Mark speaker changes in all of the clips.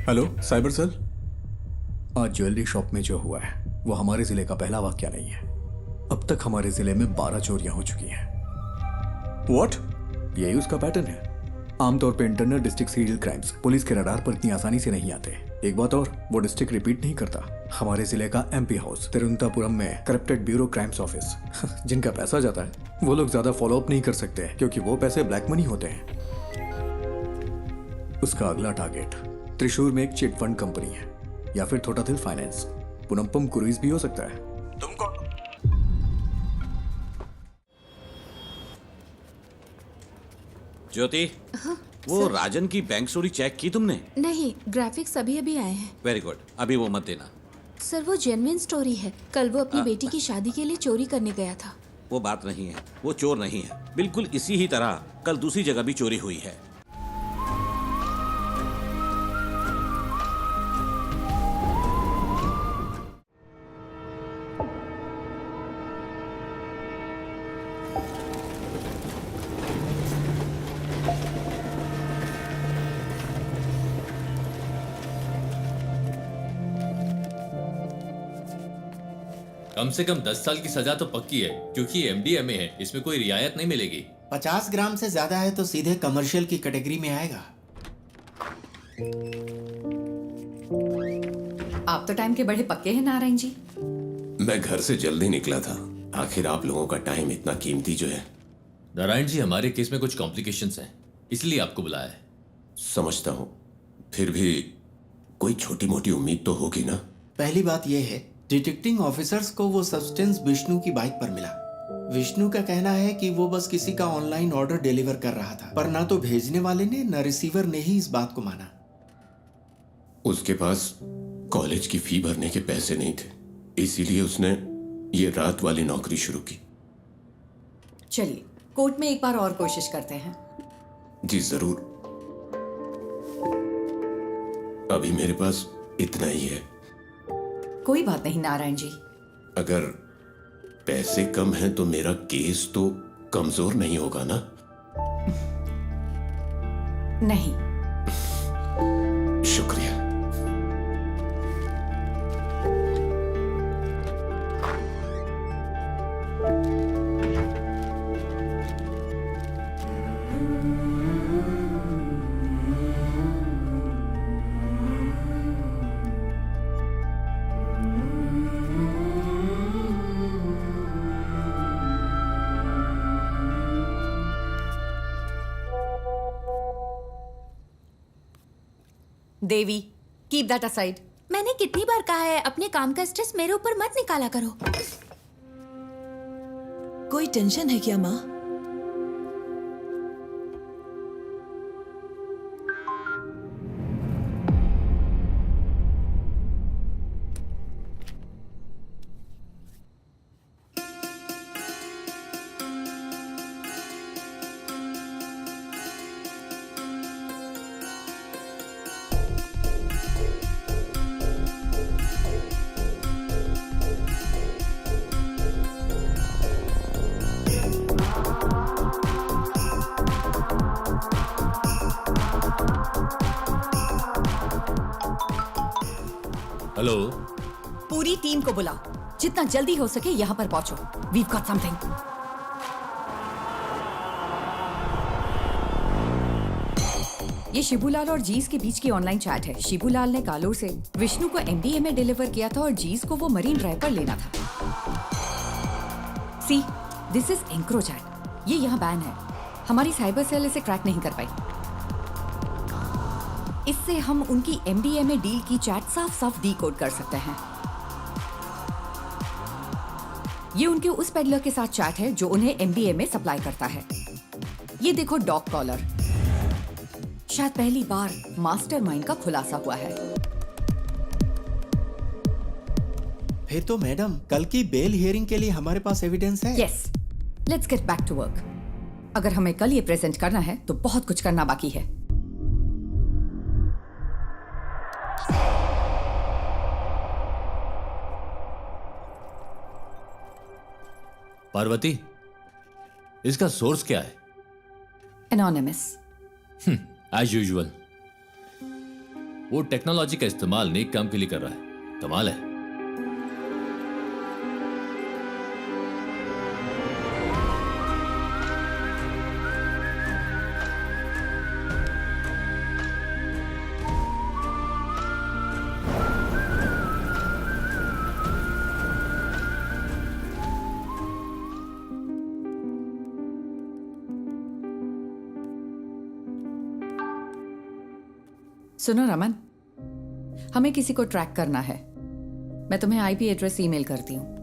Speaker 1: Hello cyber cell. आज jewellery shop में जो हुआ है वो हमारे जिले का पहला वाकया नहीं है। अब तक हमारे जिले में 12 चोरियां हो चुकी हैं। व्हाट? यही उसका पैटर्न है। आमतौर पे internal district serial crimes police के रडार पर इतनी आसानी से नहीं आते। एक बात और, वो डिस्ट्रिक्ट रिपीट नहीं करता। हमारे जिले का एमपी हाउस तिरुवनंतपुरम में करप्टेड ब्यूरो क्राइम्स ऑफिस जिनका पैसा जाता है वो लोग ज्यादा फॉलो अप नहीं कर सकते क्योंकि वो पैसे ब्लैक मनी होते हैं। उसका अगला टारगेट त्रिशूर में एक चिट फंड कंपनी है या फिर थोटाथिल फाइनेंस। पुनम्पम क्रूइज भी हो सकता है। तुम कौन?
Speaker 2: ज्योति, वो राजन की बैंक चोरी चेक की तुमने?
Speaker 3: नहीं, ग्राफिक्स अभी अभी आए हैं।
Speaker 2: वेरी गुड, अभी वो मत देना।
Speaker 3: सर वो जेन्युइन स्टोरी है। कल वो अपनी बेटी की शादी के लिए चोरी करने गया था।
Speaker 2: वो बात नहीं है, वो चोर नहीं है। बिल्कुल इसी ही तरह कल दूसरी जगह भी चोरी हुई है।
Speaker 4: कम से कम 10 साल की सजा तो पक्की है क्योंकि एमडीएमए है, इसमें कोई रियायत नहीं मिलेगी।
Speaker 5: 50 ग्राम से ज्यादा है तो सीधे कमर्शियल की कैटेगरी में आएगा।
Speaker 6: आप तो टाइम के बड़े पक्के हैं नारायण जी।
Speaker 7: मैं घर से जल्दी निकला था। आखिर आप लोगों का टाइम इतना कीमती जो है।
Speaker 4: नारायण जी, हमारे केस में कुछ कॉम्प्लिकेशंस हैं, इसलिए आपको बुलाया है।
Speaker 7: समझता हूँ, फिर भी कोई छोटी मोटी उम्मीद तो होगी ना।
Speaker 5: पहली बात यह है, डिटेक्टिंग ऑफिसर्स को वो सब्सटेंस विष्णु की बाइक पर मिला। विष्णु का कहना है कि वो बस किसी का ऑनलाइन ऑर्डर डिलीवर कर रहा था, पर ना तो भेजने वाले ने न रिसीवर ने ही इस बात को माना।
Speaker 7: उसके पास कॉलेज की फी भरने के पैसे नहीं थे, इसीलिए उसने ये रात वाली नौकरी शुरू की।
Speaker 6: चलिए कोर्ट में एक बार और कोशिश करते हैं।
Speaker 7: जी जरूर। अभी मेरे पास इतना ही है।
Speaker 6: कोई बात नहीं नारायण जी।
Speaker 7: अगर पैसे कम हैं तो मेरा केस तो कमजोर नहीं होगा ना?
Speaker 6: नहीं।
Speaker 7: शुक्रिया।
Speaker 6: देवी, कीप दैट असाइड।
Speaker 3: मैंने कितनी बार कहा है अपने काम का स्ट्रेस मेरे ऊपर मत निकाला करो।
Speaker 8: कोई टेंशन है क्या माँ?
Speaker 4: हेलो,
Speaker 6: पूरी टीम को बुला, जितना जल्दी हो सके यहाँ पर पहुंचो। We've got something. ये शिबूलाल और जीस के बीच की ऑनलाइन चैट है। शिबूलाल ने कालूर से विष्णु को एमडीएमए डिलीवर किया था और जीस को वो मरीन ड्राइव पर लेना था। सी, दिस इज एंक्रोचैट। ये यहाँ बैन है। हमारी साइबर सेल इसे क्रैक नहीं कर पाई। इससे हम उनकी एमडीएमए डील की चैट साफ साफ डीकोड कर सकते हैं। ये उनके उस पेडलर के साथ चैट है जो उन्हें एमडीएमए सप्लाई करता है। ये देखो डॉग कॉलर। शायद पहली बार मास्टरमाइंड का खुलासा हुआ है।
Speaker 5: फिर तो मैडम, कल की बेल हियरिंग के लिए हमारे पास एविडेंस है।
Speaker 6: Yes, let's get back to work. अगर हमें कल ये प्रेजेंट करना है तो बहुत कुछ करना बाकी है।
Speaker 4: पार्वती, इसका सोर्स क्या है?
Speaker 6: एनोनिमस।
Speaker 4: As usual. वो टेक्नोलॉजी का इस्तेमाल नेक काम के लिए कर रहा है। कमाल है।
Speaker 6: सुनो रमन, हमें किसी को ट्रैक करना है। मैं तुम्हें आईपी एड्रेस ईमेल करती हूँ।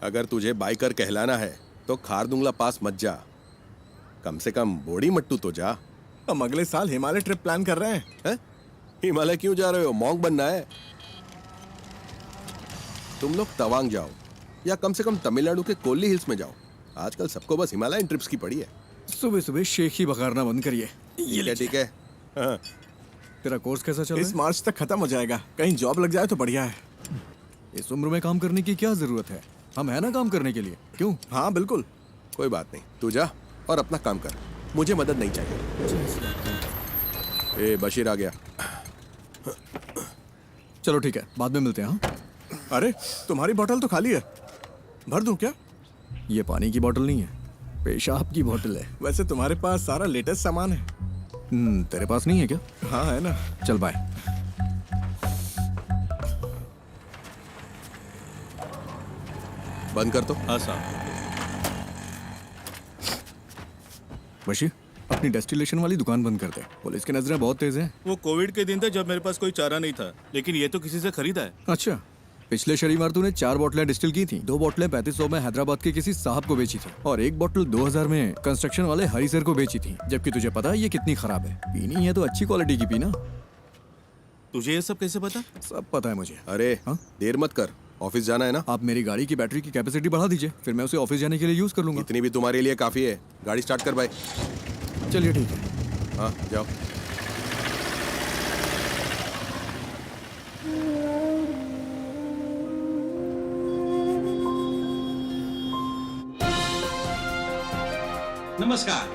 Speaker 9: अगर तुझे बाइकर कहलाना है तो खारदुंगला पास मत जा, कम से कम बोड़ी मट्टू तो जा।
Speaker 1: हम अगले साल हिमालय ट्रिप प्लान कर रहे हैं।
Speaker 9: हिमालय क्यों जा रहे हो? मॉन्क बनना है? तुम लोग तवांग जाओ या कम से कम तमिलनाडु के कोल्ली हिल्स में जाओ। आजकल सबको बस हिमालयन ट्रिप्स की पड़ी है।
Speaker 1: सुबह सुबह शेख ही बघारना बंद करिए।
Speaker 9: ठीक है। हाँ।
Speaker 1: तेरा कोर्स कैसा चल रहा है? इस मार्च तक खत्म हो जाएगा। कहीं जॉब लग जाए तो बढ़िया है। इस उम्र में काम करने की क्या जरूरत है? हम है ना काम करने के लिए। क्यों? हाँ बिल्कुल।
Speaker 9: कोई बात नहीं, तू जा और अपना काम कर, मुझे मदद नहीं चाहिए। ए बशीर आ गया।
Speaker 1: चलो ठीक है, बाद में मिलते हैं। हाँ? अरे तुम्हारी बोतल तो खाली है, भर दूं क्या? ये पानी की बोतल नहीं है, पेशाब की बोतल है। वैसे तुम्हारे पास सारा लेटेस्ट सामान है। तेरे पास नहीं है क्या? हाँ है ना। चल बाय।
Speaker 9: बंद कर तो।
Speaker 2: हाँ साहब।
Speaker 1: बशीर, अपनी डेस्टिलेशन वाली दुकान बंद कर दे। पुलिस की नजरें बहुत तेज हैं।
Speaker 10: वो कोविड के दिन थे जब मेरे पास कोई चारा नहीं था, लेकिन ये तो किसी से खरीदा है।
Speaker 1: अच्छा, पिछले शनिवार तूने 4 बोतलें डिस्टिल की थी। 2 बोतलें 3500 में हैदराबाद के किसी साहब को बेची थी और 1 बोतल 2000 में कंस्ट्रक्शन वाले हरी सर को बेची थी। जबकि तुझे पता है ये कितनी खराब है। पीनी है तो अच्छी क्वालिटी की पीना।
Speaker 10: तुझे ये सब कैसे पता?
Speaker 1: सब पता है मुझे।
Speaker 9: अरे देर मत कर, ऑफिस जाना है ना।
Speaker 1: आप मेरी गाड़ी की बैटरी की कैपेसिटी बढ़ा दीजिए, फिर मैं उसे ऑफिस जाने के लिए यूज कर लूंगा।
Speaker 9: इतनी भी तुम्हारे लिए काफी है। गाड़ी स्टार्ट कर भाई।
Speaker 1: चलिए ठीक है।
Speaker 9: हाँ जाओ।
Speaker 2: नमस्कार,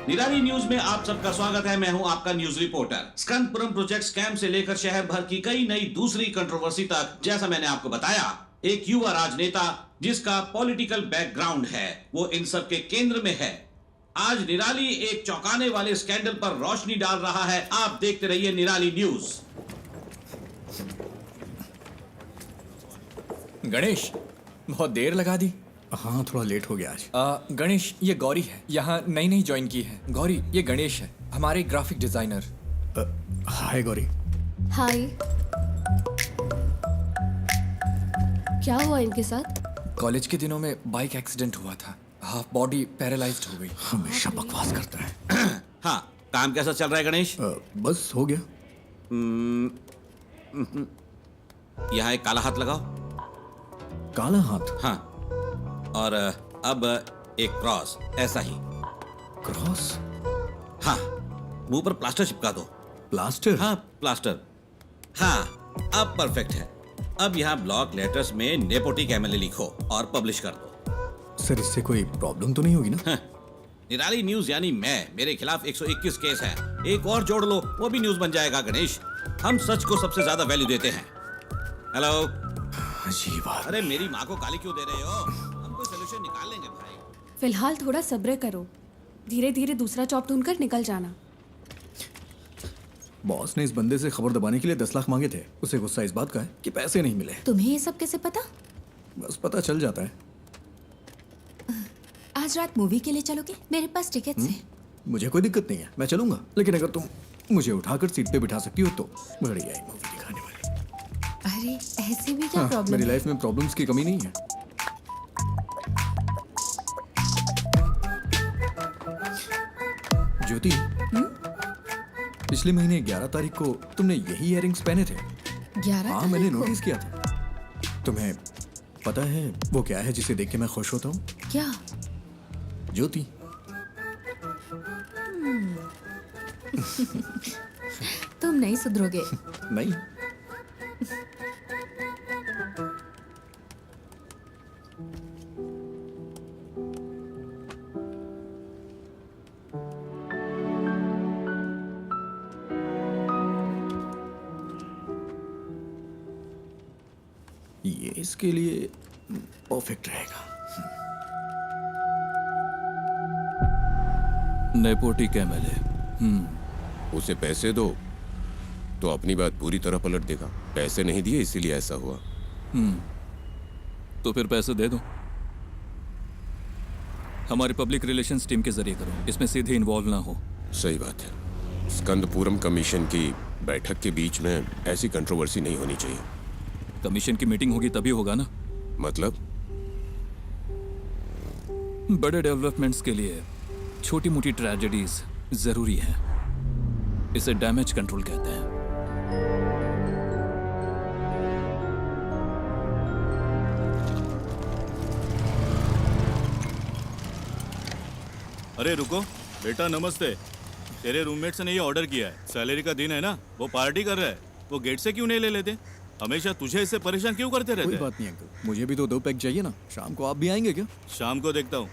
Speaker 2: निराली न्यूज में आप सबका स्वागत है। मैं हूं आपका न्यूज रिपोर्टर। स्कंदपुरम प्रोजेक्ट स्कैम से लेकर शहर भर की कई नई दूसरी कंट्रोवर्सी तक, जैसा मैंने आपको बताया, एक युवा राजनेता जिसका पॉलिटिकल बैकग्राउंड है, वो इन सब के केंद्र में है। आज निराली एक चौंकाने वाले स्कैंडल पर रोशनी डाल रहा है। आप देखते रहिए निराली न्यूज।
Speaker 11: गणेश, बहुत देर लगा दी।
Speaker 1: हाँ थोड़ा लेट हो गया आज।
Speaker 11: गणेश, ये गौरी है, यहाँ नई ज्वाइन की है। गौरी, ये गणेश है, हमारे ग्राफिक डिजाइनर।
Speaker 1: हाय गौरी।
Speaker 3: हाय। क्या हुआ इनके साथ?
Speaker 11: कॉलेज के दिनों में बाइक एक्सीडेंट हुआ था, हाफ बॉडी पैरालाइज्ड हो गई।
Speaker 1: हमेशा बकवास करता है।
Speaker 2: हाँ, काम कैसा चल रहा है गणेश?
Speaker 1: बस हो गया।
Speaker 2: यहाँ एक काला हाथ लगाओ।
Speaker 1: काला हाथ?
Speaker 2: हाँ, और अब एक क्रॉस, ऐसा ही।
Speaker 1: क्रॉस?
Speaker 2: हाँ, मुंह पर प्लास्टर चिपका दो।
Speaker 1: प्लास्टर?
Speaker 2: हाँ प्लास्टर। हाँ, अब परफेक्ट है। अब यहाँ ब्लॉक लेटर्स में नेपोटिक एमएलए लिखो और पब्लिश कर दो।
Speaker 1: सर इससे कोई प्रॉब्लम तो नहीं होगी ना?
Speaker 2: हाँ, निराली न्यूज यानी मेरे खिलाफ 121 केस है। एक और जोड़ लो, वो भी न्यूज बन जाएगा। गणेश, हम सच को सबसे ज्यादा वैल्यू देते हैं। हेलो।
Speaker 1: अजीब बात।
Speaker 2: अरे मेरी माँ को गाली क्यों दे रहे हो? हम कोई सोल्यूशन निकाल लेंगे भाई।
Speaker 3: फिलहाल थोड़ा सब्र करो, धीरे धीरे दूसरा जॉब ढूंढकर निकल जाना।
Speaker 1: बॉस ने इस बंदे से खबर दबाने के लिए 10 लाख मांगे थे। उसे गुस्सा इस बात का है कि पैसे नहीं मिले।
Speaker 3: तुम्हें ये सब कैसे पता?
Speaker 1: बस पता चल जाता है।
Speaker 3: आज रात मूवी के लिए चलोगे? मेरे पास टिकट्स हैं।
Speaker 1: मुझे कोई दिक्कत नहीं है, मैं चलूंगा। लेकिन अगर तुम मुझे उठाकर सीट पे बिठा सकती हो तो बढ़िया मूवी दिखाने वाली।
Speaker 3: अरे ऐसे भी क्या
Speaker 1: हाँ,
Speaker 3: प्रॉब्लम
Speaker 1: मेरी
Speaker 3: है?
Speaker 1: लाइफ में प्रॉब्लम्स की कमी नहीं है। ज्योति, पिछले महीने 11 तारीख को तुमने यही इयररिंग्स पहने थे।
Speaker 3: 11
Speaker 1: हाँ, मैंने
Speaker 3: तारीख को?
Speaker 1: नोटिस किया था। तुम्हें पता है वो क्या है जिसे देख के मैं खुश होता हूँ?
Speaker 3: क्या?
Speaker 1: ज्योति।
Speaker 3: तुम नहीं सुधरोगे।
Speaker 1: नहीं। ये इसके लिए परफेक्ट रहेगा।
Speaker 10: नेपोटिक एमएलए।
Speaker 7: उसे पैसे दो तो अपनी बात पूरी तरह पलट देगा। पैसे नहीं दिए इसीलिए ऐसा हुआ।
Speaker 10: तो फिर पैसे दे दो। हमारी पब्लिक रिलेशंस टीम के जरिए करो, इसमें सीधे इन्वॉल्व ना हो।
Speaker 7: सही बात है। स्कंदपुरम कमीशन की बैठक के बीच में ऐसी कंट्रोवर्सी नहीं होनी चाहिए।
Speaker 10: कमीशन की मीटिंग होगी तभी होगा ना।
Speaker 7: मतलब?
Speaker 10: बड़े डेवलपमेंट्स के लिए छोटी मोटी ट्रेजेडीज जरूरी है। इसे डैमेज कंट्रोल कहते हैं। अरे रुको बेटा, नमस्ते। तेरे रूममेट्स ने ये ऑर्डर किया है। सैलरी का दिन है ना, वो पार्टी कर रहा है। वो गेट से क्यों नहीं ले लेते? हमेशा तुझे इससे परेशान क्यों करते रहते
Speaker 1: कोई
Speaker 10: हैं?
Speaker 1: बात नहीं अंकल, मुझे भी तो 2 पैक चाहिए ना। शाम को आप भी आएंगे क्या?
Speaker 10: शाम को देखता हूँ।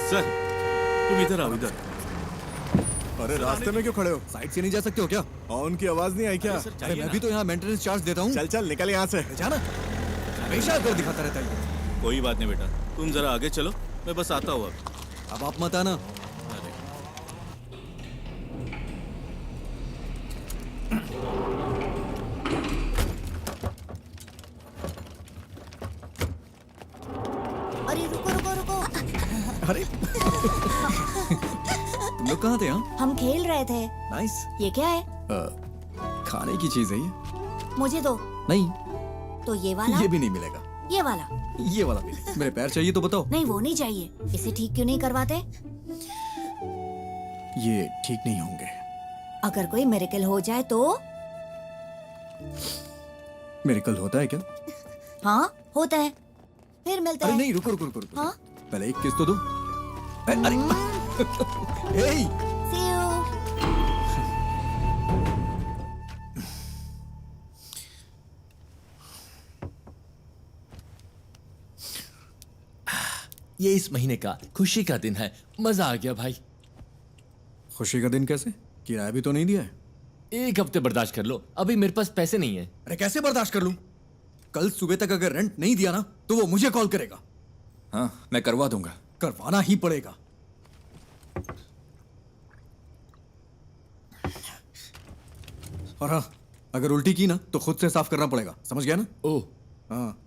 Speaker 10: सर तुम इधर आओ, इधर।
Speaker 1: अरे रास्ते में क्यों खड़े हो? साइड से नहीं जा सकते हो क्या?
Speaker 9: और उनकी आवाज नहीं आई क्या?
Speaker 1: अरे मैं भी तो यहाँ मेंटेनेंस चार्ज देता हूँ।
Speaker 9: चल चल निकल यहाँ से।
Speaker 1: जाना हमेशा अगर दिखाता रहता है।
Speaker 10: कोई बात नहीं बेटा, तुम जरा आगे चलो, मैं बस आता हूँ अब।
Speaker 1: आप मत आना।
Speaker 12: अरे रुको रुको रुको।
Speaker 1: अरे तुम लोग कहाँ थे? हाँ,
Speaker 12: हम खेल रहे थे।
Speaker 1: नाइस।
Speaker 12: ये क्या है?
Speaker 1: खाने की चीज है ये।
Speaker 12: मुझे दो।
Speaker 1: नहीं,
Speaker 12: तो ये वाला?
Speaker 1: ये भी नहीं मिलेगा।
Speaker 12: ये वाला?
Speaker 1: ये वाला भी नहीं। मेरे पैर चाहिए तो बताओ।
Speaker 12: नहीं वो नहीं चाहिए। इसे ठीक क्यों नहीं करवाते?
Speaker 1: ये ठीक नहीं होंगे।
Speaker 12: अगर कोई मिरेकल हो जाए तो?
Speaker 1: मिरेकल होता है क्या?
Speaker 12: हाँ होता है। फिर मिलता
Speaker 1: अरे
Speaker 12: है।
Speaker 1: नहीं, रुको रुको रुको रुको।
Speaker 12: हाँ?
Speaker 1: पहले एक किस तो दो। अरे हे,
Speaker 12: See you.
Speaker 4: ये इस महीने का खुशी का दिन है। मजा आ गया भाई।
Speaker 1: खुशी का दिन कैसे? किराया भी तो नहीं दिया है।
Speaker 4: 1 हफ्ते बर्दाश्त कर लो, अभी मेरे पास पैसे नहीं है।
Speaker 1: अरे कैसे बर्दाश्त कर लूं? कल सुबह तक अगर रेंट नहीं दिया ना तो वो मुझे कॉल करेगा।
Speaker 11: हाँ, मैं करवा दूंगा।
Speaker 1: करवाना ही पड़ेगा। और हाँ, अगर उल्टी की ना तो खुद से साफ करना पड़ेगा। समझ गया ना?
Speaker 4: ओह
Speaker 1: हाँ।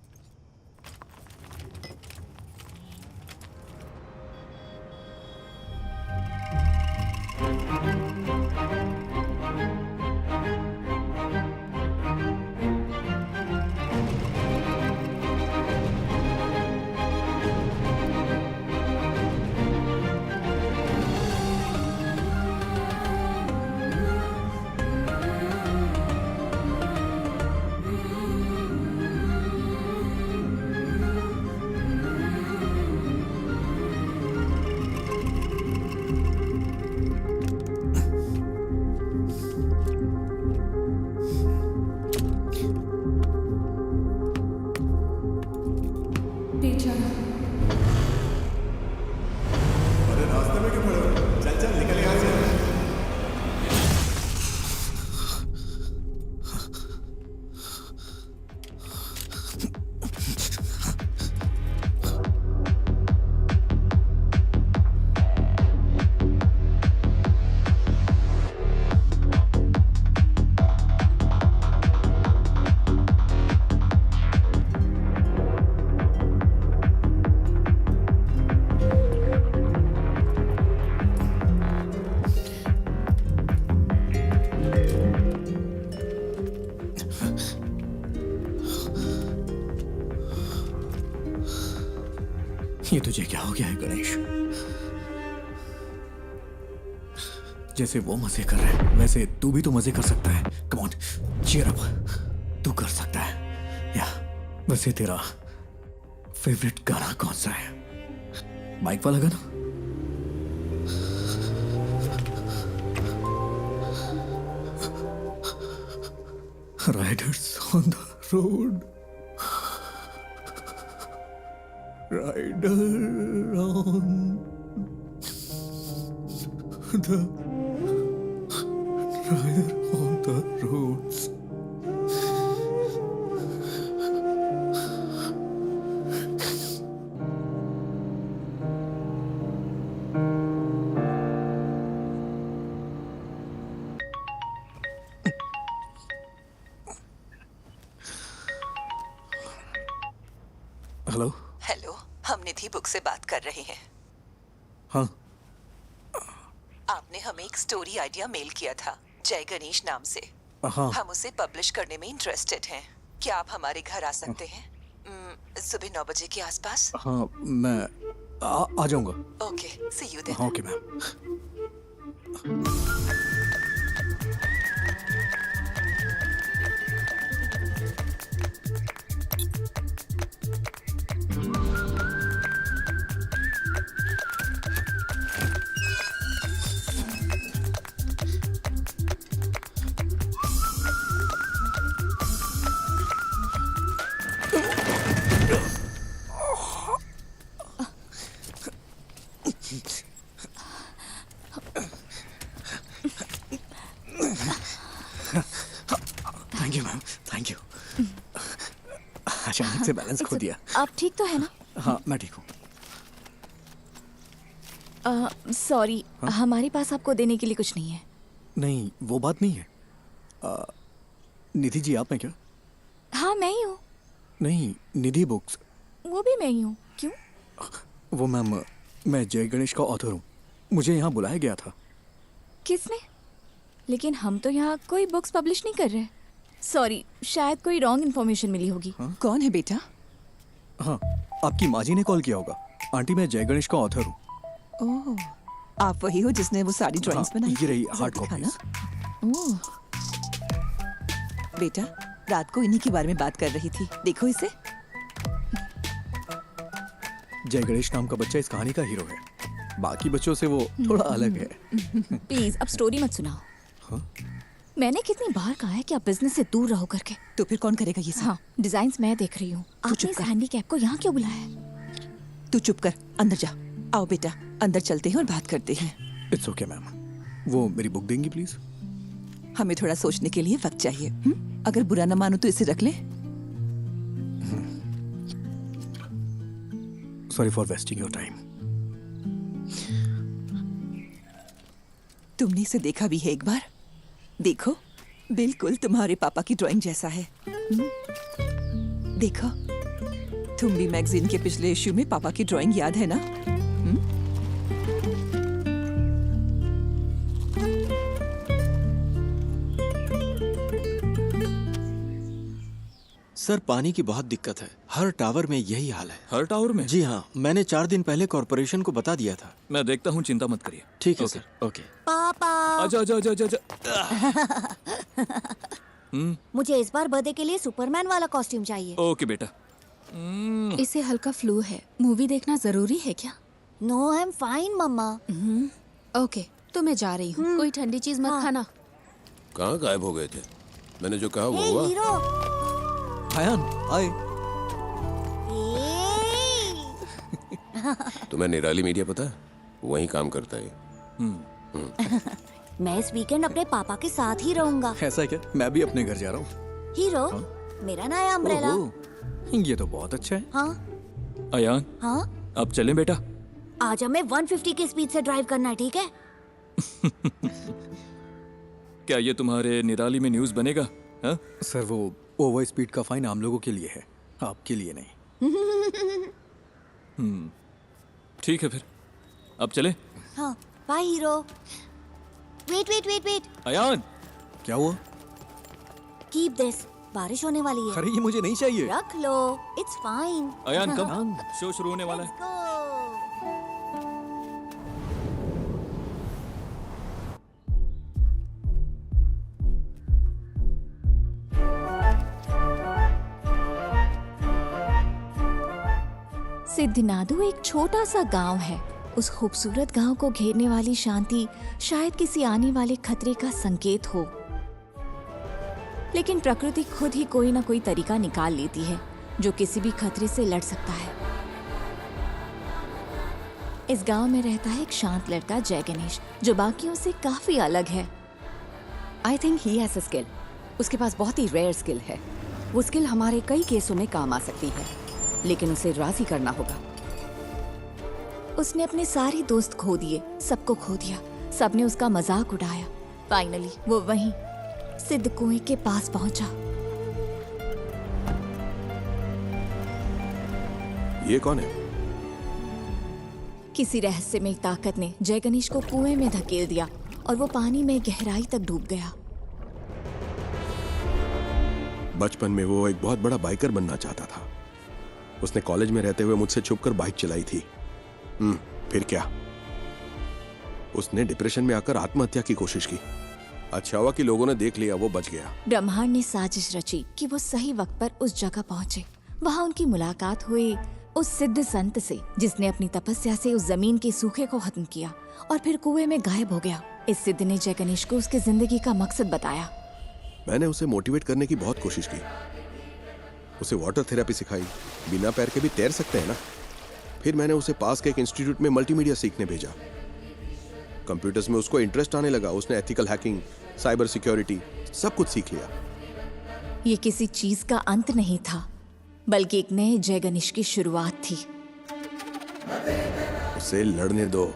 Speaker 1: ये तुझे क्या हो गया है गणेश? जैसे वो मजे कर रहे हैं वैसे तू भी तो मजे कर सकता है। कम ऑन, चीयर अप, तू कर सकता है। या वैसे तेरा फेवरेट गाना कौन सा है? बाइक वाला गाना? Riders on the road, rider on the rider on the roads. Hello.
Speaker 8: Hello, हम निधि बुक से बात कर रहे हैं।
Speaker 1: हाँ,
Speaker 8: आपने हमें एक स्टोरी आइडिया मेल किया था जय गणेश नाम से।
Speaker 1: हाँ।
Speaker 8: हम उसे पब्लिश करने में इंटरेस्टेड हैं। क्या आप हमारे घर आ सकते हैं सुबह 9 बजे के आसपास?
Speaker 1: हाँ, मैं आ जाऊंगा।
Speaker 8: Okay, see you then.
Speaker 1: हाँ, okay ma'am. Thank you ma'am, thank you. अचानक से बैलेंस खो दिया।
Speaker 3: आप ठीक तो है ना?
Speaker 1: हाँ, मैं ठीक हूँ।
Speaker 3: सॉरी, हमारे पास आपको देने के लिए कुछ नहीं है।
Speaker 1: नहीं, वो बात नहीं है। निधि जी, आप हैं क्या?
Speaker 3: हाँ, मैं ही हूँ।
Speaker 1: नहीं, निधि बुक्स।
Speaker 3: वो भी मैं ही हूँ। क्यों?
Speaker 1: वो मैम, मैं जय गणेश का ऑथर हूँ। मुझे यहाँ बुलाया गया था।
Speaker 3: किसने? लेकिन हम तो यहाँ कोई बुक्स पब्लिश नहीं कर रहे। सॉरी, शायद कोई रॉन्ग इन्फॉर्मेशन मिली होगी।
Speaker 8: कौन है बेटा?
Speaker 1: हाँ, आपकी माँ जी ने कॉल किया होगा। आंटी, मैं जय गणेश का ऑथर हूँ।
Speaker 8: ओह, आप वही हो जिसने वो सारी ड्राइंग्स बनाई?
Speaker 1: ये रही
Speaker 8: जरा
Speaker 1: हार्ड
Speaker 8: दिखाना।
Speaker 1: कॉपीज।
Speaker 8: ओह, बेटा, रात को इन्हीं के बारे में बात कर रही थी। देखो इसे।
Speaker 1: जय गणेश नाम का बच्चा इस कहानी का हीरो है। बाकी बच्चों से वो थोड़ा अलग है।
Speaker 3: प्लीज अब स्टोरी मत सुनाओ। मैंने कितनी बार कहा है कि आप बिजनेस से दूर रहो करके।
Speaker 8: तो फिर कौन करेगा ये सब?
Speaker 3: हाँ, डिजाइन्स मैं देख रही हूँ। आपने इस हैंडीकैप को यहाँ क्यों बुलाया है?
Speaker 8: तू चुप कर, अंदर जा। आओ बेटा, अंदर चलते हैं और बात करते हैं।
Speaker 1: It's okay ma'am. वो मेरी बुक देंगी प्लीज?
Speaker 8: हमें थोड़ा सोचने के लिए वक्त चाहिए। अगर बुरा न मानो तो इसे रख ले।
Speaker 1: Sorry for wasting your time.
Speaker 8: तुमने इसे देखा भी है एक बार? देखो, बिल्कुल तुम्हारे पापा की ड्राइंग जैसा है। देखो, तुम भी मैगजीन के पिछले इश्यू में पापा की ड्राइंग याद है ना?
Speaker 5: सर, पानी की बहुत दिक्कत है। हर टावर में यही हाल है।
Speaker 11: हर टावर में?
Speaker 5: जी हाँ, मैंने 4 दिन पहले कॉर्पोरेशन को बता दिया था।
Speaker 11: मैं देखता हूँ, चिंता मत करिए।
Speaker 5: ठीक है
Speaker 11: ओके।
Speaker 5: सर। ओके।
Speaker 12: पापा,
Speaker 11: आजा आजा आजा आजा।
Speaker 12: मुझे इस बार बर्थडे के लिए सुपरमैन वाला कॉस्ट्यूम चाहिए।
Speaker 11: ओके बेटा।
Speaker 3: इसे हल्का फ्लू है। मूवी देखना जरूरी है क्या?
Speaker 12: नो, आई एम फाइन मम्मा।
Speaker 3: ओके, तो मैं जा रही हूँ। कोई ठंडी चीज मत खाना।
Speaker 7: कहाँ गायब हो गए थे? मैंने जो कहा वो
Speaker 12: हे
Speaker 7: हुआ।
Speaker 12: हीरो।
Speaker 1: हायान, आए।
Speaker 7: तुम्हें निराली मीडिया पता है? वहीं काम करता है।
Speaker 12: मैं इस वीकेंड अपने पापा के साथ ही रहूंगा।
Speaker 1: ऐसा क्या? मैं भी अपने घर जा रहा हूँ।
Speaker 12: हीरो, मेरा नया अम्ब्रेला।
Speaker 1: ये तो बहुत अच्छा है।
Speaker 12: हाँ
Speaker 11: अयान,
Speaker 12: हाँ,
Speaker 11: अब चलें बेटा?
Speaker 12: आज हमें 150 की स्पीड से ड्राइव करना है, ठीक है?
Speaker 11: क्या ये तुम्हारे निराली में न्यूज़ बनेगा? हाँ?
Speaker 1: सर, वो ओवर स्पीड का फाइन आम लोगों के लिए है, आपके लिए नहीं।
Speaker 11: ठीक है फिर, अब चले?
Speaker 12: हाँ, bye hero. Wait wait wait wait.
Speaker 11: Ayaan,
Speaker 1: क्या हुआ?
Speaker 12: कीप दिस, बारिश होने वाली है।
Speaker 1: अरे, ये मुझे नहीं चाहिए।
Speaker 12: रख लो, इट्स फाइन।
Speaker 11: अयान कब शो शुरू होने वाला है?
Speaker 12: Go.
Speaker 3: सिद्धनादु एक छोटा सा गांव है। उस खूबसूरत गांव को घेरने वाली शांति शायद किसी आने वाले खतरे का संकेत हो, लेकिन प्रकृति खुद ही कोई ना कोई तरीका निकाल लेती है जो किसी भी खतरे से लड़ सकता है। इस गांव में रहता है एक शांत लड़का जय गणेश, जो बाकियों से काफी अलग है।
Speaker 6: I think he has a skill. उसके पास बहुत ही रेयर स्किल है। वो स्किल हमारे कई केसों में काम आ सकती है, लेकिन उसे राजी करना होगा।
Speaker 3: उसने अपने सारे दोस्त खो दिए, सबको खो दिया, सबने उसका मजाक उड़ाया। फाइनली वो वहीं सिद्ध कुएं के पास पहुंचा।
Speaker 9: ये कौन है?
Speaker 3: किसी रहस्यमय ताकत ने जय गणेश को कुएं में धकेल दिया और वो पानी में गहराई तक डूब गया।
Speaker 9: बचपन में वो एक बहुत बड़ा बाइकर बनना चाहता था। उसने कॉलेज में रहते हुए मुझसे छुपकर बाइक चलाई थी। फिर क्या? उसने डिप्रेशन में आकर आत्महत्या की कोशिश की। अच्छा हुआ कि लोगों ने देख लिया, वो बच गया।
Speaker 3: ब्रह्मांड ने साजिश रची कि वो सही वक्त पर उस जगह पहुंचे। वहां उनकी मुलाकात हुई उस सिद्ध संत से, जिसने अपनी तपस्या से उस जमीन के सूखे को खत्म किया और फिर कुएं में गायब हो गया। इस सिद्ध ने जय गणेश को उसकी जिंदगी का मकसद बताया।
Speaker 9: मैंने उसे मोटिवेट करने की बहुत कोशिश की। उसे वाटर थेरेपी सिखाई। बिना पैर के भी तैर सकते हैं ना। फिर मैंने उसे पास के एक इंस्टीट्यूट में मल्टीमीडिया सीखने भेजा। कंप्यूटर्स में उसको इंटरेस्ट आने लगा। उसने एथिकल हैकिंग, साइबर सिक्योरिटी सब कुछ सीख लिया।
Speaker 3: ये किसी चीज का अंत नहीं था, बल्कि एक नए जय गणेश की शुरुआत थी।
Speaker 9: उसे लड़ने दो।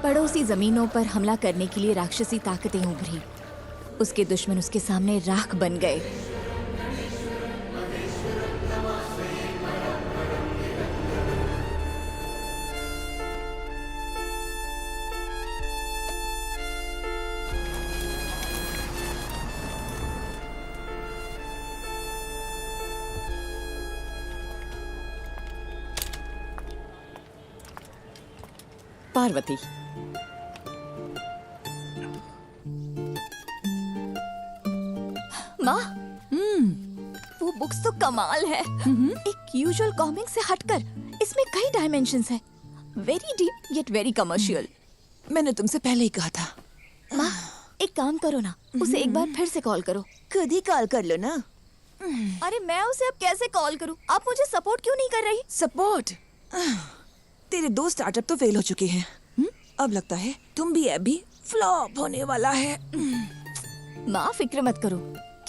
Speaker 3: पड़ोसी जमीनों पर हमला करने के लिए राक्षसी ताकतें उभरी। उसके दुश्मन उसके सामने राख बन गए।
Speaker 6: पार्वती,
Speaker 3: माँ, वो बुक्स तो कमाल है। एक यूजुअल कॉमिक से हटकर इसमें कई डायमेंशंस हैं। Very deep yet very commercial.
Speaker 8: मैंने तुमसे पहले ही कहा था।
Speaker 3: माँ, एक काम करो ना, उसे एक बार फिर से कॉल करो।
Speaker 8: खुद ही कॉल कर लो ना।
Speaker 3: अरे मैं उसे अब कैसे कॉल करूँ? आप मुझे सपोर्ट क्यों नहीं कर रही?
Speaker 8: सपोर्ट? तेरे दो स्टार्टअप तो फेल हो चुके हैं। अब लगता है तुम भी ऐप भी फ्लॉप होने वाला है।
Speaker 3: माँ फिक्र मत करो,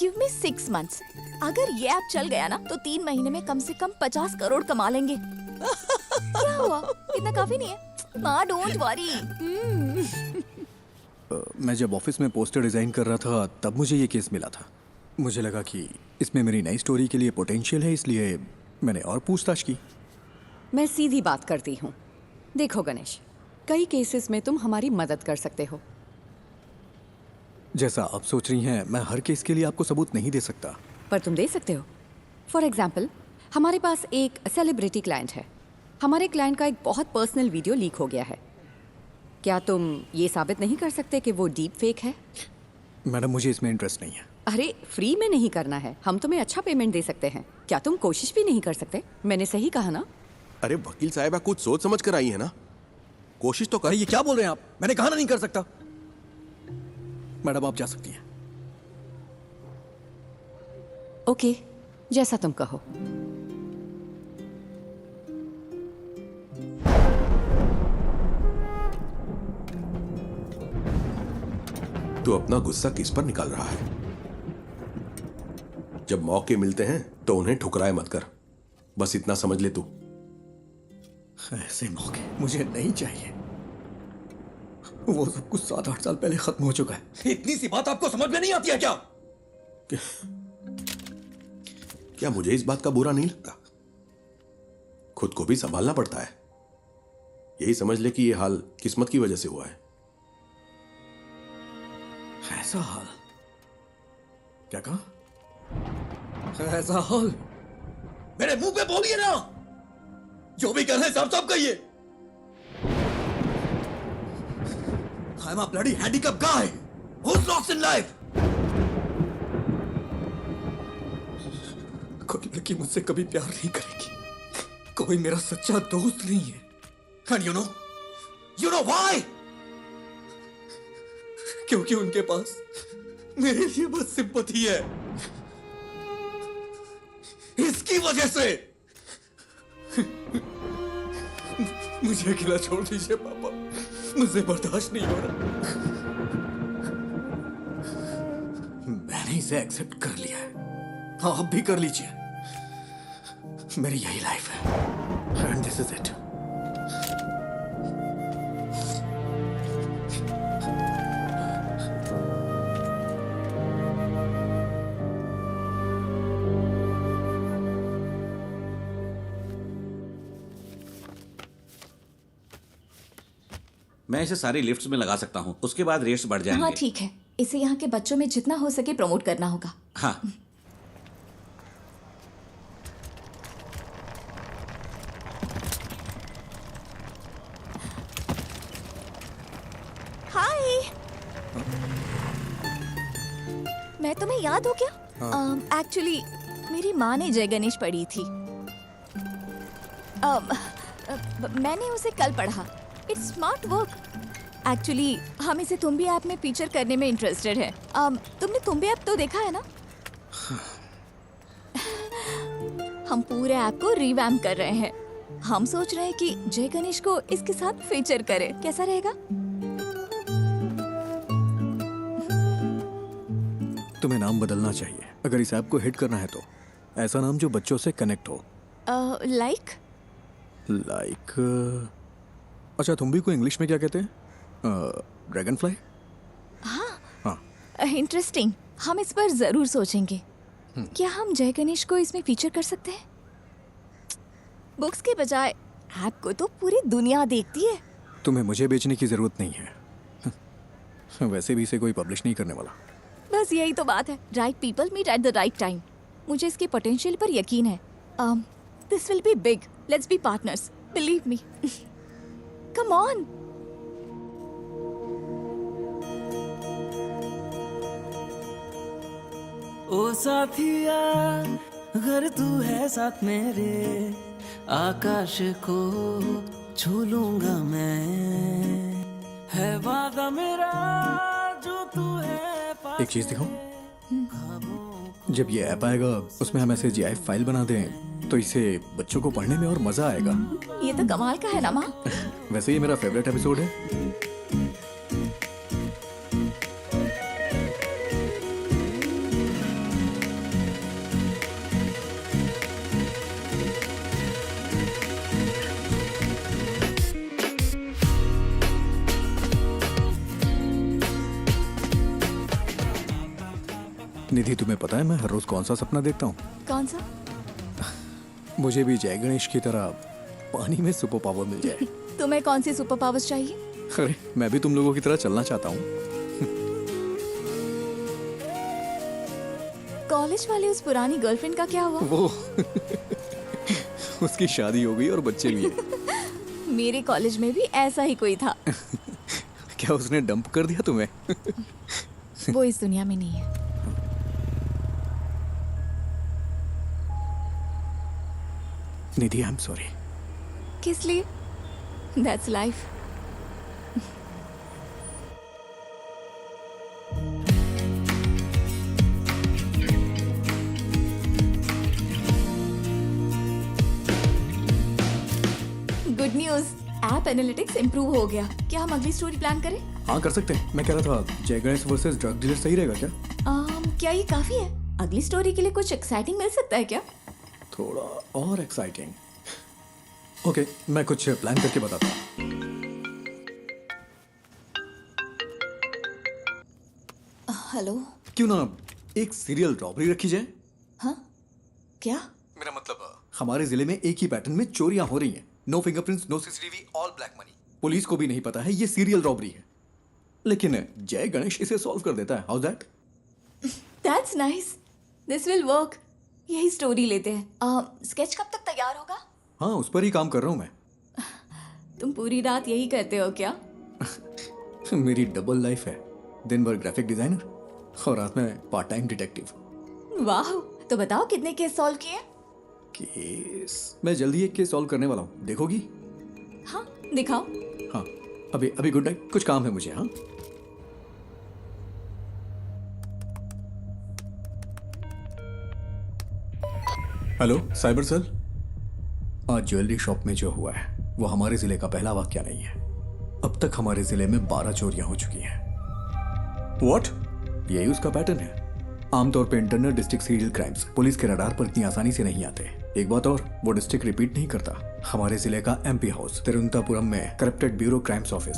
Speaker 3: गिव मी 6 months। अगर ये ऐप चल गया ना तो 3 महीने में कम से कम 50 करोड़ कमा लेंगे। क्या हुआ? इतना काफी नहीं है? माँ डोंट वरी।
Speaker 1: मैं जब ऑफिस में पोस्टर डिजाइन कर रहा था तब मुझे ये केस मिला था। मुझे लगा कि इसमें मेरी नई स्टोरी के लिए पोटेंशियल है, इसलिए मैंने और पूछताछ की।
Speaker 6: मैं सीधी बात करती हूँ। देखो गणेश, कई केसेस में तुम हमारी मदद कर सकते हो।
Speaker 1: जैसा आप सोच रही हैं, मैं हर केस के लिए आपको सबूत नहीं दे सकता।
Speaker 6: पर तुम दे सकते हो। फॉर एग्जाम्पल, हमारे पास एक सेलिब्रिटी क्लाइंट है। हमारे क्लाइंट का एक बहुत पर्सनल वीडियो लीक हो गया है। क्या तुम ये साबित नहीं कर सकते कि वो डीप फेक है?
Speaker 1: मैडम, मुझे इसमें इंटरेस्ट नहीं है।
Speaker 6: अरे फ्री में नहीं करना है, हम तुम्हें अच्छा पेमेंट दे सकते हैं। क्या तुम कोशिश भी नहीं कर सकते? मैंने सही कहा ना?
Speaker 9: अरे वकील साहब, कुछ सोच समझ कर आई है ना। कोशिश तो कर।
Speaker 1: ये क्या बोल रहे हैं आप? मैंने कहा ना नहीं कर सकता। मैडम आप जा सकती हैं।
Speaker 6: ओके, जैसा तुम कहो।
Speaker 9: तू अपना गुस्सा किस पर निकाल रहा है? जब मौके मिलते हैं तो उन्हें ठुकराए मत कर। बस इतना समझ ले तू।
Speaker 1: ऐसे मौके मुझे नहीं चाहिए। वो सब कुछ 7-8 साल पहले खत्म हो चुका है। इतनी सी बात आपको समझ में नहीं आती है क्या?
Speaker 9: क्या मुझे इस बात का बुरा नहीं लगता? खुद को भी संभालना पड़ता है। यही समझ ले कि ये हाल किस्मत की वजह से हुआ है।
Speaker 1: ऐसा हाल? क्या कहा? ऐसा हाल? मेरे मुंह पे बोलिए ना। जो भी कर रहे हैं साफ-साफ कहिए। I'm a bloody handicapped guy who's lost in life. कोई लड़की मुझसे कभी प्यार नहीं करेगी। कोई मेरा सच्चा दोस्त नहीं है। And you know why? क्योंकि उनके पास मेरे लिए बस सिंपैथी है। इसकी वजह से मुझे अकेला छोड़ दीजिए पापा, मुझे बर्दाश्त नहीं हो रहा। मैंने इसे एक्सेप्ट कर लिया है, आप भी कर लीजिए। मेरी यही लाइफ है एंड दिस इज इट।
Speaker 2: मैं इसे सारी लिफ्ट्स में लगा सकता हूँ, उसके बाद रेट्स बढ़ जाएंगे।
Speaker 3: हाँ ठीक है, इसे यहाँ के बच्चों में जितना हो सके प्रमोट करना होगा।
Speaker 2: हाँ।
Speaker 3: हाय, मैं तुम्हें याद हो क्या? एक्चुअली मेरी माँ ने जय गणेश पढ़ी थी। मैंने उसे कल पढ़ा। It's smart work. एक्चुअली हम इसे तुम्बी ऐप में फीचर करने में इंटरेस्टेड है। तुमने तुम्बी ऐप तो देखा है ना? हम पूरे ऐप को रिवैम्प कर रहे हैं। हम सोच रहे हैं कि जय गणेश को इसके साथ फीचर करें, कैसा रहेगा?
Speaker 1: तुम्हें नाम बदलना चाहिए अगर इस ऐप को हिट करना है तो। ऐसा नाम जो बच्चों से कनेक्ट हो।
Speaker 3: लाइक
Speaker 1: अच्छा, तुम भी को इंग्लिश में क्या कहते हैं? Dragon fly?
Speaker 3: हाँ, इंटरेस्टिंग। हम इस पर जरूर सोचेंगे। क्या हम जय गणेश को इसमें फीचर कर सकते हैं? बुक्स के बजाय ऐप को तो पूरी दुनिया देखती है।
Speaker 1: तुम्हें मुझे बेचने की जरूरत नहीं है। वैसे भी इसे कोई पब्लिश नहीं करने वाला।
Speaker 3: बस यही तो बात है। Right people meet at the right time. मुझे इसके पोटेंशियल पर यकीन है। This will be big. Let's be partners, believe me. Come on.
Speaker 13: ओ साथिया, अगर तू है साथ मेरे, आकाश को छू लूंगा मैं। है वादा मेरा जो तू है।
Speaker 1: एक चीज दिखाऊं? जब ये ऐप आएगा उसमें हम ऐसे GIF फाइल बना दें तो इसे बच्चों को पढ़ने में और मजा आएगा।
Speaker 3: ये तो कमाल का है ना माँ?
Speaker 1: वैसे ये मेरा फेवरेट एपिसोड है। निधि, तुम्हें पता है मैं हर रोज कौन सा सपना देखता हूँ?
Speaker 3: कौन सा?
Speaker 1: मुझे भी जय गणेश की तरह पानी में सुपर पावर मिल जाए।
Speaker 3: तुम्हें कौन सी सुपर पावर्स चाहिए?
Speaker 1: अरे मैं भी तुम लोगों की तरह चलना चाहता हूँ।
Speaker 3: कॉलेज वाले उस पुरानी गर्लफ्रेंड का क्या हुआ?
Speaker 1: वो उसकी शादी हो गई और बच्चे भी हैं।
Speaker 3: मेरे कॉलेज में भी ऐसा ही कोई था।
Speaker 1: क्या उसने डंप कर दिया तुम्हें?
Speaker 3: वो इस दुनिया में नहीं है।
Speaker 1: निधि, आई एम सॉरी।
Speaker 3: किस लिए? That's life. Good news, app analytics improve हो गया। क्या हम अगली स्टोरी प्लान करें?
Speaker 1: हाँ कर सकते हैं। मैं कह रहा था जय गणेश वर्सेस ड्रग डीलर सही रहेगा क्या?
Speaker 3: क्या ये काफी है? अगली स्टोरी के लिए कुछ एक्साइटिंग मिल सकता है क्या?
Speaker 1: थोड़ा और एक्साइटिंग। ओके, मैं कुछ प्लान करके बताता हूँ।
Speaker 3: हेलो।
Speaker 1: क्यों ना एक सीरियल रॉबरी रखी जाए?
Speaker 3: हाँ क्या?
Speaker 1: मेरा मतलब हमारे जिले में एक ही पैटर्न में चोरियां हो रही हैं। No fingerprints, no CCTV, all black money. Police को भी नहीं पता है ये सीरियल रॉबरी है, लेकिन जय गणेश इसे सॉल्व कर देता है। How that?
Speaker 3: That's nice. This will work. यही स्टोरी लेते हैं। स्केच कब तक तैयार होगा?
Speaker 1: हाँ, उस पर ही काम कर रहा हूँ मैं।
Speaker 3: तुम पूरी रात यही करते हो क्या?
Speaker 1: मेरी डबल लाइफ है। दिन भर ग्राफिक डिजाइनर और रात में पार्ट टाइम डिटेक्टिव।
Speaker 3: वाह, तो बताओ कितने केस सॉल्व किए?
Speaker 1: केस मैं जल्दी एक केस सॉल्व करने वाला हूँ, देखोगी?
Speaker 3: हाँ दिखाओ।
Speaker 1: हाँ अभी अभी गुड नाइट, कुछ काम है मुझे। हाँ हेलो साइबर सेल। आज ज्वेलरी शॉप में जो हुआ है वो हमारे जिले का पहला वाकया नहीं है। अब तक हमारे जिले में 12 चोरियां हो चुकी हैं। व्हाट? यही उसका पैटर्न है। आमतौर पे internal district serial crimes police के रडार पर इतनी आसानी से नहीं आते। एक बात और, वो डिस्ट्रिक्ट रिपीट नहीं करता। हमारे जिले का एमपी हाउस तिरुवनंतपुरम में करप्टेड ब्यूरो क्राइम्स ऑफिस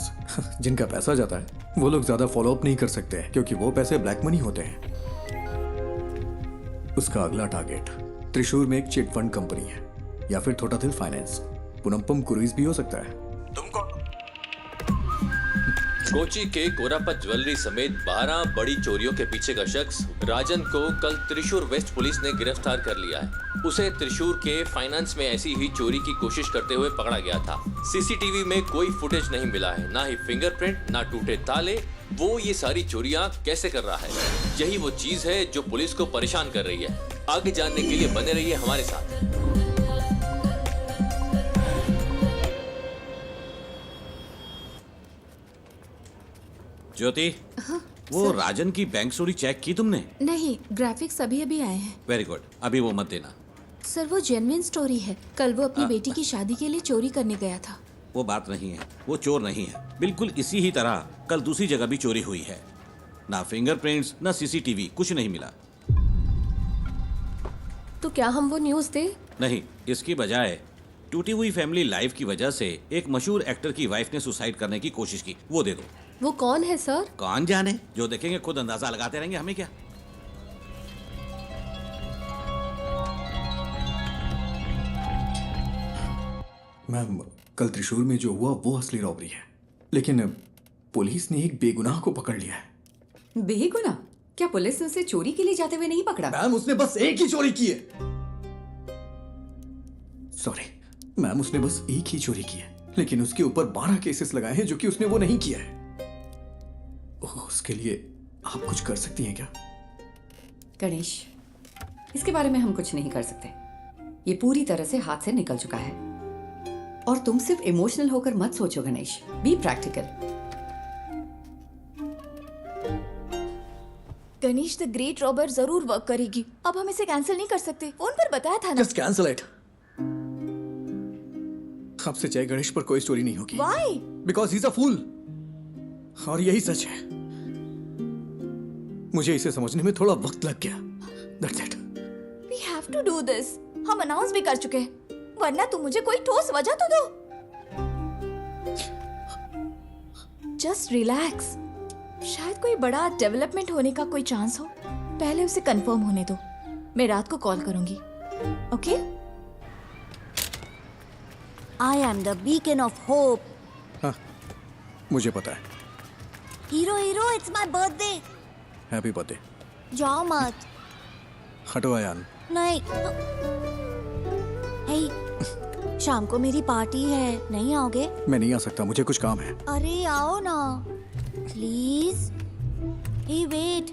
Speaker 1: जिनका पैसा जाता है वो लोग ज्यादा फॉलो अप नहीं कर सकते क्योंकि वो पैसे ब्लैक मनी होते हैं। उसका अगला टारगेट त्रिशूर में एक चिट फंड कंपनी है या फिर थोटाथिल फाइनेंस, पुनम्पम क्रूइज भी हो सकता है।
Speaker 4: कोची के कोरापत ज्वेलरी समेत 12 बड़ी चोरियों के पीछे का शख्स राजन को कल त्रिशूर वेस्ट पुलिस ने गिरफ्तार कर लिया है। उसे त्रिशूर के फाइनेंस में ऐसी ही चोरी की कोशिश करते हुए पकड़ा गया था। सीसीटीवी में कोई फुटेज नहीं मिला है, ना ही फिंगरप्रिंट, ना टूटे ताले। वो ये सारी चोरियां कैसे कर रहा है, यही वो चीज है जो पुलिस को परेशान कर रही है। आगे जानने के लिए बने रहिए हमारे साथ।
Speaker 2: ज्योति, वो राजन की बैंक चोरी चेक की तुमने?
Speaker 3: नहीं, ग्राफिक्स अभी अभी आए हैं।
Speaker 2: वेरी गुड, अभी वो मत देना।
Speaker 3: सर वो जेन्युइन स्टोरी है। कल वो अपनी बेटी की शादी के लिए चोरी करने गया था।
Speaker 2: वो बात नहीं है, वो चोर नहीं है। बिल्कुल इसी ही तरह कल दूसरी जगह भी चोरी हुई है। ना फिंगरप्रिंट्स, ना सीसीटीवी, कुछ नहीं मिला।
Speaker 6: तो क्या हम वो न्यूज़ दें?
Speaker 2: नहीं, इसकी बजाय टूटी हुई फैमिली लाइफ की वजह से एक मशहूर एक्टर की वाइफ ने सुसाइड करने की कोशिश की, वो दे दो।
Speaker 6: वो कौन है सर?
Speaker 2: कौन जाने, जो देखेंगे खुद अंदाजा लगाते रहेंगे, हमें क्या।
Speaker 1: मैम, कल त्रिशूर में जो हुआ वो असली रॉबरी है, लेकिन पुलिस ने एक बेगुनाह को पकड़ लिया है।
Speaker 6: बेगुनाह? क्या पुलिस ने उसे चोरी के लिए जाते हुए नहीं पकड़ा?
Speaker 1: मैम, उसने बस एक ही चोरी की है। सॉरी मैम, उसने बस एक ही चोरी की है, लेकिन उसके ऊपर 12 केसेस लगाए हैं जो कि उसने वो नहीं किया है। उसके लिए आप कुछ कर सकती हैं क्या?
Speaker 6: गणेश, इसके बारे में हम कुछ नहीं कर सकते। ये पूरी तरह से हाथ से निकल चुका है। और तुम सिर्फ इमोशनल होकर मत सोचो Ganesh, be practical.
Speaker 3: Ganesh, the great robber जरूर वर्क करेगी। अब हम इसे कैंसिल नहीं कर सकते, फोन पर बताया था ना।
Speaker 1: Just cancel it. आपसे जय गणेश पर कोई स्टोरी नहीं होगी।
Speaker 3: Why?
Speaker 1: Because he is a fool. और यही सच है। मुझे इसे समझने में थोड़ा वक्त लग गया। That's it.
Speaker 3: We have to do this. हम अनाउंस भी कर चुके हैं, वरना तुम मुझे कोई ठोस वजह तो दो। Just relax. शायद कोई बड़ा डेवलपमेंट होने का कोई चांस हो। पहले उसे कंफर्म होने दो। मैं रात को कॉल करूंगी। Okay?
Speaker 12: I am the beacon of hope.
Speaker 1: हाँ, मुझे पता है।
Speaker 12: Hero, it's my birthday.
Speaker 1: Happy birthday.
Speaker 12: जाओ मत।
Speaker 1: हटो आयान।
Speaker 12: नहीं। हे, शाम को मेरी पार्टी है, नहीं आओगे?
Speaker 1: मैं नहीं आ सकता, मुझे कुछ काम है।
Speaker 12: अरे आओ ना, प्लीज। Hey wait,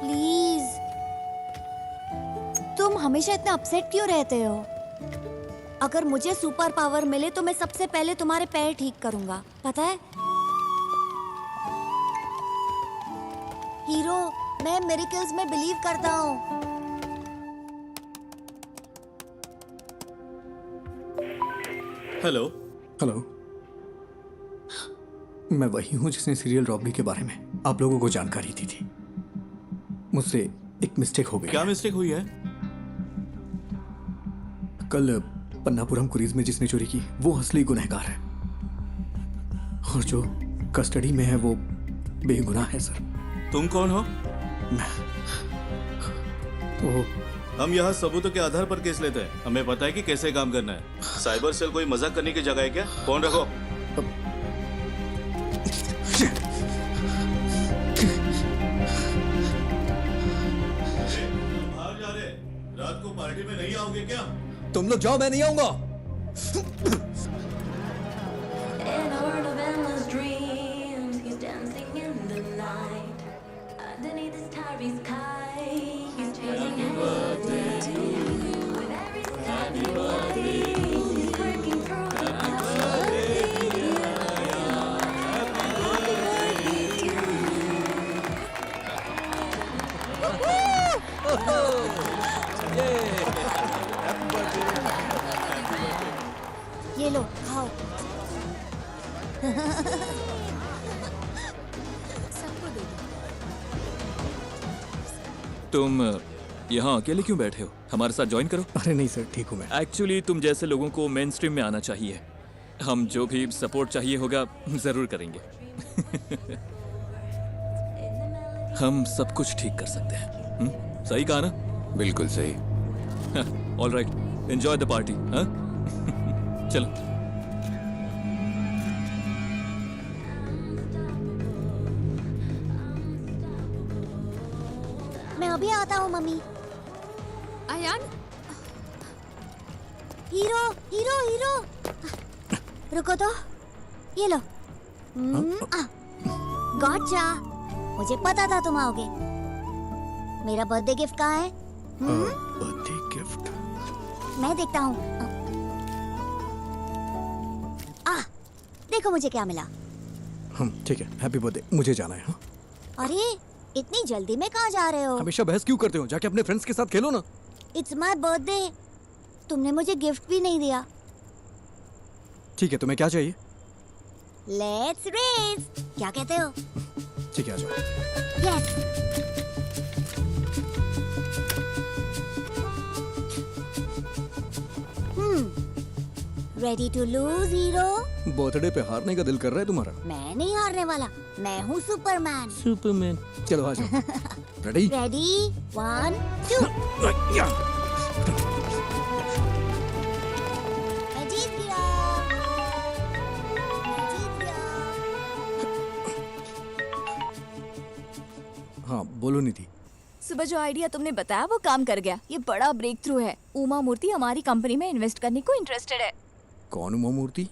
Speaker 12: please. तुम हमेशा इतना अपसेट क्यों रहते हो? अगर मुझे सुपर पावर मिले तो मैं सबसे पहले तुम्हारे पैर ठीक करूंगा, पता है? हीरो, मैं मिरेकल्स में बिलीव करता हूँ।
Speaker 10: हेलो।
Speaker 1: हेलो, मैं वही हूँ जिसने सीरियल रॉबरी के बारे में आप लोगों को जानकारी दी थी। मुझसे एक मिस्टेक हो गई।
Speaker 10: क्या मिस्टेक हुई है?
Speaker 1: कल पन्नापुरम क्रूइज में जिसने चोरी की वो असली गुनहगार है, और जो कस्टडी में है वो बेगुनाह है सर।
Speaker 10: तुम कौन हो?
Speaker 1: तो
Speaker 10: हम यहाँ सबूतों के आधार पर केस लेते हैं। हमें पता है कि कैसे काम करना है। साइबर सेल कोई मजाक करने की जगह है क्या? फोन रखो। बाहर जा रहे, रात को पार्टी में नहीं आओगे क्या?
Speaker 1: तुम लोग जाओ, मैं नहीं आऊंगा।
Speaker 3: सबको दे दो।
Speaker 11: तुम यहाँ अकेले क्यों बैठे हो? हमारे साथ ज्वाइन करो।
Speaker 1: अरे नहीं सर, ठीक हूँ मैं।
Speaker 11: एक्चुअली तुम जैसे लोगों को मेन स्ट्रीम में आना चाहिए। हम जो भी सपोर्ट चाहिए होगा जरूर करेंगे। हम सब कुछ ठीक कर सकते हैं। सही कहा ना?
Speaker 7: बिल्कुल सही।
Speaker 11: All right, enjoy the party. हाँ चलो।
Speaker 12: मैं अभी आता हूँ मम्मी।
Speaker 3: अयान,
Speaker 12: हीरो हीरो हीरो, रुको तो, ये लो। गॉटचा, मुझे पता था तुम आओगे। मेरा बर्थडे गिफ्ट कहाँ है?
Speaker 1: बर्थडे गिफ्ट
Speaker 12: मैं देखता हूँ। देखो मुझे क्या मिला।
Speaker 1: ठीक है, हैप्पी बर्थडे। मुझे जाना है। हाँ?
Speaker 12: अरे इतनी जल्दी में कहाँ जा रहे हो?
Speaker 1: हमेशा बहस क्यों करते हो? जाके अपने फ्रेंड्स के साथ खेलो ना।
Speaker 12: इट्स माय बर्थडे, तुमने मुझे गिफ्ट भी नहीं दिया।
Speaker 1: ठीक है, तुम्हें क्या चाहिए?
Speaker 12: लेट्स रेस, क्या कहते हो?
Speaker 1: ठीक है, आ जाओ।
Speaker 12: Yes. Ready to lose hero?
Speaker 1: Birthday पे हारने का दिल कर रहा है तुम्हारा?
Speaker 12: मैं नहीं हारने वाला, मैं हूँ सुपरमैन।
Speaker 1: सुपरमैन, चलो आ जाओ। रेडी?
Speaker 12: रेडी, 1 2। मैं जीत गया, मैं जीत गया।
Speaker 1: हाँ बोलो निधि।
Speaker 3: सुबह जो आइडिया तुमने बताया वो काम कर गया। ये बड़ा ब्रेक थ्रू है। उमा मूर्ति हमारी कंपनी में इन्वेस्ट करने को इंटरेस्टेड है।
Speaker 1: कौन उमा मूर्ति?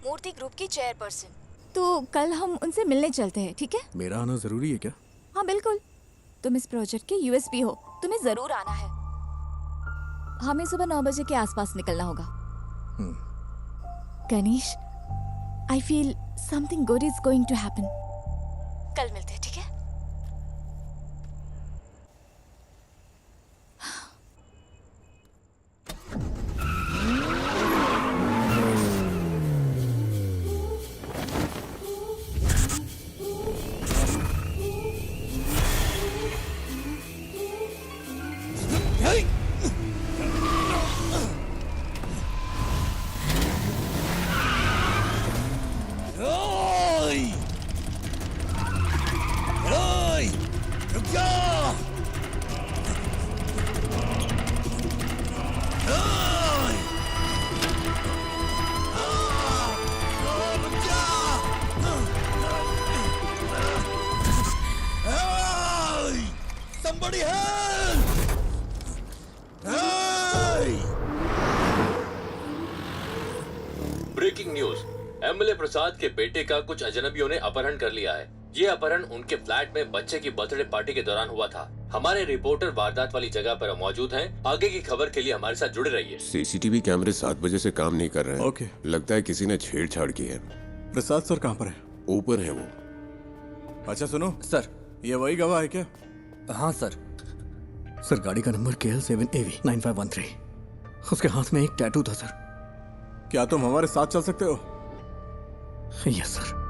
Speaker 3: मूर्ति ग्रुप की चेयरपर्सन। तो कल हम उनसे मिलने चलते हैं, ठीक है?
Speaker 1: मेरा आना जरूरी है क्या?
Speaker 3: हाँ बिल्कुल, तुम इस प्रोजेक्ट के यूएसपी हो, तुम्हें जरूर आना है। हमें सुबह 9 बजे के आसपास निकलना होगा। Ganesh, I feel something good is going to happen. कल मिलते हैं, ठीक है?
Speaker 4: ब्रेकिंग न्यूज, एमएलए प्रसाद के बेटे का कुछ अजनबियों ने अपहरण कर लिया है। ये अपहरण उनके फ्लैट में बच्चे की बर्थडे पार्टी के दौरान हुआ था। हमारे रिपोर्टर वारदात वाली जगह पर मौजूद हैं। आगे की खबर के लिए हमारे साथ जुड़े रहिए।
Speaker 7: सीसीटीवी कैमरे 7 बजे से काम नहीं कर रहे हैं।
Speaker 1: ओके।
Speaker 7: लगता है किसी ने छेड़छाड़ की है।
Speaker 1: प्रसाद सर कहाँ पर है?
Speaker 7: ऊपर है वो।
Speaker 1: अच्छा सुनो
Speaker 11: सर।
Speaker 1: ये वही गवाह है क्या?
Speaker 11: हाँ सर।
Speaker 1: सर गाड़ी का नंबर KL7AV9513। उसके हाथ में एक टैटू था सर। क्या तुम हमारे साथ चल सकते हो? Yes sir.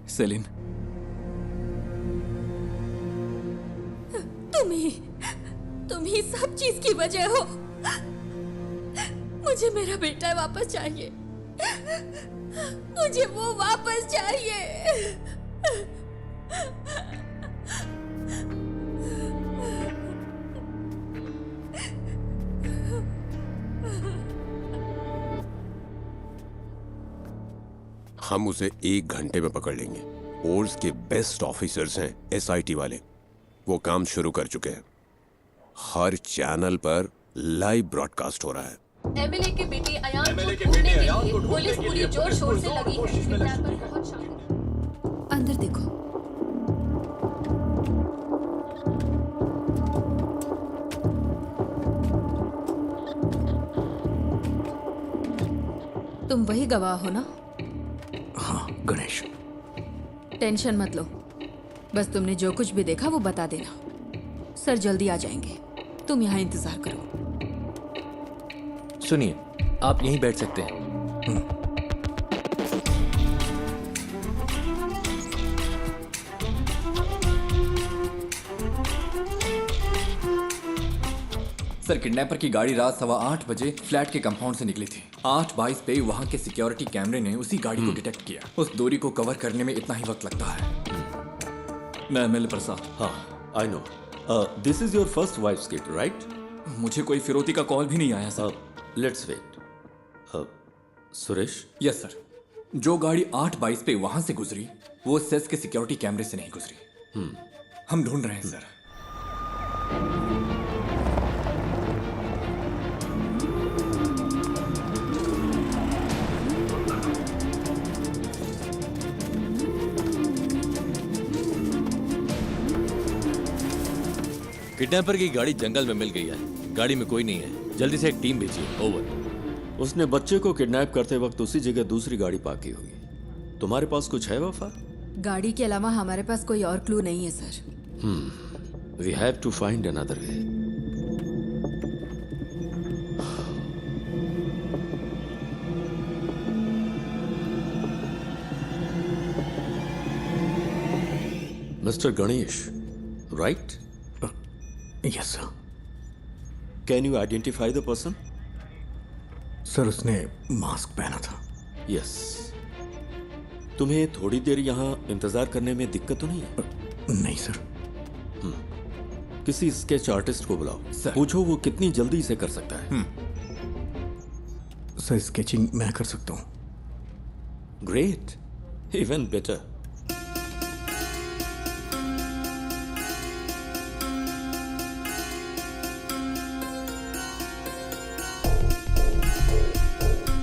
Speaker 11: सेलिन,
Speaker 3: तुम ही सब चीज की वजह हो। मुझे मेरा बेटा वापस चाहिए। मुझे वो वापस चाहिए।
Speaker 7: हम उसे 1 घंटे में पकड़ लेंगे। फोर्स के बेस्ट ऑफिसर्स हैं SIT वाले। वो काम शुरू कर चुके हैं। हर चैनल पर लाइव ब्रॉडकास्ट हो रहा है।
Speaker 3: एमएलए के बेटे अयान को ढूंढने के लिए पुलिस पूरी जोर शोर से लगी है। बहुत शांति। अंदर देखो। तुम वही गवाह हो ना?
Speaker 1: हाँ गणेश।
Speaker 3: टेंशन मत लो, बस तुमने जो कुछ भी देखा वो बता देना। सर जल्दी आ जाएंगे, तुम यहाँ इंतजार करो।
Speaker 4: सुनिए, आप यहीं बैठ सकते हैं।
Speaker 11: सर, किडनैपर की गाड़ी रात 8:15 बजे फ्लैट के कंपाउंड से निकली थी। 8:22 पे वहाँ के सिक्योरिटी कैमरे ने उसी गाड़ी को डिटेक्ट किया। उस दूरी को कवर करने में इतना ही वक्त लगता है।
Speaker 14: मैं एमएलए प्रसाद। हाँ, I know. This is your first wife's kid, right?
Speaker 11: मुझे कोई फिरौती का कॉल भी नहीं आया sir.
Speaker 14: Let's wait. Suresh?
Speaker 11: Yes sir. जो गाड़ी 8:22 पे वहाँ से गुजरी वो सेस के सिक्योरिटी कैमरे से नहीं गुजरी। हम ढूंढ रहे हैं सर।
Speaker 4: किडनैपर की गाड़ी जंगल में मिल गई है। गाड़ी में कोई नहीं है। जल्दी से एक टीम भेजिए। ओवर।
Speaker 14: उसने बच्चे को किडनैप करते वक्त उसी जगह दूसरी गाड़ी पार्क की होगी। तुम्हारे पास कुछ है वफा?
Speaker 6: गाड़ी के अलावा हमारे पास कोई और क्लू नहीं है sir.
Speaker 14: We have to find another way. Mister Ganesh, right?
Speaker 1: Yes sir.
Speaker 14: Can you identify the person?
Speaker 1: Sir, उसने मास्क पहना था।
Speaker 14: यस। तुम्हें थोड़ी देर यहाँ इंतजार करने में दिक्कत तो नहीं है?
Speaker 1: नहीं सर।
Speaker 14: किसी स्केच आर्टिस्ट को बुलाओ।
Speaker 11: सर।
Speaker 14: पूछो वो कितनी जल्दी इसे कर सकता है।
Speaker 1: सर, स्केचिंग मैं कर सकता हूँ।
Speaker 14: Great, even better.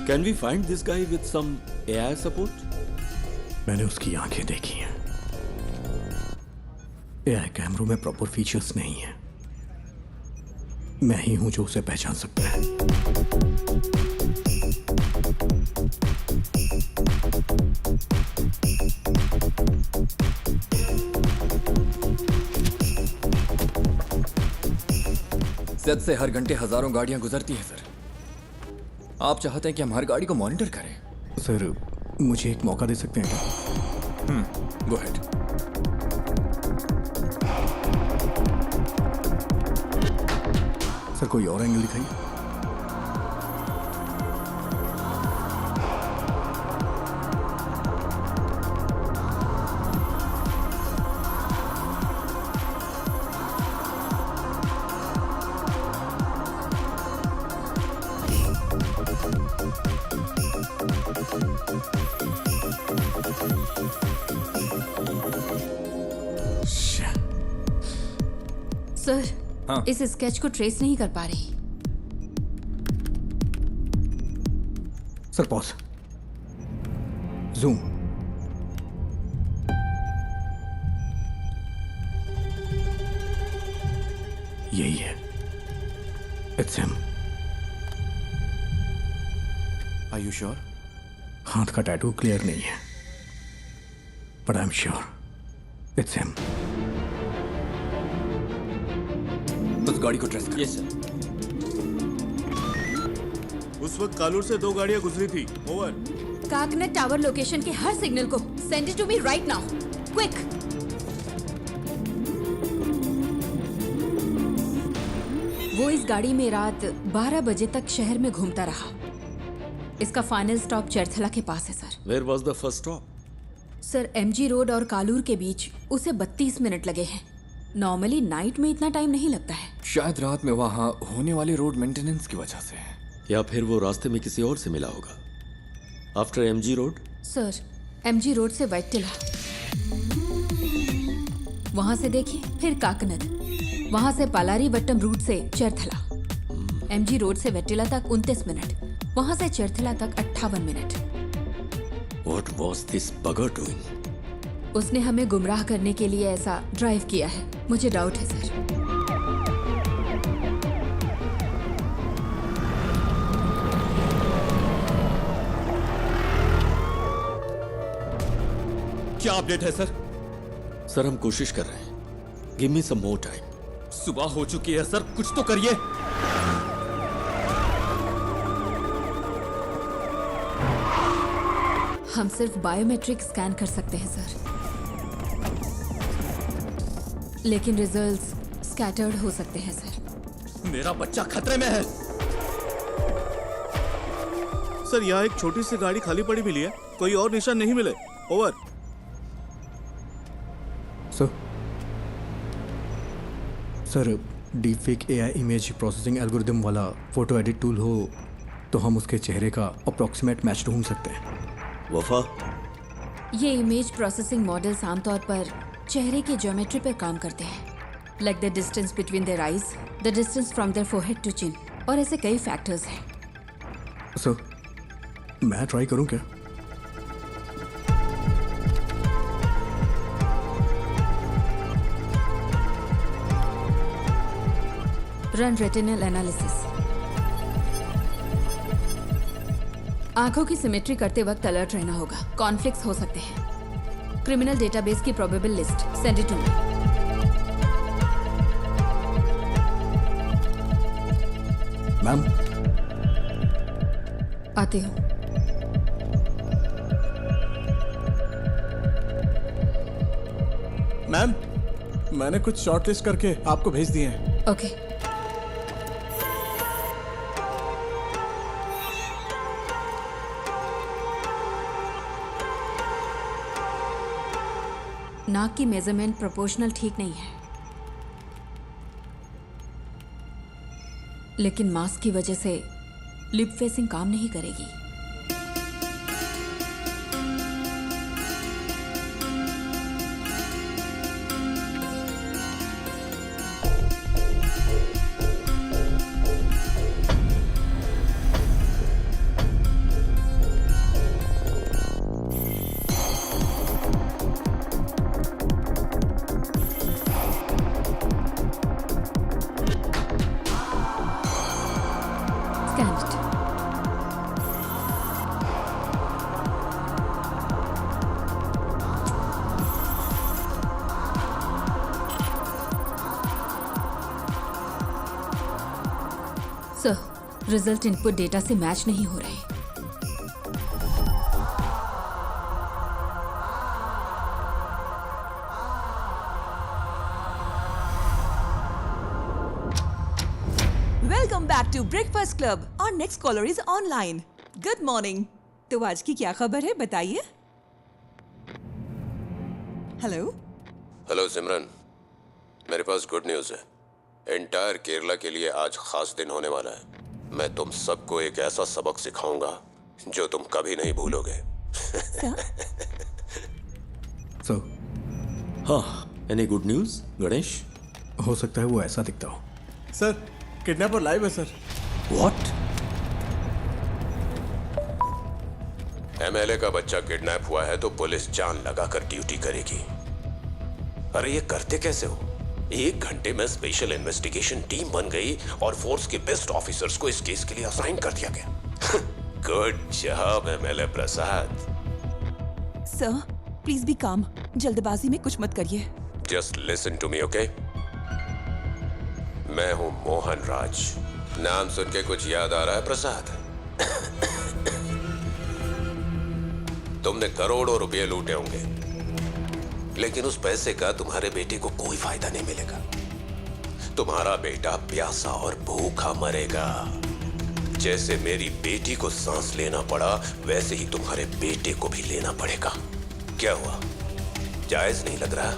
Speaker 14: Can we find this guy with some AI support?
Speaker 1: मैंने उसकी आंखें देखी हैं। एआई कैमरों में प्रॉपर फीचर्स नहीं है। मैं ही हूं जो उसे पहचान सकता है।
Speaker 11: सेट से हर घंटे हजारों गाड़ियां गुजरती हैं सर। आप चाहते हैं कि हम हर गाड़ी को मॉनिटर करें?
Speaker 1: सर, मुझे एक मौका दे सकते हैं क्या?
Speaker 11: Go ahead.
Speaker 1: सर, कोई और एंगल दिखाइए।
Speaker 6: सर,
Speaker 11: हाँ।
Speaker 6: इस स्केच को ट्रेस नहीं कर पा रही।
Speaker 1: Sir, pause. जूम। यही है। It's him.
Speaker 11: Are you sure?
Speaker 1: हाथ का टैटू क्लियर नहीं है, but I am sure it's him.
Speaker 11: उस गाड़ी को ट्रेस कर।
Speaker 10: Yes sir. उस वक्त कालूर से 2 गाड़ियां गुजरी थी। ओवर।
Speaker 6: काकनेट टावर लोकेशन के हर सिग्नल को send it to me right now, quick. वो इस गाड़ी में रात 12 बजे तक शहर में घूमता रहा। इसका फाइनल स्टॉप चरथला के पास है sir.
Speaker 14: Where was the first stop?
Speaker 6: Sir, MG road और कालूर के बीच उसे 32 मिनट लगे हैं। नॉर्मली नाइट में इतना टाइम नहीं लगता है।
Speaker 11: शायद रात में वहाँ होने वाले रोड मेंटेनेंस की वजह से है।
Speaker 14: या फिर वो रास्ते में किसी और से मिला होगा। After MG road?
Speaker 6: Sir, MG road से वैटिला, वहां से देखिए, फिर काकनद, वहां से पालारी वट्टम रूट से चरथला। एमजी रोड से वैटिला तक 29 मिनट, वहां से चरथला तक 58 minute.
Speaker 14: What was this bugger doing?
Speaker 6: उसने हमें गुमराह करने के लिए ऐसा ड्राइव किया है। मुझे डाउट है सर।
Speaker 11: क्या अपडेट है सर?
Speaker 14: सर, हम कोशिश कर रहे हैं। गिव मी सम मोर टाइम।
Speaker 11: सुबह हो चुकी है सर, कुछ तो करिए।
Speaker 3: हम सिर्फ बायोमेट्रिक स्कैन कर सकते हैं सर, लेकिन रिजल्ट्स स्कैटर्ड हो सकते हैं सर।
Speaker 11: मेरा बच्चा खतरे में है।
Speaker 10: सर यहाँ एक छोटी सी गाड़ी खाली पड़ी मिली है, कोई और निशान नहीं मिले। Over.
Speaker 1: Sir deepfake AI image processing algorithm वाला फोटो एडिट टूल हो तो हम उसके चेहरे का अप्रॉक्सीमेट मैच ढूंढ सकते हैं।
Speaker 14: वफा,
Speaker 3: ये इमेज प्रोसेसिंग मॉडल्स आमतौर पर चेहरे की ज्योमेट्री पर काम करते हैं, like the distance between their eyes, the distance from their forehead to chin, और ऐसे कई फैक्टर्स हैं।
Speaker 1: सर मैं ट्राई करूं क्या?
Speaker 3: Run retinal analysis. आंखों की सिमेट्री करते वक्त अलर्ट रहना होगा, कॉन्फ्लिक्ट्स हो सकते हैं। क्रिमिनल डेटाबेस की probable list send it to me.
Speaker 1: Ma'am
Speaker 3: आती हूँ।
Speaker 1: मैम मैंने कुछ शॉर्टलिस्ट करके आपको भेज दिए हैं।
Speaker 3: ओके। नाक की मेजरमेंट प्रोपोर्शनल ठीक नहीं है, लेकिन मास्क की वजह से लिप फेसिंग काम नहीं करेगी। सर, रिजल्ट इनपुट डेटा से मैच नहीं हो रहे।
Speaker 8: Welcome back to breakfast club. और next caller is online. Good morning. तो आज की क्या खबर है, बताइए। हेलो।
Speaker 7: हेलो सिमरन, मेरे पास गुड न्यूज़ है। एंटायर केरला के लिए आज खास दिन होने वाला है। मैं तुम सबको एक ऐसा सबक सिखाऊंगा जो तुम कभी नहीं भूलोगे।
Speaker 1: सर
Speaker 14: हाँ, एनी गुड न्यूज़ गणेश?
Speaker 1: हो सकता है वो ऐसा दिखता हो।
Speaker 15: सर किडनैपर लाइव है सर।
Speaker 14: व्हाट?
Speaker 7: एमएलए का बच्चा किडनैप हुआ है तो पुलिस जान लगाकर ड्यूटी करेगी। अरे ये करते कैसे हो? 1 घंटे में स्पेशल इन्वेस्टिगेशन टीम बन गई और फोर्स के बेस्ट ऑफिसर्स को इस केस के लिए असाइन कर दिया गया। Good job MLA Prasad.
Speaker 8: Sir please be calm, जल्दबाजी में कुछ मत करिए।
Speaker 7: Just listen to me, okay? मैं हूं मोहन राज। नाम सुन के कुछ याद आ रहा है प्रसाद? तुमने करोड़ों रुपए लूटे होंगे, लेकिन उस पैसे का तुम्हारे बेटे को कोई फायदा नहीं मिलेगा। तुम्हारा बेटा प्यासा और भूखा मरेगा। जैसे मेरी बेटी को सांस लेना पड़ा, वैसे ही तुम्हारे बेटे को भी लेना पड़ेगा। क्या हुआ, जायज नहीं लग रहा?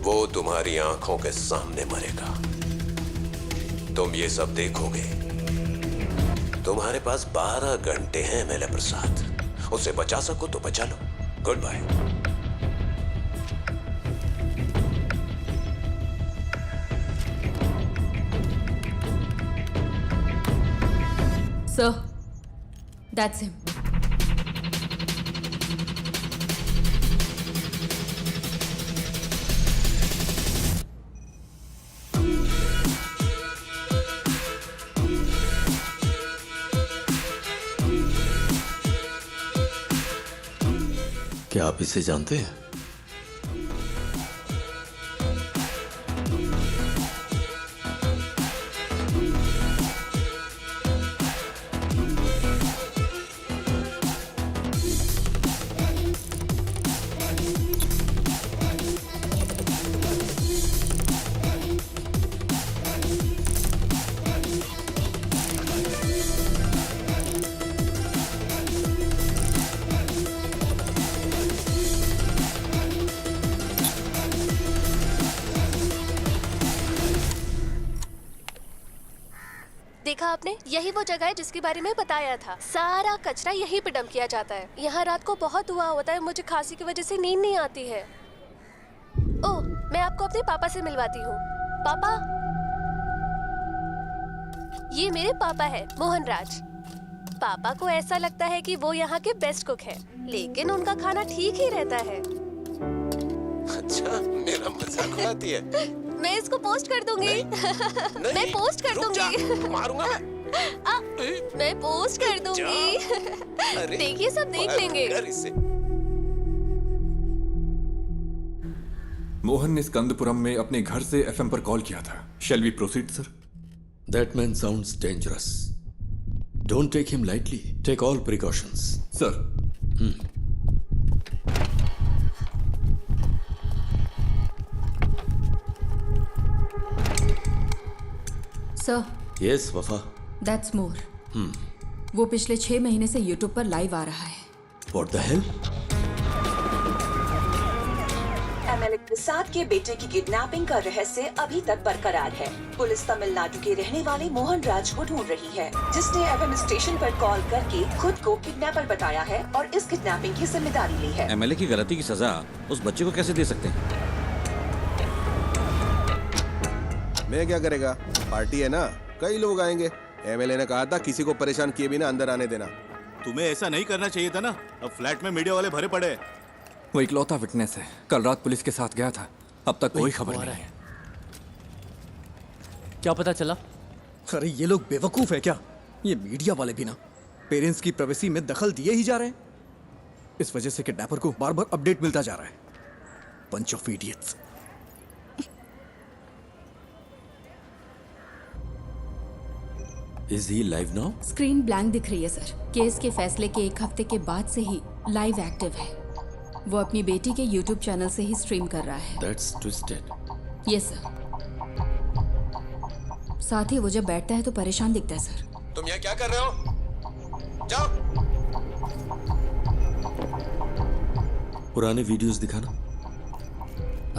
Speaker 7: वो तुम्हारी आंखों के सामने मरेगा, तुम ये सब देखोगे। तुम्हारे पास 12 घंटे हैं एमएलए प्रसाद, उसे बचा सको तो बचा लो। Good bye.
Speaker 3: Sir, that's him.
Speaker 14: क्या आप इसे जानते हैं?
Speaker 16: आपने? यही वो जगह है जिसके बारे में बताया था। सारा कचरा यहीं पे डंप किया जाता है। यहाँ रात को बहुत धुआं होता है, मुझे खांसी की वजह से नींद नहीं आती है। ओह, मैं आपको अपने पापा से मिलवाती हूँ। पापा, ये मेरे पापा है, मोहन राज। पापा को ऐसा लगता है कि वो यहाँ के बेस्ट कुक हैं, लेकिन उनका खाना ठीक ही रहता है।
Speaker 7: अच्छा, मेरा मजाक उड़ाती है।
Speaker 16: मैं इसको पोस्ट कर दूंगी। मैं पोस्ट कर दूंगी।
Speaker 7: मारूंगा
Speaker 16: मैं पोस्ट कर दूंगी। देखिए, सब देख लेंगे।
Speaker 11: मोहन ने स्कंदपुरम में अपने घर से एफएम पर कॉल किया था। Shall we proceed sir?
Speaker 14: That man sounds dangerous. Don't take him lightly. Take all precautions.
Speaker 11: Sir.
Speaker 6: Sir.
Speaker 14: Yes, Wafa.
Speaker 6: That's more. वो पिछले 6 महीने से YouTube पर लाइव आ रहा है।
Speaker 14: What the hell?
Speaker 8: एमएलए प्रसाद के बेटे की किडनैपिंग का रहस्य अभी तक बरकरार है। पुलिस तमिलनाडु के रहने वाले मोहन राज को ढूंढ रही है, जिसने एफएम स्टेशन पर कॉल करके खुद को किडनैपर बताया है और इस किडनैपिंग की जिम्मेदारी ली है।
Speaker 2: एमएलए की गलती की सजा उस बच्चे को कैसे दे सकते हैं?
Speaker 9: मैं क्या करेगा, पार्टी है ना, कई लोग आएंगे। एमएलए ने कहा था किसी को परेशान किए बिना अंदर आने देना।
Speaker 10: तुम्हें ऐसा नहीं करना चाहिए था ना। अब फ्लैट में मीडिया वाले भरे पड़े।
Speaker 11: वो इकलौता विटनेस है, कल रात पुलिस के साथ गया था, अब तक कोई खबर नहीं है।
Speaker 15: क्या पता चला? अरे ये लोग बेवकूफ है क्या? ये मीडिया वाले भी ना पेरेंट्स की प्राइवेसी में दखल दिए ही जा रहे हैं। इस वजह से किडनैपर को बार बार अपडेट मिलता जा रहा है। Bunch of idiots.
Speaker 14: Is he live now?
Speaker 6: Screen blank दिख रही है सर। केस के फैसले के 1 हफ्ते के बाद से ही लाइव एक्टिव है। वो अपनी बेटी के YouTube चैनल से ही स्ट्रीम कर रहा है।
Speaker 14: That's twisted.
Speaker 6: Yes sir. साथ ही वो जब बैठता है तो परेशान दिखता है सर।
Speaker 7: तुम यहाँ क्या कर रहे हो? जाओ।
Speaker 14: पुराने वीडियोस दिखाना।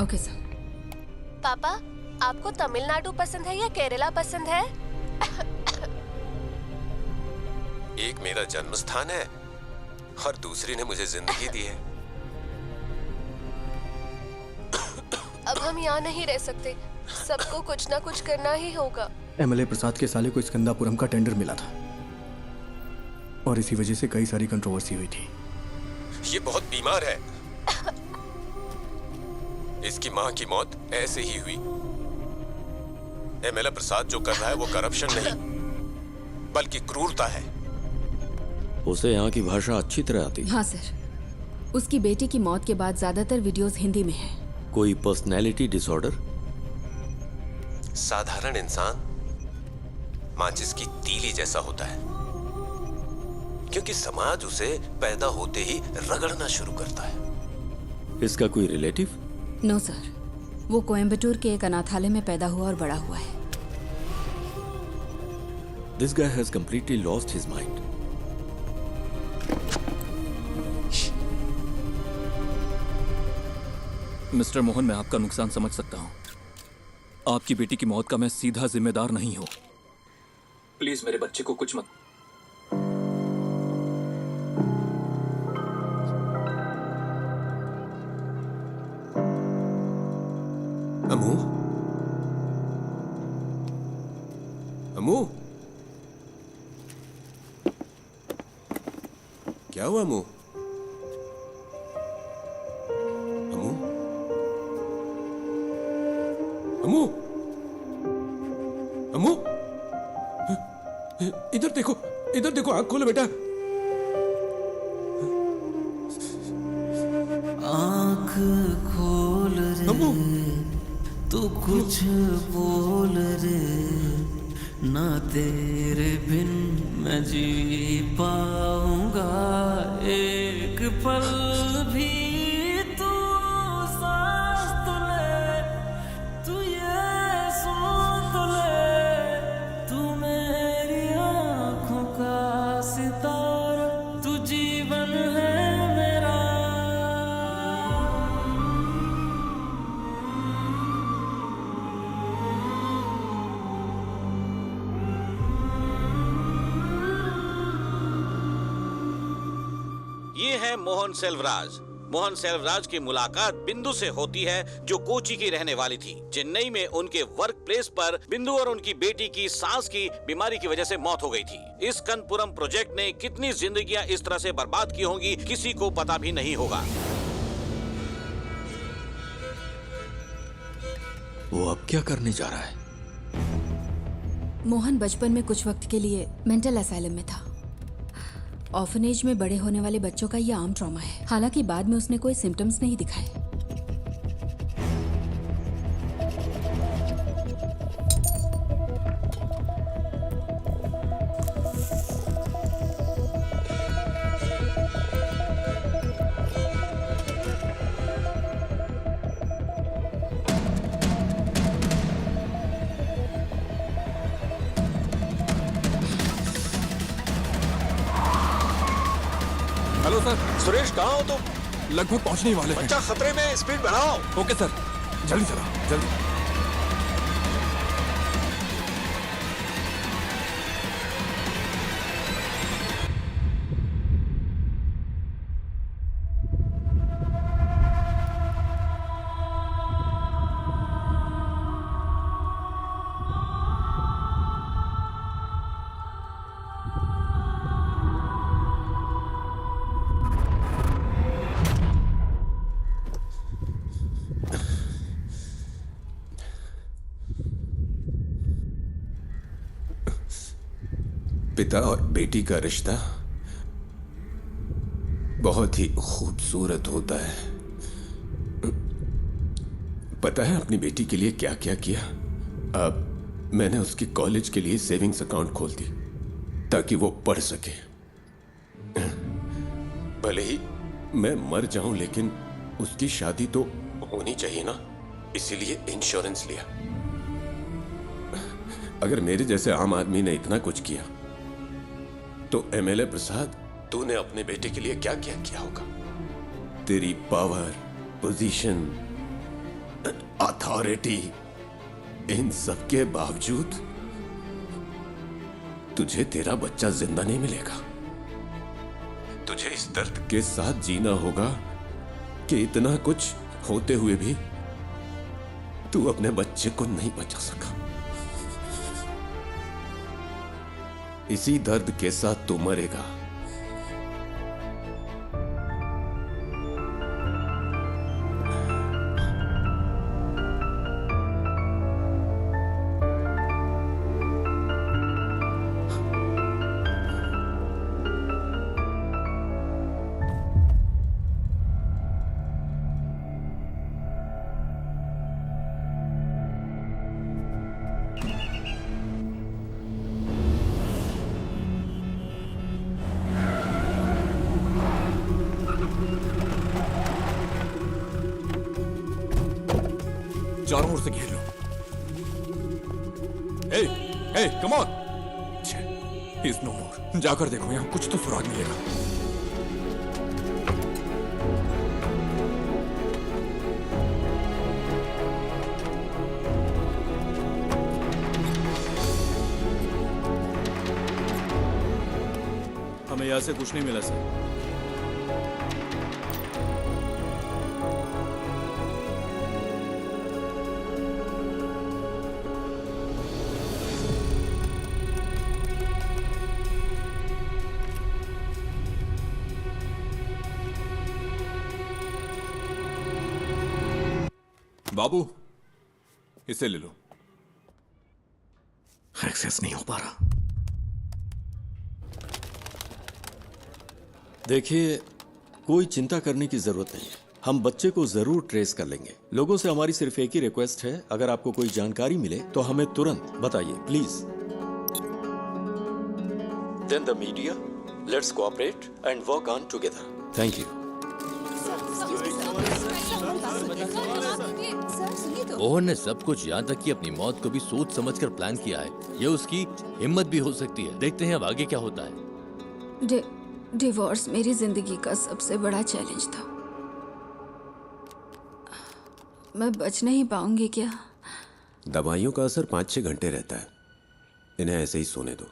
Speaker 6: Okay sir.
Speaker 16: पापा, आपको तमिलनाडु पसंद है या केरला पसंद है?
Speaker 7: एक मेरा जन्म स्थान है और दूसरी ने मुझे जिंदगी दी है।
Speaker 16: अब हम यहाँ नहीं रह सकते, सबको कुछ ना कुछ करना ही होगा।
Speaker 15: एमएलए प्रसाद के साले को स्कंदापुरम का टेंडर मिला था और इसी वजह से कई सारी कंट्रोवर्सी हुई थी।
Speaker 7: ये बहुत बीमार है। इसकी मां की मौत ऐसे ही हुई। एमएलए प्रसाद जो कर रहा है वो करप्शन नहीं बल्कि क्रूरता है।
Speaker 14: उसे यहाँ की भाषा अच्छी तरह आती है।
Speaker 6: हाँ सर। उसकी बेटी की मौत के बाद ज्यादातर वीडियोस हिंदी में हैं।
Speaker 14: कोई पर्सनैलिटी डिसऑर्डर?
Speaker 7: साधारण इंसान माचिस की तीली जैसा होता है, क्योंकि समाज उसे पैदा होते ही रगड़ना शुरू करता है।
Speaker 14: इसका कोई रिलेटिव?
Speaker 6: नो सर, वो कोयम्बटूर के एक अनाथालय में पैदा हुआ और बड़ा हुआ है।
Speaker 14: This guy has completely lost his mind.
Speaker 11: Mister Mohan, मैं आपका नुकसान समझ सकता हूं। आपकी बेटी की मौत का मैं सीधा जिम्मेदार नहीं हूं। प्लीज मेरे बच्चे को कुछ मत।
Speaker 9: अमू, अमू, क्या हुआ अमू? अमू, अमू, अमू, इधर देखो, इधर देखो, आंख खोलो बेटा।
Speaker 13: आंख खोल रे, तू कुछ बोल रे, ना तेरे बिन मैं जी पाऊंगा एक पल भी। तू सांस तो ले, तू ये सुन तो ले, तू मेरी आंखों का सितारा, तू जीवन है मेरा।
Speaker 2: ये है मोहन सेल्वराज। मोहन सेल्वराज की मुलाकात बिंदु से होती है, जो कोची की रहने वाली थी। चेन्नई में उनके वर्क प्लेस पर बिंदु और उनकी बेटी की सांस की बीमारी की वजह से मौत हो गई थी। इस कनपुरम प्रोजेक्ट ने कितनी जिंदगियां इस तरह से बर्बाद की होंगी, किसी को पता भी नहीं होगा।
Speaker 15: वो अब क्या करने जा रहा है?
Speaker 3: मोहन बचपन में कुछ वक्त के लिए मेंटल असाइलम में था। ऑर्फनेज में बड़े होने वाले बच्चों का यह आम ट्रॉमा है। हालांकि बाद में उसने कोई सिम्टम्स नहीं दिखाए।
Speaker 15: Hello sir. सुरेश कहाँ हो तुम? लगभग पहुंचने ही वाले हैं। बच्चा खतरे में, स्पीड बढ़ाओ। ओके सर, जल्दी चलाओ, जल्दी।
Speaker 7: पिता और बेटी का रिश्ता बहुत ही खूबसूरत होता है। पता है अपनी बेटी के लिए क्या क्या किया? अब मैंने उसकी कॉलेज के लिए सेविंग्स अकाउंट खोल दी ताकि वो पढ़ सके। भले ही मैं मर जाऊं, लेकिन उसकी शादी तो होनी चाहिए ना, इसीलिए इंश्योरेंस लिया। अगर मेरे जैसे आम आदमी ने इतना कुछ किया तो एमएलए प्रसाद, तूने अपने बेटे के लिए क्या क्या किया होगा? तेरी पावर, पोजीशन, अथॉरिटी, इन सब के बावजूद तुझे तेरा बच्चा जिंदा नहीं मिलेगा। तुझे इस दर्द के साथ जीना होगा कि इतना कुछ होते हुए भी तू अपने बच्चे को नहीं बचा सका। इसी दर्द के साथ तू मरेगा।
Speaker 15: चारों ओर से घेर लो। Hey, come on. He is no more. जाकर देखो, यहां कुछ तो सुराग मिलेगा।
Speaker 10: हमें यहाँ से कुछ नहीं मिला सर।
Speaker 15: बाबू, इसे ले लो। एक्सेस नहीं हो पा रहा।
Speaker 14: देखिए, कोई चिंता करने की जरूरत नहीं है। हम बच्चे को जरूर ट्रेस कर लेंगे। लोगों से हमारी सिर्फ एक ही रिक्वेस्ट है, अगर आपको कोई जानकारी मिले तो हमें तुरंत बताइए, please. Then the media, let's cooperate and work on together. Thank you.
Speaker 4: Mohan ने सब कुछ, यहाँ तक कि अपनी मौत को भी सोच समझकर प्लान किया है। ये उसकी हिम्मत भी हो सकती है। देखते हैं अब आगे क्या होता है।
Speaker 3: डिवोर्स मेरी जिंदगी का सबसे बड़ा चैलेंज था। मैं बच नहीं पाऊंगी क्या?
Speaker 7: दवाइयों का असर 5-6 घंटे रहता है। इन्हें ऐसे ही सोने दो।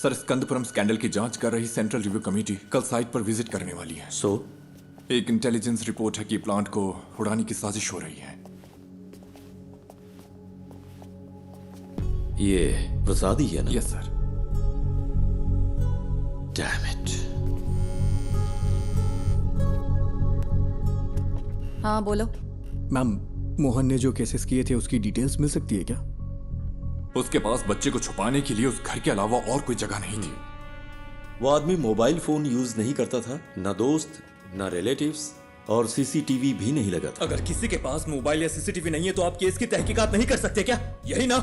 Speaker 11: सर, स्कंदपुरम स्कैंडल की जांच कर रही सेंट्रल रिव्यू कमेटी कल साइट पर विजिट करने वाली है।
Speaker 14: सो
Speaker 11: एक इंटेलिजेंस रिपोर्ट है कि प्लांट को उड़ाने की साजिश हो रही है।
Speaker 14: ये प्रसाद ही है ना?
Speaker 11: Yes sir.
Speaker 14: Damn it.
Speaker 6: हाँ बोलो।
Speaker 15: मैम, मोहन ने जो केसेस किए थे उसकी डिटेल्स मिल सकती है क्या?
Speaker 11: उसके पास बच्चे को छुपाने के लिए उस घर के अलावा और कोई जगह नहीं थी।
Speaker 14: वो आदमी मोबाइल फोन यूज नहीं करता था, ना दोस्त ना रिलेटिव्स, और सीसीटीवी भी नहीं लगा था।
Speaker 11: अगर किसी के पास मोबाइल या सीसीटीवी नहीं है तो आप केस की तहकीकात नहीं कर सकते क्या? यही ना?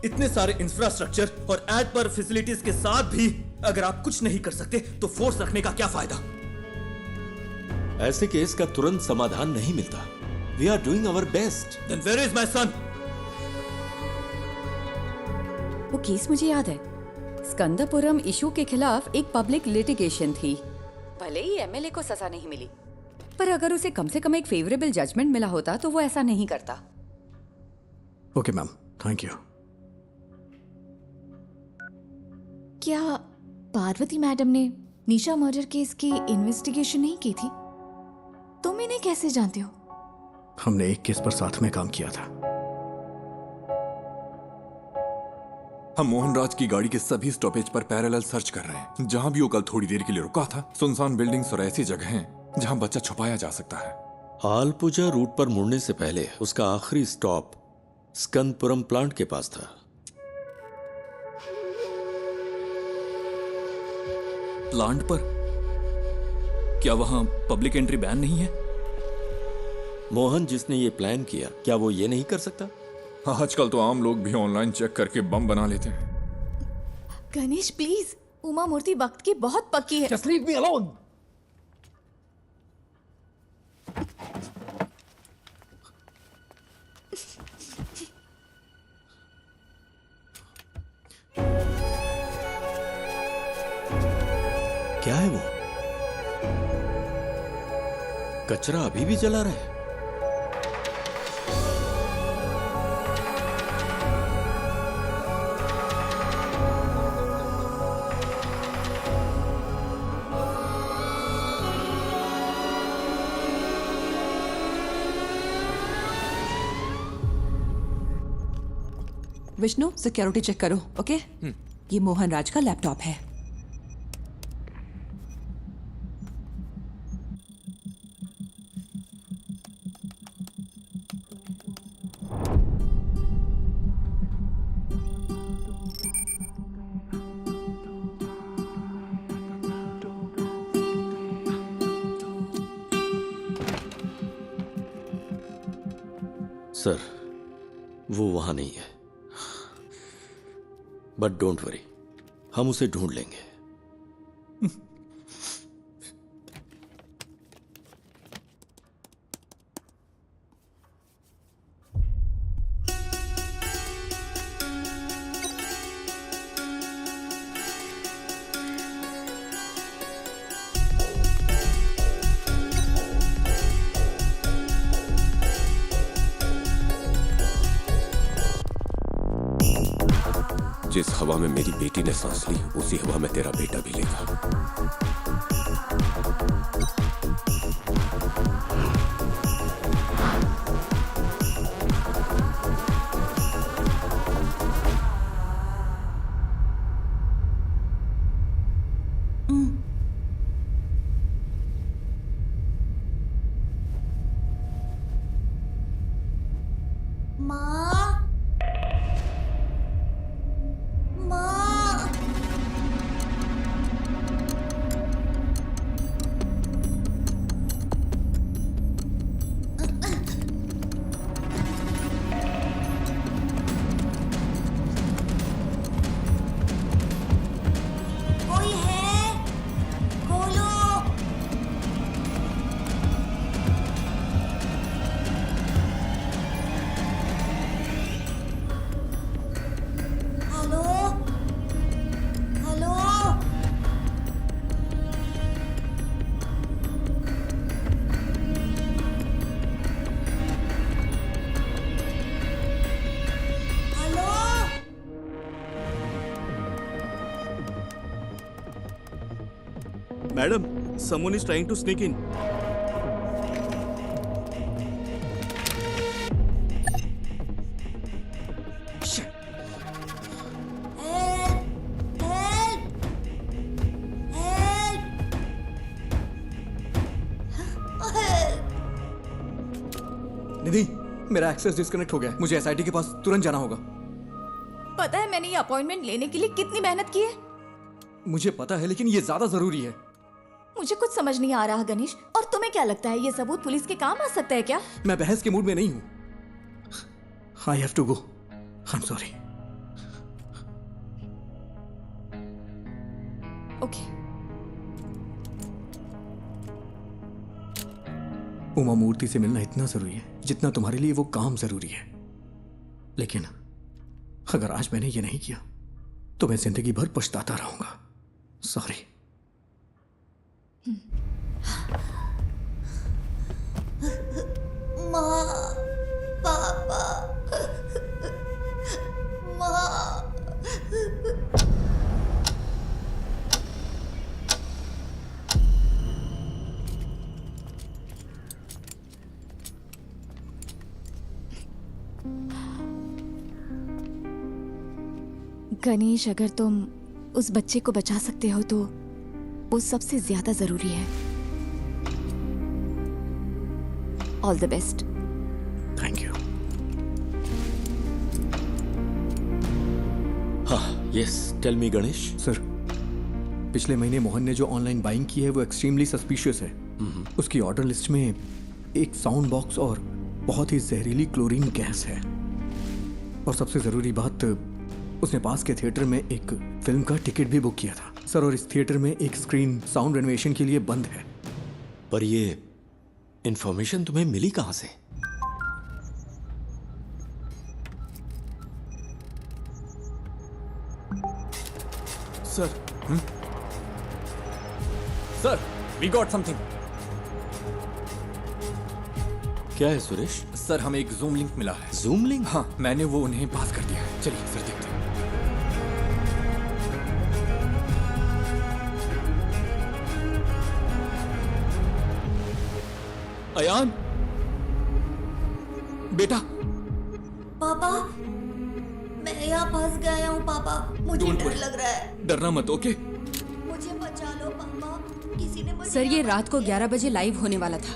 Speaker 11: इतने सारे इंफ्रास्ट्रक्चर और एड पर फैसिलिटीज के साथ भी अगर आप कुछ नहीं कर सकते तो फोर्स रखने का क्या फायदा?
Speaker 14: ऐसे केस का तुरंत समाधान नहीं मिलता। We are doing our best.
Speaker 11: Then where is my son?
Speaker 6: वो केस मुझे याद है। स्कंदपुरम इशू के खिलाफ एक पब्लिक लिटिगेशन थी। भले ही एमएलए को सजा नहीं मिली, पर अगर उसे कम से कम एक फेवरेबल जजमेंट मिला होता तो वो ऐसा नहीं करता।
Speaker 15: Okay ma'am, thank you.
Speaker 3: क्या पार्वती मैडम ने निशा मर्डर केस की इन्वेस्टिगेशन नहीं की थी? तुम इन्हें कैसे जानते हो?
Speaker 15: हमने एक केस पर साथ में काम किया था।
Speaker 11: हम मोहनराज की गाड़ी के सभी स्टॉपेज पर पैरेलल सर्च कर रहे हैं। जहां भी वो कल थोड़ी देर के लिए रुका था, सुनसान बिल्डिंग्स और ऐसी जगह हैं जहां बच्चा छुपाया जा सकता है।
Speaker 14: आलपुजा रूट पर मुड़ने से पहले उसका आखिरी स्टॉप स्कंदपुरम प्लांट के पास था।
Speaker 11: प्लांट पर? क्या वहां पब्लिक एंट्री बैन नहीं है?
Speaker 14: मोहन जिसने ये प्लान किया, क्या वो ये नहीं कर सकता?
Speaker 11: आजकल तो आम लोग भी ऑनलाइन चेक करके बम बना लेते हैं।
Speaker 3: गणेश प्लीज, उमा मूर्ति वक्त की बहुत पक्की है।
Speaker 15: Just leave me alone.
Speaker 14: क्या है वो? कचरा अभी भी जला रहा है।
Speaker 17: विष्णु, सिक्योरिटी चेक करो। ओके? ये मोहन राज का लैपटॉप है।
Speaker 14: सर, वो वहां नहीं है, बट डोंट वरी, हम उसे ढूंढ लेंगे।
Speaker 7: जिस हवा में मेरी बेटी ने सांस ली, उसी हवा में तेरा बेटा भी लेगा।
Speaker 10: Madam, someone is trying to sneak in.
Speaker 15: निधि, मेरा एक्सेस डिस्कनेक्ट हो गया है। मुझे एसआईटी के पास तुरंत जाना होगा।
Speaker 3: पता है मैंने ये अपॉइंटमेंट लेने के लिए कितनी मेहनत की है?
Speaker 15: मुझे पता है, लेकिन ये ज्यादा जरूरी है।
Speaker 3: मुझे कुछ समझ नहीं आ रहा गणेश। और तुम्हें क्या लगता है ये सबूत पुलिस के काम आ सकता है क्या?
Speaker 15: मैं बहस के मूड में नहीं हूं। I have to go. I am sorry.
Speaker 3: Okay.
Speaker 15: Uma Murthy से मिलना इतना जरूरी है जितना तुम्हारे लिए वो काम जरूरी है। लेकिन अगर आज मैंने ये नहीं किया तो मैं जिंदगी भर पछताता रहूंगा। सॉरी।
Speaker 12: माँ, पापा, माँ।
Speaker 3: गणेश, अगर तुम उस बच्चे को बचा सकते हो तो वो सबसे ज्यादा जरूरी है। All the best.
Speaker 15: Thank you.
Speaker 14: हाँ, yes, tell me Ganesh.
Speaker 15: Sir, पिछले महीने मोहन ने जो ऑनलाइन बाइंग की है वो एक्सट्रीमली सस्पिशियस है। उसकी ऑर्डर लिस्ट में एक साउंड बॉक्स और बहुत ही जहरीली क्लोरीन गैस है। और सबसे जरूरी बात, उसने पास के थिएटर में एक फिल्म का टिकट भी बुक किया था सर। और इस थिएटर में एक स्क्रीन साउंड रेनोवेशन के लिए बंद है।
Speaker 14: पर ये इंफॉर्मेशन तुम्हें मिली कहां से?
Speaker 15: Sir, sir, we got something.
Speaker 14: क्या है सुरेश?
Speaker 15: सर, हमें एक जूम लिंक मिला है।
Speaker 14: Zoom link?
Speaker 15: हाँ, मैंने वो उन्हें पास कर दिया है। चलिए सर, देखते हैं। अयान, बेटा।
Speaker 12: पापा, मैं यहाँ फंस गया हूँ पापा। मुझे
Speaker 15: Don't
Speaker 12: डर
Speaker 15: worry.
Speaker 12: लग रहा है।
Speaker 15: डरना मत, ओके?
Speaker 12: मुझे बचा लो पापा। किसी ने मुझे
Speaker 6: सर, ये रात को 11 बजे लाइव होने वाला था।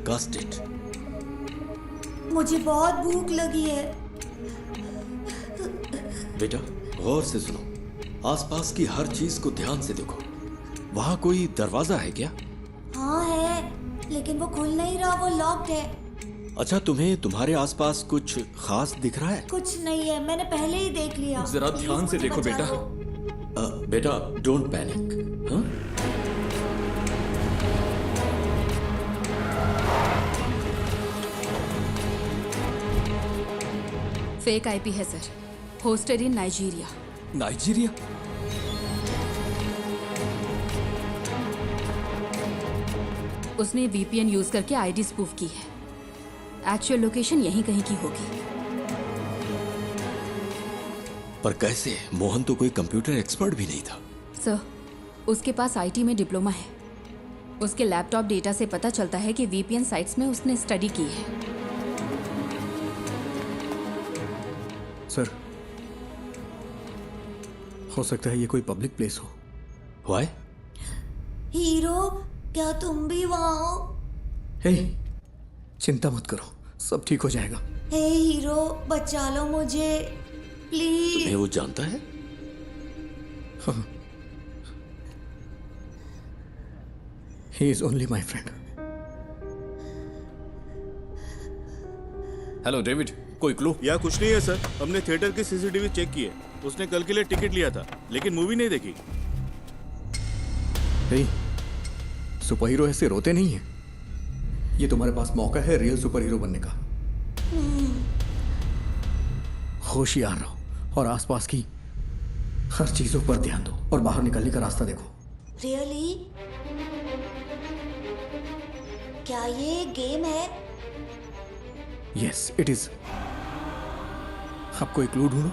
Speaker 14: Cast it.
Speaker 12: मुझे बहुत भूख लगी है।
Speaker 14: बेटा, गौर से सुनो। आसपास की हर चीज को ध्यान से देखो। वहां कोई दरवाजा है क्या?
Speaker 12: हाँ है, लेकिन वो खुल नहीं रहा, वो लॉक्ड है।
Speaker 14: अच्छा, तुम्हें तुम्हारे आसपास कुछ खास दिख रहा है?
Speaker 12: कुछ नहीं है, मैंने पहले ही देख लिया।
Speaker 15: जरा ध्यान से देखो बेटा।
Speaker 14: बेटा, डोंट पैनिक। हाँ?
Speaker 6: फेक आईपी है सर। होस्टेड इन नाइजीरिया।
Speaker 15: नाइजीरिया?
Speaker 6: उसने वीपीएन यूज करके आईडी स्पूफ की है। एक्चुअल लोकेशन यहीं कहीं की होगी।
Speaker 14: पर कैसे? मोहन तो कोई कंप्यूटर एक्सपर्ट भी नहीं था।
Speaker 6: सर, उसके पास आईटी में डिप्लोमा है। उसके लैपटॉप डेटा से पता चलता है कि वीपीएन साइट्स में उसने स्टडी की है।
Speaker 15: सर, हो सकता है ये कोई पब्लिक प्लेस हो।
Speaker 14: Why?
Speaker 12: हीरो, क्या तुम भी वहाँ हो?
Speaker 15: हे, चिंता मत करो, सब ठीक हो जाएगा।
Speaker 12: हे हीरो, बचा लो मुझे प्लीज।
Speaker 14: तुम्हें वो जानता है?
Speaker 15: हाँ। He is only my friend.
Speaker 10: Hello David, कोई क्लू? या कुछ नहीं है सर। हमने थिएटर की सीसीटीवी चेक की है। उसने कल के लिए टिकट लिया था लेकिन मूवी नहीं देखी।
Speaker 15: हे, सुपर हीरो ऐसे रोते नहीं है। ये तुम्हारे पास मौका है रियल सुपर हीरो बनने का। होशियार रहो और आसपास की हर चीजों पर ध्यान दो और बाहर निकलने का रास्ता देखो।
Speaker 12: रियली? क्या ये गेम है?
Speaker 15: Yes, it is. आपको एक क्लू ढूंढो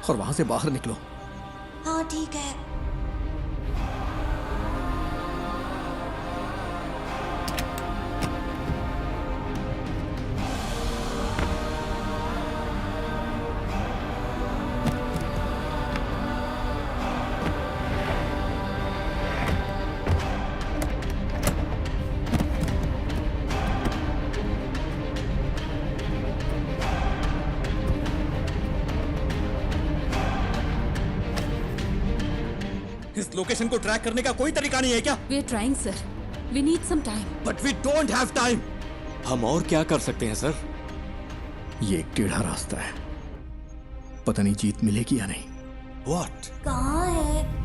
Speaker 15: और वहां से बाहर निकलो।
Speaker 12: हाँ ठीक है।
Speaker 11: लोकेशन को ट्रैक करने का कोई तरीका नहीं है क्या?
Speaker 6: We are trying sir, we need some time.
Speaker 11: But we don't have time.
Speaker 14: हम और क्या कर सकते हैं सर?
Speaker 1: ये एक टेढ़ा रास्ता है, पता नहीं जीत मिलेगी या नहीं।
Speaker 14: व्हाट?
Speaker 12: कहाँ है?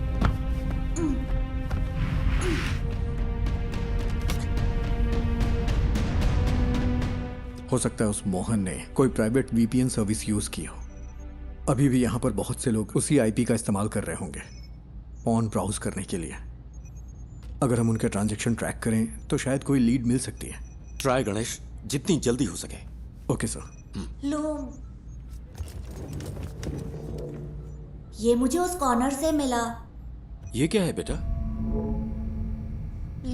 Speaker 1: हो सकता है उस मोहन ने कोई प्राइवेट वीपीएन सर्विस यूज की हो। अभी भी यहाँ पर बहुत से लोग उसी आईपी का इस्तेमाल कर रहे होंगे ऑन ब्राउज करने के लिए। अगर हम उनके ट्रांजैक्शन ट्रैक करें तो शायद कोई लीड मिल सकती है।
Speaker 14: ट्राई गणेश, जितनी जल्दी हो सके।
Speaker 1: Okay sir.
Speaker 12: लूम, ये मुझे उस कॉर्नर से मिला।
Speaker 14: ये क्या है बेटा?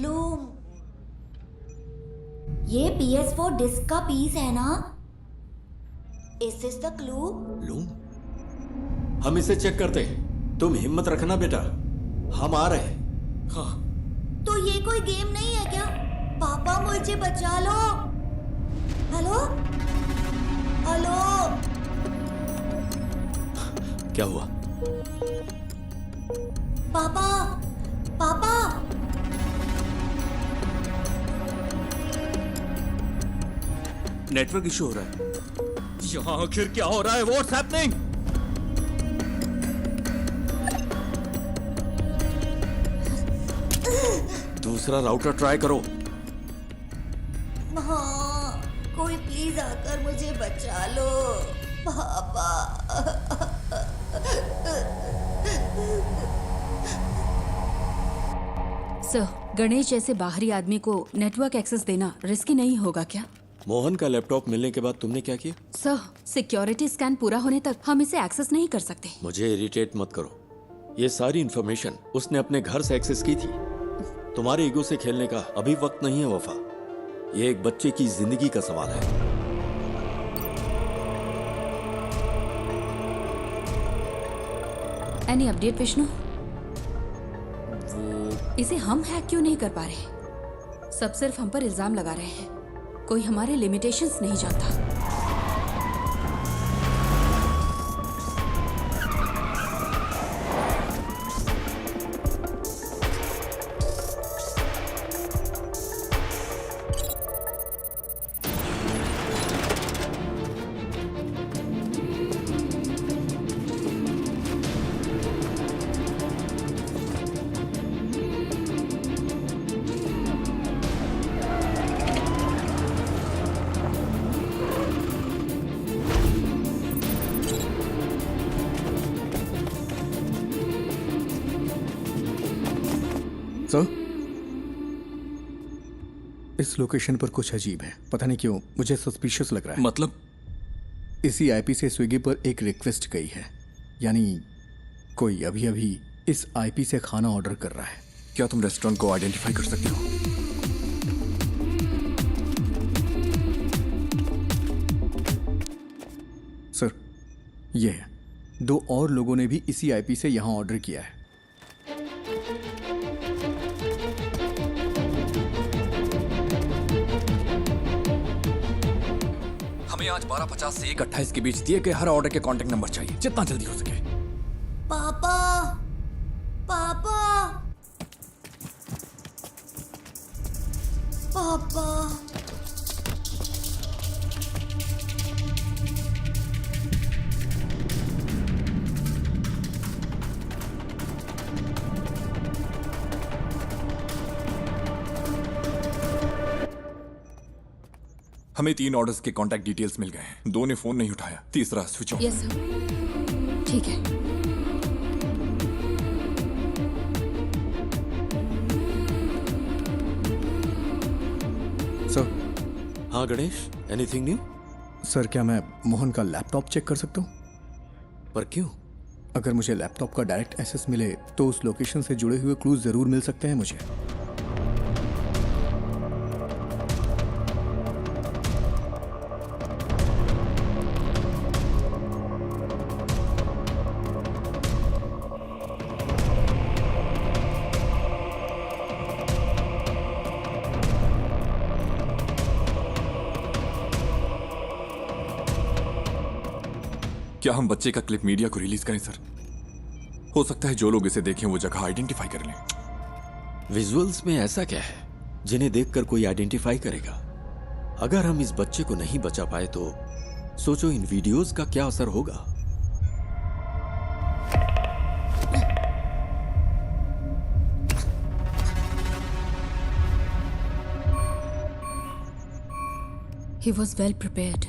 Speaker 12: लूम, ये PS4 डिस्क का पीस है ना? Is this the clue?
Speaker 14: Loom, हम इसे चेक करते हैं। तुम हिम्मत रखना बेटा, हम आ रहे हैं। हाँ।
Speaker 12: तो ये कोई गेम नहीं है क्या? पापा मुझे बचा लो। हेलो हेलो,
Speaker 14: क्या हुआ?
Speaker 12: पापा पापा,
Speaker 11: नेटवर्क इशू हो रहा है। यहाँ आखिर क्या हो रहा है? What's happening?
Speaker 14: दूसरा राउटर ट्राई करो।
Speaker 12: हाँ, कोई प्लीज आकर मुझे बचा लो पापा।
Speaker 6: सर, गणेश जैसे बाहरी आदमी को नेटवर्क एक्सेस देना रिस्की नहीं होगा क्या?
Speaker 14: मोहन का लैपटॉप मिलने के बाद तुमने क्या किया?
Speaker 6: सर, सिक्योरिटी स्कैन पूरा होने तक हम इसे एक्सेस नहीं कर सकते।
Speaker 14: मुझे इरिटेट मत करो। ये सारी इंफॉर्मेशन उसने अपने घर से एक्सेस की थी। तुम्हारे ईगो से खेलने का अभी वक्त नहीं है वफा। ये एक बच्चे की जिंदगी का सवाल है।
Speaker 6: Any update Vishnu? इसे हम हैक क्यों नहीं कर पा रहे? सब सिर्फ हम पर इल्जाम लगा रहे हैं। कोई हमारे लिमिटेशंस नहीं जानता।
Speaker 1: सर, इस लोकेशन पर कुछ अजीब है। पता नहीं क्यों मुझे सस्पिशियस लग रहा है।
Speaker 15: मतलब?
Speaker 1: इसी आईपी से स्विगी पर एक रिक्वेस्ट गई है, यानी कोई अभी अभी इस आईपी से खाना ऑर्डर कर रहा है।
Speaker 15: क्या तुम रेस्टोरेंट को आइडेंटिफाई कर सकते हो?
Speaker 1: सर, ये है। 2 और लोगों ने भी इसी आईपी से यहां ऑर्डर किया है।
Speaker 15: हमें आज 12:50 से 1:28 के बीच दिए गए हर ऑर्डर के कांटेक्ट नंबर चाहिए, जितना जल्दी हो सके।
Speaker 12: पापा पापा पापा,
Speaker 15: हमें 3 ऑर्डर्स के कांटेक्ट डिटेल्स मिल गए हैं। 2 ने फोन नहीं उठाया, तीसरा स्विच ऑफ।
Speaker 6: यस सर, ठीक है।
Speaker 1: सर।
Speaker 14: हाँ गणेश, एनीथिंग न्यू?
Speaker 1: सर, क्या मैं मोहन का लैपटॉप चेक कर सकता हूँ?
Speaker 14: पर क्यों?
Speaker 1: अगर मुझे लैपटॉप का डायरेक्ट एक्सेस मिले तो उस लोकेशन से जुड़े हुए क्लूज जरूर मिल सकते हैं मुझे।
Speaker 15: क्या हम बच्चे का क्लिप मीडिया को रिलीज करें सर?
Speaker 18: हो सकता है जो लोग इसे देखें वो जगह आइडेंटिफाई कर लें।
Speaker 14: विजुअल्स में ऐसा क्या है जिन्हें देखकर कोई आइडेंटिफाई करेगा? अगर हम इस बच्चे को नहीं बचा पाए तो सोचो इन वीडियोस का क्या असर होगा।
Speaker 3: He was well prepared.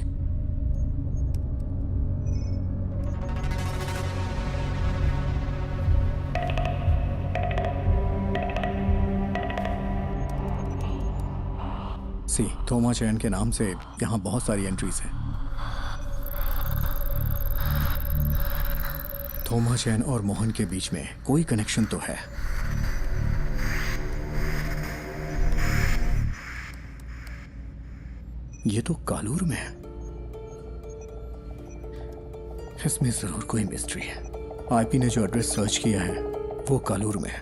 Speaker 1: सी थोमा चैन के नाम से यहाँ बहुत सारी एंट्रीज हैं। थोमा चैन और मोहन के बीच में कोई कनेक्शन तो है। ये तो कालूर में है। इसमें जरूर कोई मिस्ट्री है। आईपी ने जो एड्रेस सर्च किया है वो कालूर में है।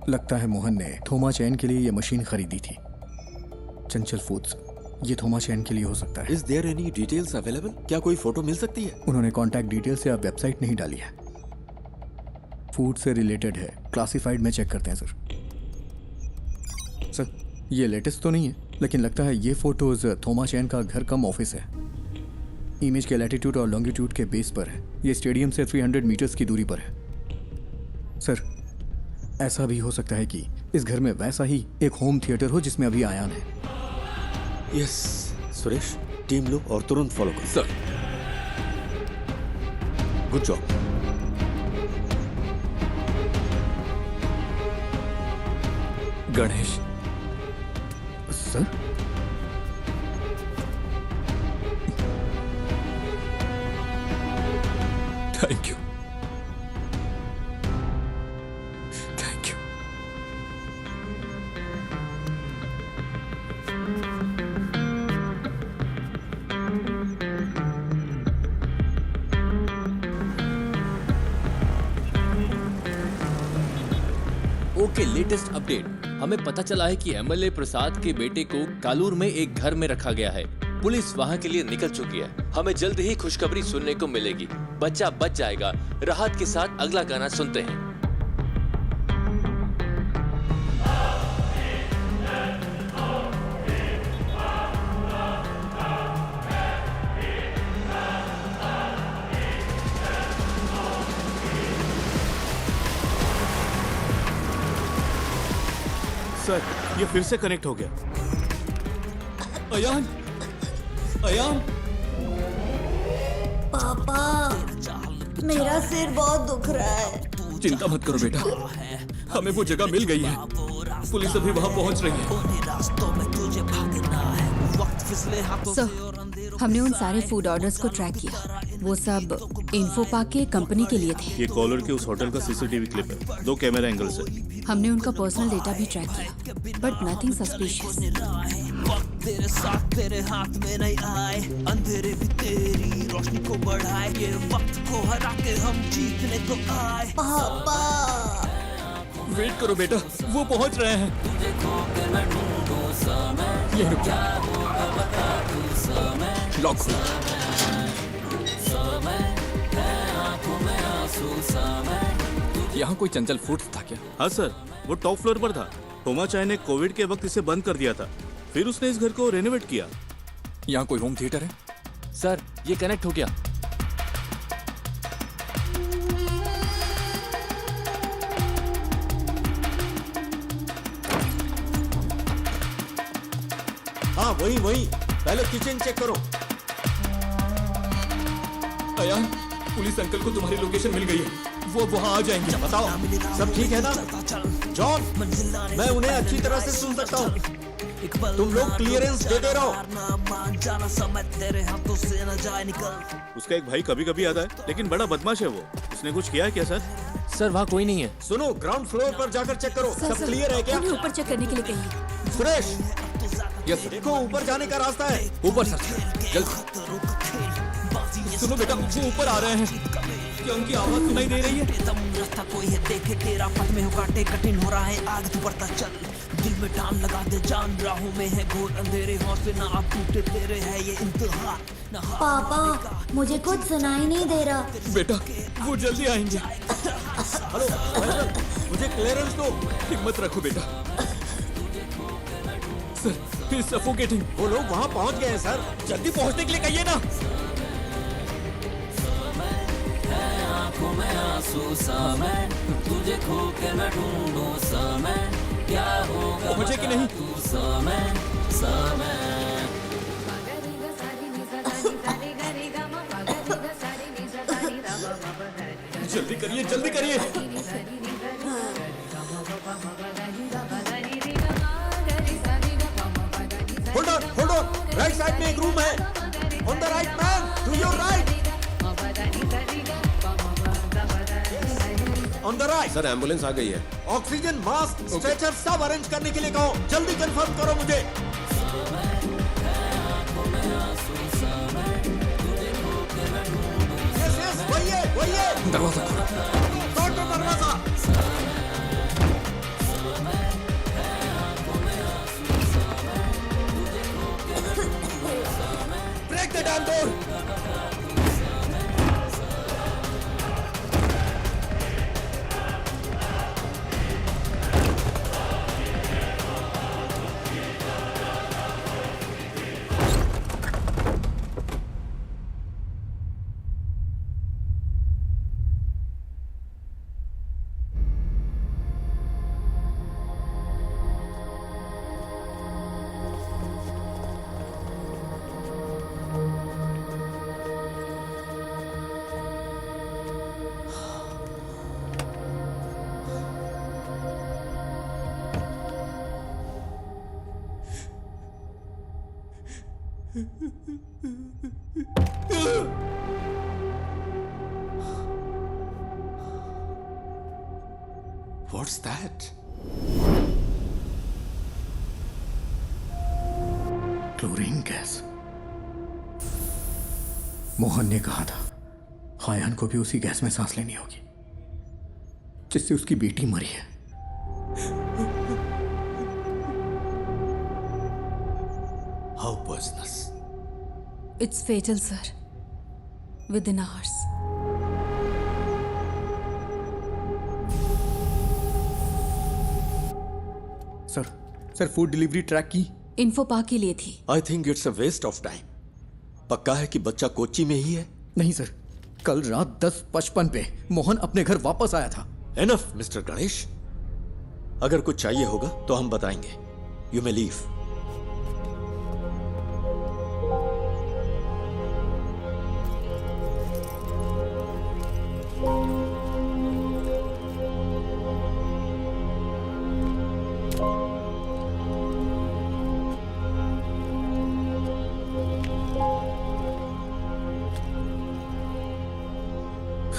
Speaker 1: लगता है मोहन ने थोमा चैन के लिए ये मशीन खरीदी थी। चंचल फूड्स, ये थोमा चैन के लिए हो सकता है।
Speaker 14: Is there any details available? क्या कोई फोटो मिल सकती है?
Speaker 1: उन्होंने कॉन्टैक्ट डिटेल्स या वेबसाइट नहीं डाली है। फूड से रिलेटेड है, क्लासिफाइड में चेक करते हैं सर। सर ये लेटेस्ट तो नहीं है, लेकिन लगता है ये फोटोज थोमा चैन का घर कम ऑफिस है। इमेज के लैटिट्यूड और लॉन्गिट्यूड के बेस पर है। ये स्टेडियम से 300 मीटर्स की दूरी पर है। सर ऐसा भी हो सकता है कि इस घर में वैसा ही एक होम थिएटर हो जिसमें अभी आयान है।
Speaker 14: यस सुरेश, टीम लो और तुरंत फॉलो करो।
Speaker 18: Sir
Speaker 14: good job.
Speaker 18: Ganesh
Speaker 1: sir
Speaker 18: thank you, thank you.
Speaker 4: Okay, latest update. हमें पता चला है कि एमएलए प्रसाद के बेटे को कालूर में एक घर में रखा गया है। पुलिस वहां के लिए निकल चुकी है। हमें जल्द ही खुशखबरी सुनने को मिलेगी। बच्चा बच जाएगा। राहत के साथ अगला गाना सुनते हैं।
Speaker 10: सर ये फिर से कनेक्ट हो गया। अयान, अयान,
Speaker 12: पापा मेरा सिर बहुत दुख रहा है।
Speaker 18: चिंता मत करो बेटा, हमें वो जगह मिल गई है। पुलिस अभी वहां पहुंच रही है।
Speaker 6: सर, हमने उन सारे फूड ऑर्डर्स को ट्रैक किया। वो सब इन्फो पार्क के कंपनी के लिए थे।
Speaker 10: ये कॉलर के उस होटल का सीसीटीवी क्लिप है। 2 कैमरा एंगल से।
Speaker 6: हमने उनका पर्सनल डेटा भी ट्रैक किया, बट नथिंग सस्पिशियस।
Speaker 13: तेरे साथ तेरे हाथ में नहीं आए, अंधेरे भी तेरी रोशनी को बढ़ाए, ये वक्त को हरा के हम जीतने को आए।
Speaker 12: पापा
Speaker 18: वेट करो बेटा, वो पहुंच रहे हैं। ये रुक जा। लॉक खोलो। यहाँ कोई चंचल फूड्स था क्या?
Speaker 10: हाँ सर, वो टॉप फ्लोर पर था। थोमा चाय ने कोविड के वक्त इसे बंद कर दिया था, फिर उसने इस घर को रेनोवेट किया।
Speaker 18: यहाँ कोई होम थिएटर है?
Speaker 4: सर ये कनेक्ट हो गया।
Speaker 14: हाँ वही वही, पहले किचन चेक करो।
Speaker 18: अयान, पुलिस अंकल को तुम्हारी लोकेशन मिल गई है। वो वहाँ आ जाएंगे।
Speaker 5: बताओ सब ठीक है ना? जॉन, मैं उन्हें अच्छी तरह से सुन सकता हूँ। तुम लोग क्लियरेंस देते रहो।
Speaker 10: उसका एक भाई कभी कभी आता है, लेकिन बड़ा बदमाश है वो। उसने कुछ किया है क्या सर?
Speaker 4: सर वहाँ कोई नहीं है।
Speaker 5: सुनो, ग्राउंड फ्लोर पर जाकर चेक करो। सब क्लियर है क्या?
Speaker 3: उन्हें ऊपर चेक करने के लिए कहिए।
Speaker 5: सुरेश,
Speaker 18: यस
Speaker 5: देखो ऊपर जाने का रास्ता है।
Speaker 18: ऊपर सर, जल्द। सुनो बेटा, वो ऊपर आ रहे हैं। क्या उनकी आवाज सुनाई दे रही है?
Speaker 13: रास्ता कोई है देखे तेरा, पथ में हो काटे कठिन हो रहा है, आगे तू बढ़ता चल। दिल में टान लगा दे जान, राहों में है घोर अंधेरे, हौसले ना आप टूटे तेरे है ये इंतहा।
Speaker 12: पापा मुझे कुछ सुनाई नहीं दे रहा।
Speaker 18: बेटा वो जल्दी आएंगे।
Speaker 14: हेलो फैजल, मुझे क्लियरेंस दो।
Speaker 18: हिम्मत रखो बेटा। Sir, he is suffocating.
Speaker 14: वो लोग वहाँ पहुँच गए हैं सर, जल्दी पहुँचने के लिए कहिए ना।
Speaker 13: आंखों में आंसू सा मैं, तुझे खो के मैं ढूंढूं सा मैं, क्या होगा
Speaker 18: पहुंचे कि नहीं?
Speaker 13: तू सा मैं।
Speaker 18: जल्दी करिए, जल्दी करिए।
Speaker 14: होल्ड ऑन, राइट साइड में एक रूम है। On the right man, to your right. On the right.
Speaker 9: Sir ambulance आ गई है।
Speaker 14: ऑक्सीजन, मास्क, स्ट्रेचर सब अरेंज करने के लिए कहो। जल्दी कंफर्म करो मुझे। यस, वही है।
Speaker 18: दरवाजा खोलो।
Speaker 14: डॉक्टर, दरवाजा। Break the damn door.
Speaker 5: What's that?
Speaker 1: Chlorine gas. Mohan ने कहा था हायान को भी उसी गैस में सांस लेनी होगी जिससे उसकी बेटी मरी है।
Speaker 5: How poisonous?
Speaker 6: It's fatal, sir. Within hours.
Speaker 15: Sir food delivery track की।
Speaker 6: इन्फो पा के लिए थी।
Speaker 14: I think it's a waste of time. पक्का है कि बच्चा कोच्चि में ही है?
Speaker 15: नहीं सर, कल रात 10:55 पे मोहन अपने घर वापस आया था।
Speaker 14: एनफ मिस्टर गणेश, अगर कुछ चाहिए होगा तो हम बताएंगे। You may leave.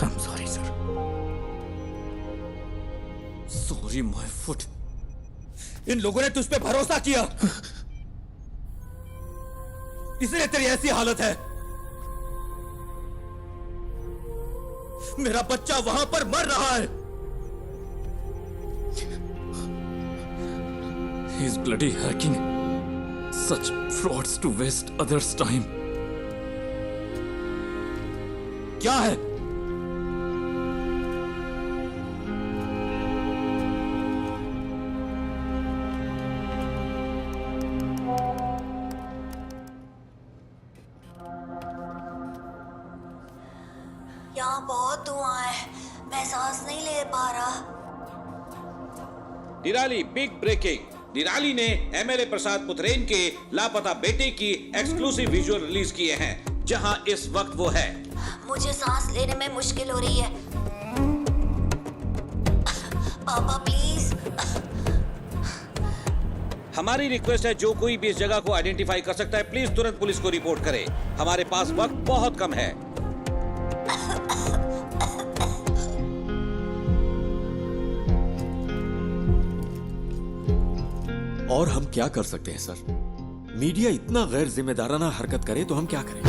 Speaker 1: I'm sorry, sir.
Speaker 11: Sorry my foot. इन लोगों ने तुझ पे भरोसा किया, इसलिए तेरी ऐसी हालत है। मेरा बच्चा वहां पर मर रहा है।
Speaker 18: He's bloody hacking such frauds to waste others' time.
Speaker 11: क्या है?
Speaker 12: यहाँ बहुत धुआं है, मैं सांस नहीं ले पा रहा।
Speaker 2: निराली बिग ब्रेकिंग। निराली ने एमएलए प्रसाद पुत्रेन के लापता बेटे की एक्सक्लूसिव विजुअल रिलीज किए हैं, जहां इस वक्त वो है।
Speaker 12: मुझे सांस लेने में मुश्किल हो रही है। पापा प्लीज।
Speaker 2: हमारी रिक्वेस्ट है, जो कोई भी इस जगह को आइडेंटिफाई कर सकता है, प्लीज तुरंत पुलिस को रिपोर्ट करे। हमारे पास वक्त बहुत कम है।
Speaker 14: और हम क्या कर सकते हैं सर? मीडिया इतना गैर जिम्मेदाराना हरकत करे तो हम क्या करें?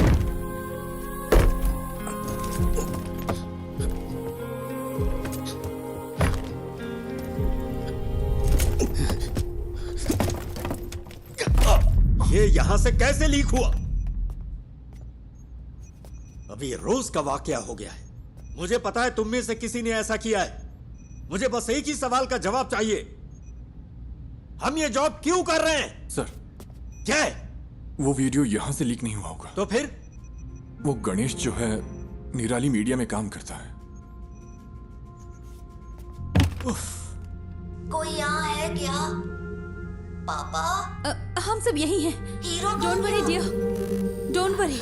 Speaker 14: ये यहां से कैसे लीक हुआ? अभी रोज का वाकया हो गया है। मुझे पता है तुम में से किसी ने ऐसा किया है। मुझे बस एक ही सवाल का जवाब चाहिए। हम ये जॉब क्यों कर रहे हैं?
Speaker 19: सर,
Speaker 14: क्या है?
Speaker 19: वो वीडियो यहां से लीक नहीं हुआ होगा।
Speaker 14: तो फिर?
Speaker 19: वो गणेश जो है निराली मीडिया में काम करता है।
Speaker 12: कोई यहाँ है क्या? पापा?
Speaker 6: हम सब यही हैं।
Speaker 12: Hero
Speaker 6: don't worry dear, don't worry.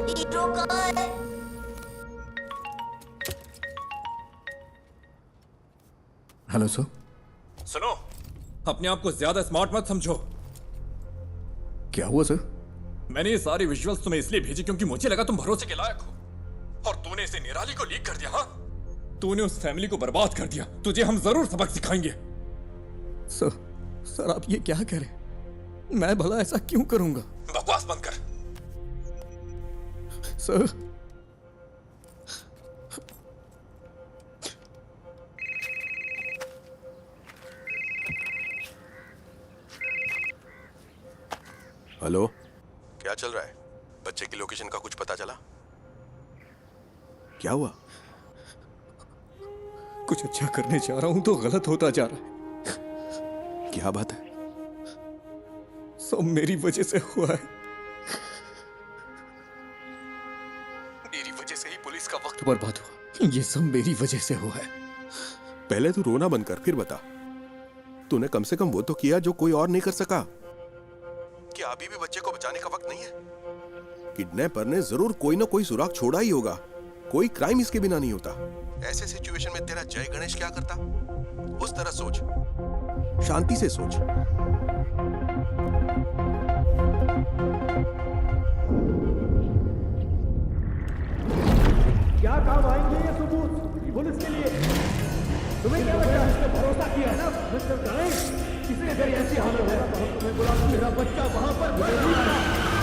Speaker 12: Hero कहाँ है?
Speaker 1: Hello sir.
Speaker 18: सुनो, अपने आप को ज्यादा स्मार्ट मत समझो।
Speaker 1: क्या हुआ सर?
Speaker 18: मैंने ये सारी विजुअल्स तुम्हें इसलिए भेजी क्योंकि मुझे लगा तुम भरोसे के लायक हो, और तूने इसे निराली को लीक कर दिया। हाँ, तूने उस फैमिली को बर्बाद कर दिया। तुझे हम जरूर सबक सिखाएंगे।
Speaker 1: सर आप ये क्या कह रहे हैं? मैं भला ऐसा क्यों करूंगा?
Speaker 18: बकवास बंद कर।
Speaker 1: सर,
Speaker 9: हेलो, क्या चल रहा है? बच्चे की लोकेशन का कुछ पता चला? क्या हुआ?
Speaker 1: कुछ अच्छा करने जा रहा हूं तो गलत होता जा रहा है।
Speaker 9: क्या बात है?
Speaker 1: सब मेरी वजह से हुआ है। मेरी वजह से ही पुलिस का वक्त बर्बाद हुआ। ये सब मेरी वजह से हुआ है।
Speaker 9: पहले तू रोना बंद कर, फिर बता। तूने कम से कम वो तो किया जो कोई और नहीं कर सका। क्या अभी भी बच्चे को बचाने का वक्त नहीं है? किडनैपर ने जरूर कोई ना कोई सुराग छोड़ा ही होगा। कोई क्राइम इसके बिना नहीं होता। ऐसे सिचुएशन में तेरा जय गणेश क्या करता? उस तरह सोच, शांति से सोच।
Speaker 20: क्या काम आएंगे ये सबूत पुलिस के लिए? तुम्हें क्या लगता है? इसने भरोसा किया है ना मिस्टर गणेश? किसी अगर ऐसी हालत होगा तो हम तुम्हें बुला, मेरा बच्चा वहां पर मर रहा है।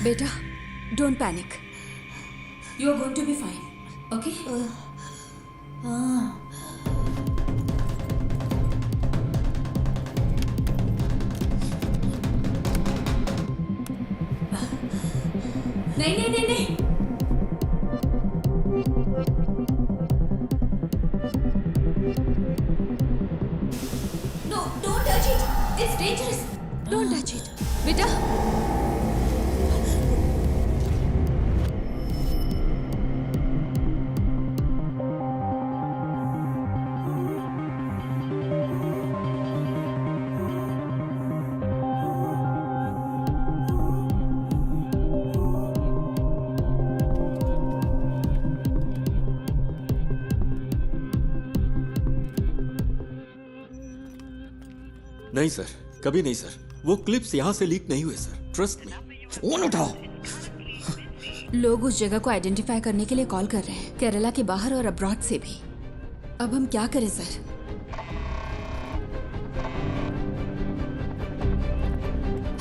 Speaker 6: बेटा, don't panic. You are going to be fine, okay? नहीं नहीं नहीं नहीं। No, don't touch it. It's dangerous. Don't touch it. बेटा।
Speaker 14: नहीं सर, कभी नहीं सर। वो क्लिप्स यहां से लीक नहीं हुए सर, ट्रस्ट मी।
Speaker 15: फोन उठाओ।
Speaker 6: लोग उस जगह को आइडेंटिफाई करने के लिए कॉल कर रहे हैं, केरला के बाहर और अब्रॉड से भी। अब हम क्या करें सर?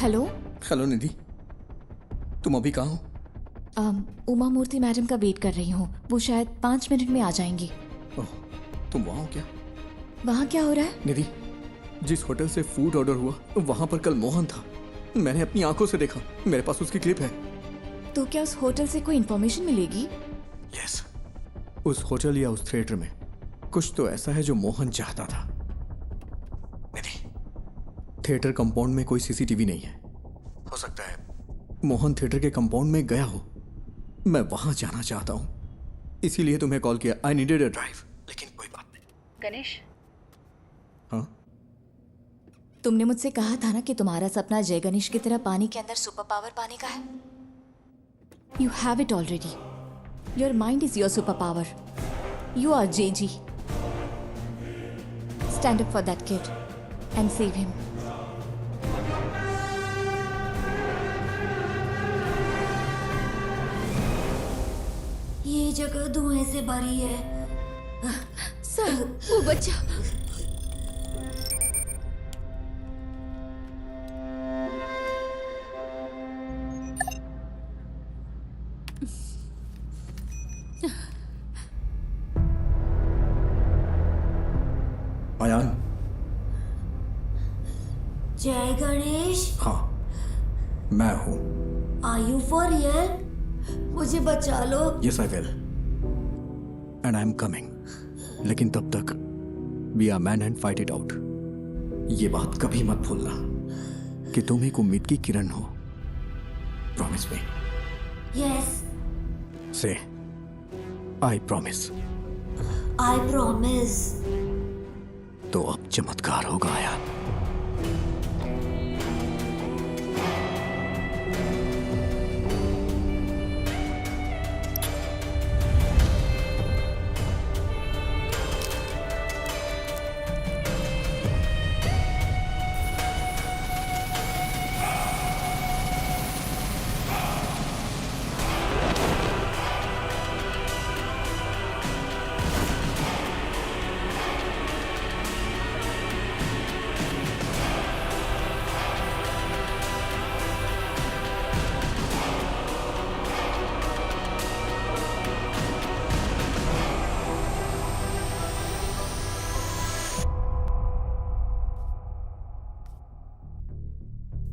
Speaker 6: हेलो
Speaker 1: हेलो निधि, तुम अभी कहाँ हो?
Speaker 3: उमा मूर्ति मैडम का वेट कर रही हूँ। वो शायद 5 मिनट में आ जाएंगी।
Speaker 1: ओह, तुम वहाँ हो क्या?
Speaker 3: वहाँ क्या हो रहा है?
Speaker 1: निधि, जिस होटल से फूड ऑर्डर हुआ वहाँ पर कल मोहन था। मैंने अपनी आंखों से देखा। मेरे पास उसकी क्लिप है।
Speaker 3: तो क्या उस होटल से कोई इन्फॉर्मेशन मिलेगी?
Speaker 1: यस, उस होटल या उस थिएटर में कुछ तो ऐसा है जो मोहन चाहता था। निधि, थिएटर कंपाउंड में कोई सीसीटीवी नहीं है। हो सकता है मोहन थिएटर के कंपाउंड में गया हो। मैं वहां जाना चाहता हूं, इसीलिए तुम्हें कॉल किया। I needed a drive. लेकिन कोई बात नहीं।
Speaker 3: गणेश,
Speaker 1: हाँ?
Speaker 3: तुमने मुझसे कहा था ना कि तुम्हारा सपना जय गणेश की तरह पानी के अंदर सुपर पावर पाने का है। You have it already. Your mind is your super power. You are JG. Stand up for that kid and save him.
Speaker 12: ये जगह धुएं से भरी है।
Speaker 6: सर, वो बच्चा।
Speaker 1: अयान।
Speaker 12: जय गणेश।
Speaker 1: हाँ, मैं हूँ।
Speaker 12: Are you for real? मुझे बचा लो।
Speaker 1: Yes I will, and I am coming. लेकिन तब तक be a man and fight it out. ये बात कभी मत भूलना कि तुम एक उम्मीद की किरण हो। Promise me.
Speaker 12: यस।
Speaker 1: से आई प्रॉमिस।
Speaker 12: I promise.
Speaker 1: तो अब चमत्कार होगा अयान।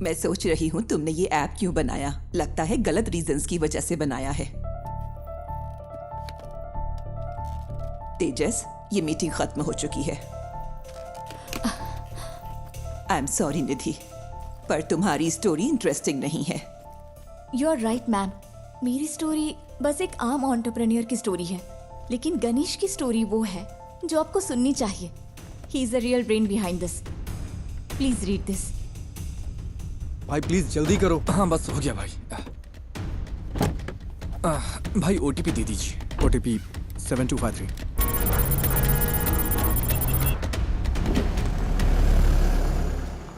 Speaker 17: मैं सोच रही हूँ तुमने ये ऐप क्यों बनाया। लगता है गलत रीजंस की वजह से बनाया है। तेजस, ये मीटिंग खत्म हो चुकी है। आई एम सॉरी निधि, पर तुम्हारी स्टोरी इंटरेस्टिंग नहीं है।
Speaker 3: You are right ma'am. मेरी स्टोरी बस एक आम एंटरप्रेन्योर की स्टोरी है, लेकिन गणेश की स्टोरी वो है जो आपको सुननी चाहिए। He is the real brain behind this. Please read this.
Speaker 15: भाई प्लीज जल्दी करो।
Speaker 18: हाँ बस हो गया भाई। भाई ओटीपी दे दीजिए।
Speaker 1: ओटीपी 7253।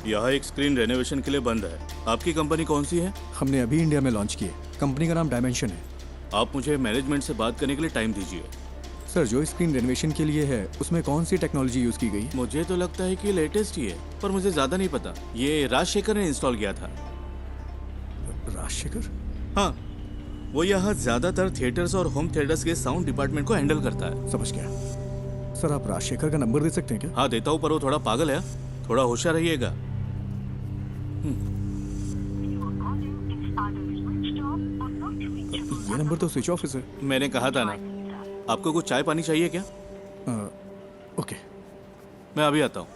Speaker 10: यहाँ एक स्क्रीन रेनोवेशन के लिए बंद है। आपकी कंपनी कौन सी है?
Speaker 1: हमने अभी इंडिया में लॉन्च की है। कंपनी का नाम डायमेंशन है।
Speaker 10: आप मुझे मैनेजमेंट से बात करने के लिए टाइम दीजिए।
Speaker 1: सर, जो स्क्रीन रेनोवेशन के लिए है उसमें कौन सी टेक्नोलॉजी यूज की गई?
Speaker 10: मुझे तो लगता है कि लेटेस्ट ही है, पर मुझे ज्यादा नहीं पता। ये राजशेखर ने इंस्टॉल किया था।
Speaker 1: राजशेखर?
Speaker 10: हाँ, वो यहाँ ज्यादातर थिएटर्स और होम थिएटर्स के साउंड डिपार्टमेंट को हैंडल करता है।
Speaker 1: समझ गया। सर, आप राजशेखर का नंबर दे सकते हैं क्या?
Speaker 10: हाँ देता हूँ, पर वो थोड़ा पागल है। थोड़ा होशियार रहिएगा।
Speaker 1: ये नंबर तो स्विच ऑफ है।
Speaker 10: मैंने कहा था ना। आपको कुछ चाय पानी चाहिए क्या?
Speaker 1: ओके,
Speaker 10: मैं अभी आता हूँ।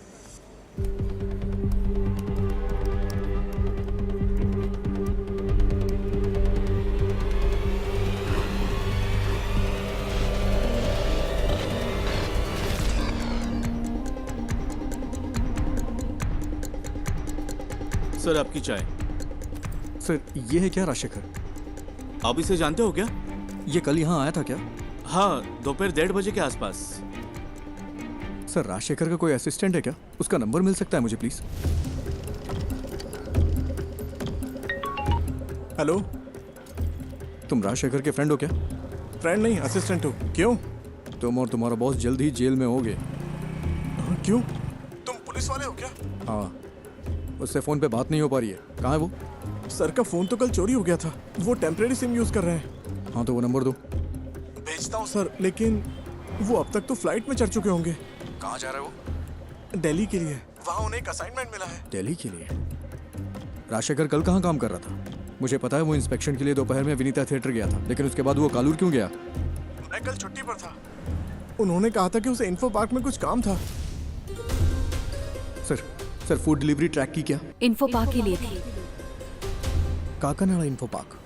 Speaker 10: सर, आपकी चाय।
Speaker 1: सर, ये है क्या राजशेखर?
Speaker 10: आप इसे जानते हो क्या?
Speaker 1: ये कल यहाँ आया था क्या?
Speaker 10: हाँ, दोपहर 1:30 बजे के आसपास।
Speaker 1: सर, राजशेखर का कोई असिस्टेंट है क्या? उसका नंबर मिल सकता है मुझे प्लीज?
Speaker 21: हेलो,
Speaker 1: तुम राजशेखर के फ्रेंड हो क्या?
Speaker 21: फ्रेंड नहीं, असिस्टेंट हो। क्यों?
Speaker 1: तुम और तुम्हारा बॉस जल्द ही जेल में होगे।
Speaker 21: क्यों? तुम पुलिस वाले हो क्या?
Speaker 1: हाँ, उससे फोन पे बात नहीं हो पा रही है। कहाँ है वो?
Speaker 21: सर का फोन तो कल चोरी हो गया था। वो टेम्परेरी सिम यूज कर रहे हैं।
Speaker 1: हाँ, तो वो नंबर दो।
Speaker 21: भेजता हूँ सर, लेकिन वो अब तक तो फ्लाइट में चढ़ चुके होंगे।
Speaker 1: कहाँ जा रहा है वो?
Speaker 21: दिल्ली के लिए। वहाँ उन्हें एक असाइनमेंट मिला है।
Speaker 1: दिल्ली के लिए? राजशेखर कल कहाँ काम कर रहा था? मुझे पता है वो इंस्पेक्शन के लिए दोपहर में विनीता थिएटर गया था, लेकिन उसके बाद वो कालूर क्यों गया?
Speaker 21: मैं कल छुट्टी पर था। उन्होंने कहा था कि उसे इन्फो पार्क में कुछ काम था।
Speaker 1: सर, फूड डिलीवरी ट्रैक की क्या?
Speaker 6: इन्फो पार्क के लिए थी।
Speaker 1: Kakkanad info park.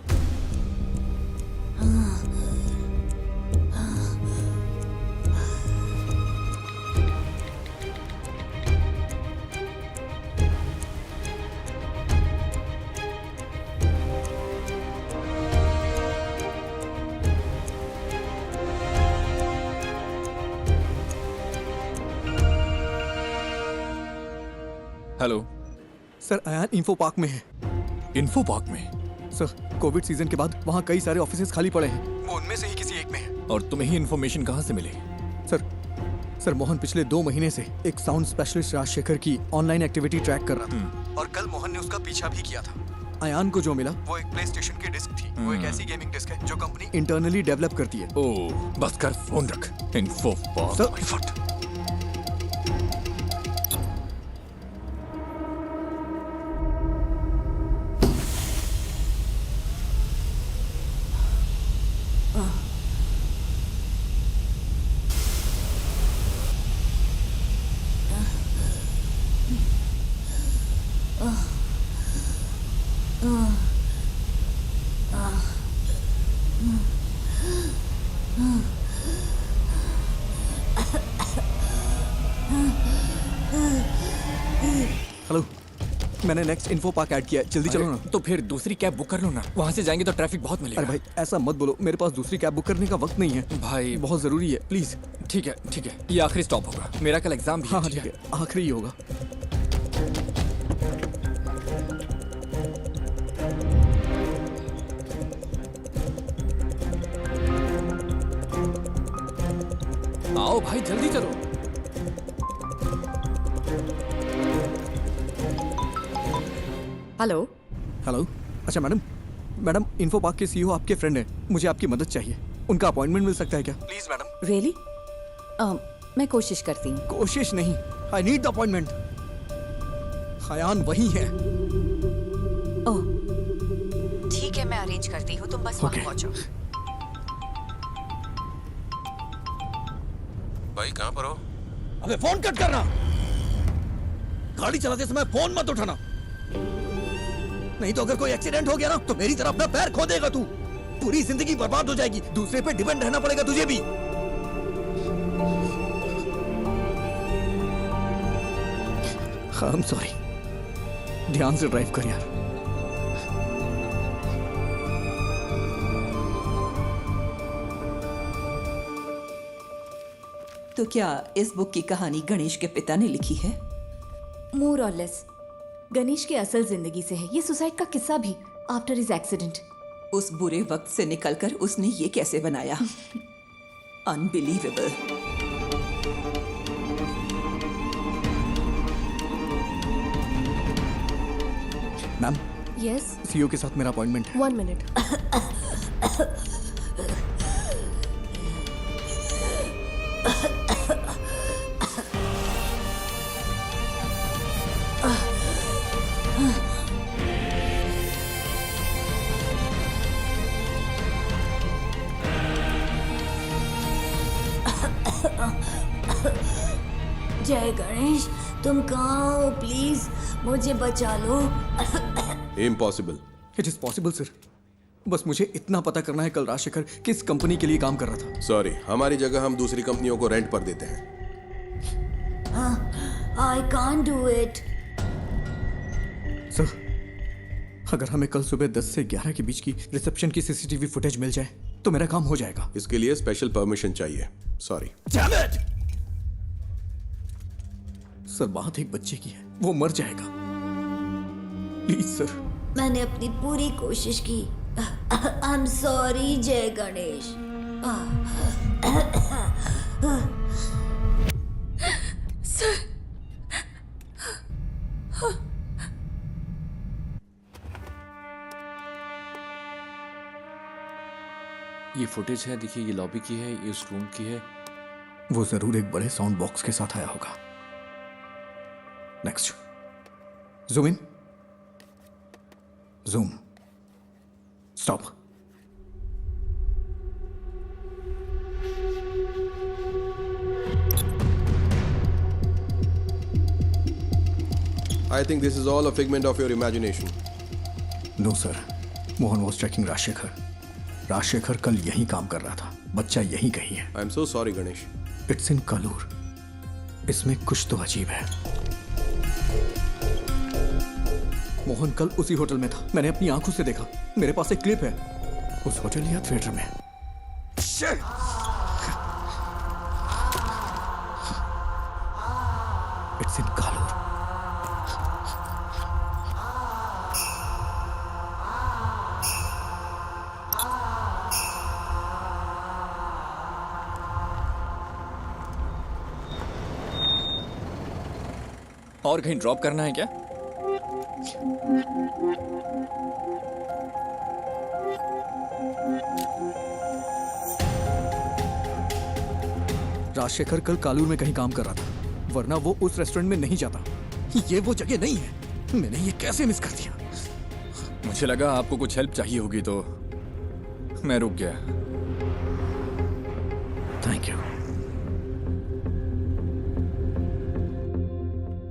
Speaker 18: Hello
Speaker 1: sir, Ayaan info park में है।
Speaker 18: इन्फो पार्क में?
Speaker 1: सर, कोविड सीजन के बाद वहाँ कई सारे ऑफिसेज खाली पड़े हैं। वो उनमें से ही किसी एक में है।
Speaker 18: और तुम्हें ही इन्फॉर्मेशन कहाँ से मिली?
Speaker 1: सर, मोहन पिछले 2 महीने से एक साउंड स्पेशलिस्ट राजशेखर की ऑनलाइन एक्टिविटी ट्रैक कर रहा था, और कल मोहन ने उसका पीछा भी किया था। अयान को जो मिला वो एक प्ले स्टेशन की डिस्क थी। वो एक ऐसी गेमिंग डिस्क है जो कंपनी इंटरनली डेवलप करती है।
Speaker 18: ओह, बस कर, फोन रख। Info park.
Speaker 15: हेलो, मैंने नेक्स्ट इन्फो पार्क ऐड किया है, जल्दी चलो ना।
Speaker 18: तो फिर दूसरी कैब बुक कर लो ना, वहाँ से जाएंगे तो ट्रैफिक बहुत मिलेगा।
Speaker 15: अरे भाई ऐसा मत बोलो, मेरे पास दूसरी कैब बुक करने का वक्त नहीं है
Speaker 18: भाई।
Speaker 15: बहुत जरूरी है, प्लीज।
Speaker 18: ठीक है ठीक है, ये आखिरी स्टॉप होगा, मेरा कल एग्जाम भी है।
Speaker 15: हाँ ठीक है, आखिरी ही होगा।
Speaker 18: आओ भाई जल्दी चलो।
Speaker 6: हेलो
Speaker 15: हेलो, अच्छा मैडम इन्फो पार्क के सीईओ आपके फ्रेंड हैं, मुझे आपकी मदद चाहिए। उनका अपॉइंटमेंट मिल सकता है क्या? Please madam.
Speaker 6: रियली? मैं कोशिश करती हूँ।
Speaker 15: कोशिश नहीं, I need the appointment. Hayyan वही है।
Speaker 6: ओह ठीक है, मैं अरेंज करती हूँ, तुम बस वहाँ पहुँचो।
Speaker 7: भाई कहाँ पर हो?
Speaker 11: अबे फोन कट करना, गाड़ी चलाते समय फोन मत उठाना, नहीं तो अगर कोई एक्सीडेंट हो गया ना तो मेरी तरह अपना पैर खो देगा तू, पूरी जिंदगी बर्बाद हो जाएगी, दूसरे पे डिपेंड रहना पड़ेगा तुझे भी।
Speaker 15: आई एम सॉरी, ध्यान से ड्राइव कर यार।
Speaker 17: तो क्या इस बुक की कहानी गणेश के पिता ने लिखी है?
Speaker 3: मोर और लेस गणेश की असल जिंदगी से है ये सुसाइड का किस्सा भी, आफ्टर हिज एक्सीडेंट।
Speaker 17: उस बुरे वक्त से निकलकर उसने ये कैसे बनाया? अनबिलीवेबल।
Speaker 15: मैम।
Speaker 3: यस।
Speaker 15: सीईओ के साथ मेरा अपॉइंटमेंट है।
Speaker 16: 1 मिनट।
Speaker 12: जय गणेश, तुम कहाँ हो? प्लीज मुझे बचा लो।
Speaker 9: Impossible.
Speaker 15: It is possible sir, बस मुझे इतना पता करना है कल राजशेखर किस कंपनी के लिए काम कर रहा था।
Speaker 9: सॉरी, हमारी जगह हम दूसरी कंपनियों को रेंट पर देते हैं।
Speaker 12: I can't do it.
Speaker 15: Sir, अगर हमें कल सुबह 10 से 11 के बीच की रिसेप्शन की सीसीटीवी फुटेज मिल जाए तो मेरा काम हो जाएगा।
Speaker 9: इसके लिए स्पेशल परमिशन चाहिए। सॉरी।
Speaker 15: सर, बात एक बच्चे की है, वो मर जाएगा, प्लीज सर।
Speaker 12: मैंने अपनी पूरी कोशिश की। आई एम सॉरी जय गणेश।
Speaker 3: सर,
Speaker 4: ये फुटेज है, देखिए ये लॉबी की है, ये उस रूम की है।
Speaker 15: वो जरूर एक बड़े साउंड बॉक्स के साथ आया होगा। Next, zoom in, zoom, stop.
Speaker 9: I think this is all a figment of your imagination.
Speaker 15: No sir, Mohan was tracking Rajshekhar. Rajshekhar कल यहीं काम कर रहा था, बच्चा यहीं कहीं है।
Speaker 9: I am so sorry, Ganesh.
Speaker 15: It's in Kalur. इसमें कुछ तो अजीब है। मोहन कल उसी होटल में था, मैंने अपनी आंखों से देखा, मेरे पास एक क्लिप है उस होटल या थिएटर में। It's in Kalur.
Speaker 18: और कहीं ड्रॉप करना है क्या?
Speaker 15: राजशेखर कल कालूर में कहीं काम कर रहा था, वरना वो उस रेस्टोरेंट में नहीं जाता। ये वो जगह नहीं है। मैंने ये कैसे मिस कर दिया?
Speaker 18: मुझे लगा आपको कुछ हेल्प चाहिए होगी तो मैं रुक गया।
Speaker 15: Thank you.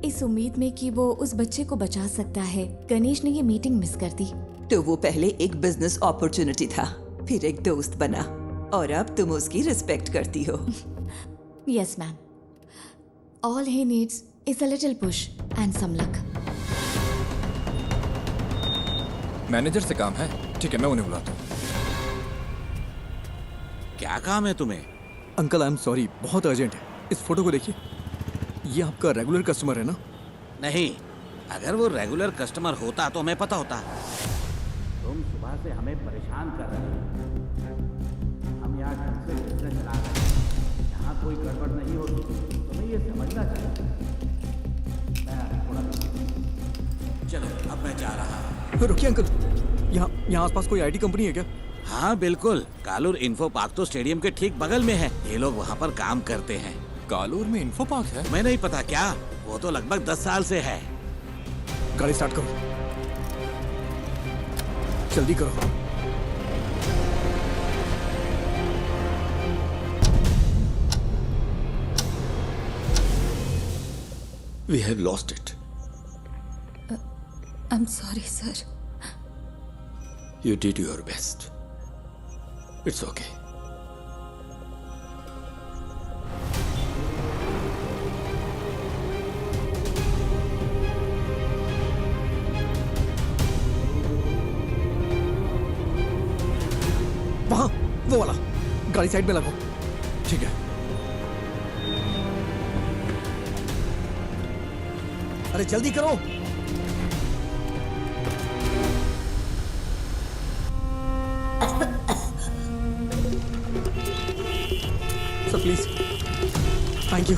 Speaker 3: इस उम्मीद में कि वो उस बच्चे को बचा सकता है, गणेश ने ये मीटिंग मिस कर दी।
Speaker 17: तो वो पहले एक बिजनेस अपॉर्चुनिटी था, फिर एक दोस्त बना, और अब तुम उसकी रिस्पेक्ट करती हो।
Speaker 3: Yes, ma'am. All he needs is a little push and some luck.
Speaker 19: Manager से काम है। ठीक है, मैं उन्हें बुलाता हूँ।
Speaker 2: क्या काम है तुम्हें?
Speaker 15: अंकल आई एम सॉरी, बहुत अर्जेंट है। इस फोटो को देखिए, ये आपका रेगुलर कस्टमर है ना?
Speaker 2: नहीं, अगर वो रेगुलर कस्टमर होता तो हमें पता होता। तुम सुबह से हमें परेशान कर रहे हो। हम यहाँ ढंग से बिजनेस चला रहे हैं, यहाँ कोई गड़बड़ नहीं होती, तुम्हें ये समझना चाहिए। मैं थोड़ा चलो, अब मैं जा रहा हूँ।
Speaker 15: रुकिए अंकल, यहाँ आसपास कोई आईटी कंपनी है क्या?
Speaker 2: हाँ बिल्कुल, कालूर इन्फो पार्क तो स्टेडियम के ठीक बगल में है। ये लोग वहाँ पर काम करते हैं।
Speaker 19: कालूर में इन्फो पार्क है?
Speaker 2: मैं नहीं पता क्या, वो तो लगभग 10 साल से है।
Speaker 15: गाड़ी स्टार्ट करो, जल्दी करो।
Speaker 14: We have lost it.
Speaker 3: I'm sorry, sir.
Speaker 14: You did your best. It's okay.
Speaker 15: वहाँ, वो वाला। गाड़ी साइड में लगाओ। ठीक है। अरे जल्दी करो। Sir please, thank you.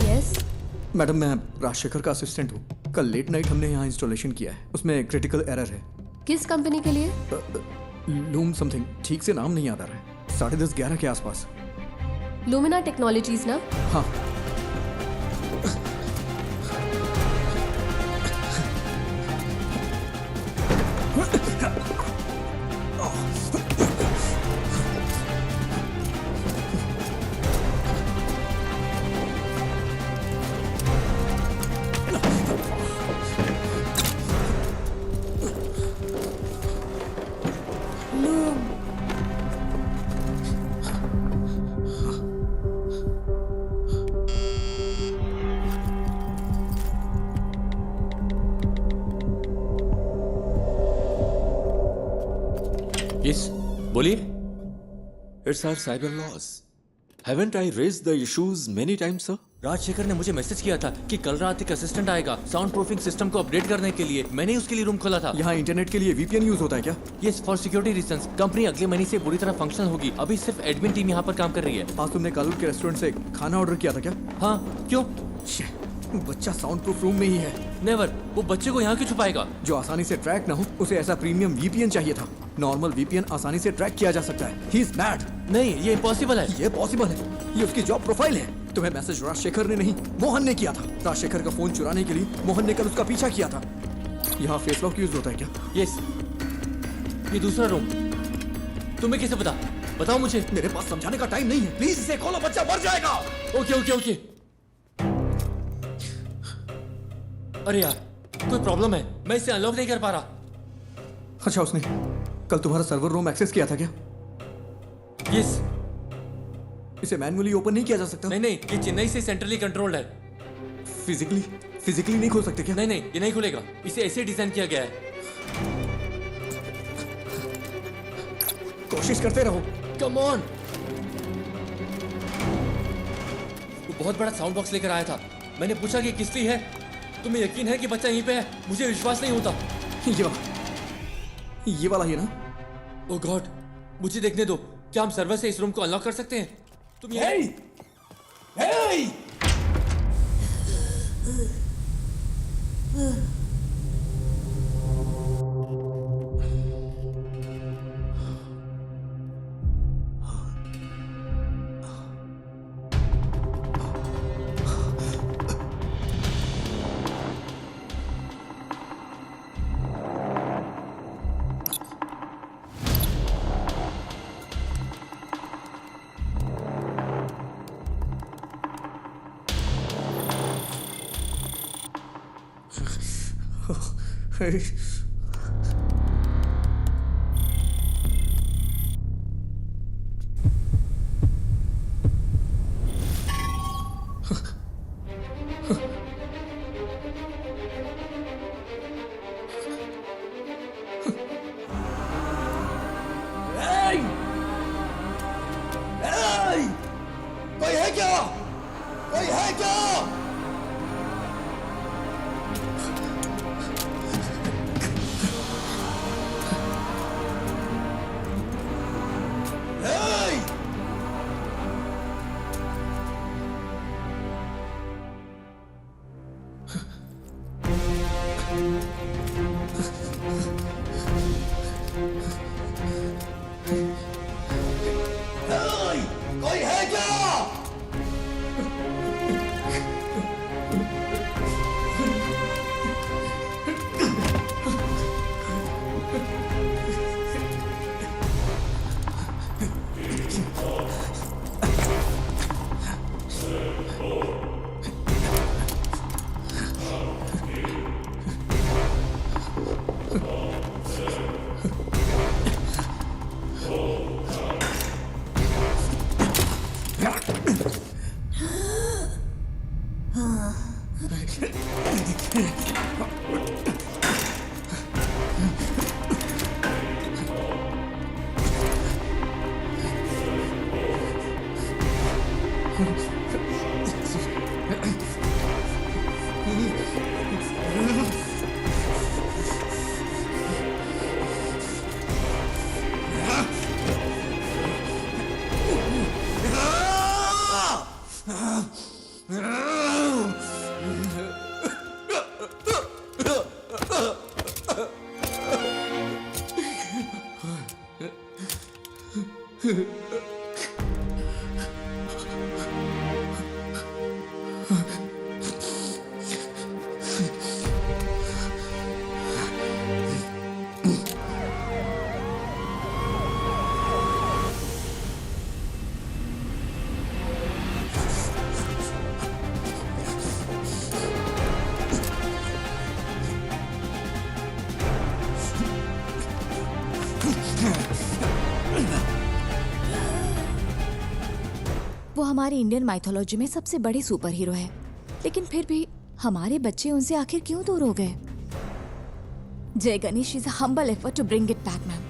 Speaker 3: Yes
Speaker 15: madam, मैं राजशेखर का असिस्टेंट हूँ। कल लेट नाइट हमने यहाँ इंस्टॉलेशन किया है, उसमें क्रिटिकल एरर है।
Speaker 16: किस कंपनी के लिए?
Speaker 15: लूम समथिंग, ठीक से नाम नहीं याद आ रहा है। 10:30-11 के आसपास।
Speaker 16: लुमिना टेक्नोलॉजीज ना?
Speaker 15: हाँ।
Speaker 14: Yes, बोलिए। It's our cyber laws. Haven't I raised the issues many times, sir?
Speaker 4: Rajshekhar ने मुझे मैसेज किया था कि कल रात एक असिस्टेंट आएगा साउंड प्रूफिंग सिस्टम को अपडेट करने के लिए। मैंने उसके लिए रूम खोला था।
Speaker 15: यहाँ इंटरनेट के लिए VPN यूज होता है क्या?
Speaker 4: Yes, for security reasons. Company अगले महीने से पूरी तरह फंक्शनल होगी। अभी सिर्फ एडमिन टीम यहाँ पर काम कर रही है।
Speaker 15: आज तुमने कालूर के रेस्टोरेंट से खाना ऑर्डर किया था क्या?
Speaker 4: हाँ, क्यों?
Speaker 15: बच्चा साउंड प्रूफ रूम में ही है।
Speaker 4: नेवर, वो बच्चे को यहाँ क्यों छुपाएगा?
Speaker 15: जो आसानी से ट्रैक ना हो, उसे ऐसा प्रीमियम VPN चाहिए था। नॉर्मल VPN आसानी से ट्रैक किया जा सकता है। He is bad।
Speaker 4: नहीं, ये इम्पॉसिबल है।
Speaker 15: ये पॉसिबल है, ये उसकी जॉब प्रोफाइल है। तुम्हें मैसेज राजशेखर ने नहीं, मोहन ने किया था। राजशेखर का फोन चुराने के लिए मोहन ने कल उसका पीछा किया था। यहाँ फेस लॉक यूज होता है क्या?
Speaker 4: यस, ये दूसरा रूम। तुम्हें कैसे पता? बताओ मुझे।
Speaker 15: मेरे पास समझाने का टाइम नहीं है, प्लीज इसे खोलो, बच्चा मर जाएगा।
Speaker 4: Okay okay okay. अरे यार, कोई प्रॉब्लम है, मैं इसे अनलॉक नहीं कर पा रहा।
Speaker 15: अच्छा, उसने कल तुम्हारा सर्वर रूम एक्सेस किया था क्या?
Speaker 4: यस।
Speaker 15: इसे मैन्युअली ओपन नहीं किया जा सकता?
Speaker 4: नहीं, ये चेन्नई से सेंट्रली कंट्रोल्ड है।
Speaker 15: फिजिकली नहीं खोल सकते क्या?
Speaker 4: नहीं, ये नहीं खुलेगा। इसे ऐसे डिजाइन किया गया है।
Speaker 15: कोशिश करते रहो।
Speaker 4: Come on. वो बहुत बड़ा साउंड बॉक्स लेकर आया था। मैंने पूछा कि किस लिए है। तुम्हें यकीन है कि बच्चा यहीं पे है? मुझे विश्वास नहीं होता।
Speaker 15: ये वाला ही ना?
Speaker 4: ओह गॉड, मुझे देखने दो। क्या हम सर्वर से इस रूम को अनलॉक कर सकते हैं? तुम
Speaker 20: Hey!
Speaker 3: वो हमारी इंडियन माइथोलॉजी में सबसे बड़े सुपर हीरो है, लेकिन फिर भी हमारे बच्चे उनसे आखिर क्यों दूर हो गए? Jai Ganesh is a humble effort to bring it back, ma'am.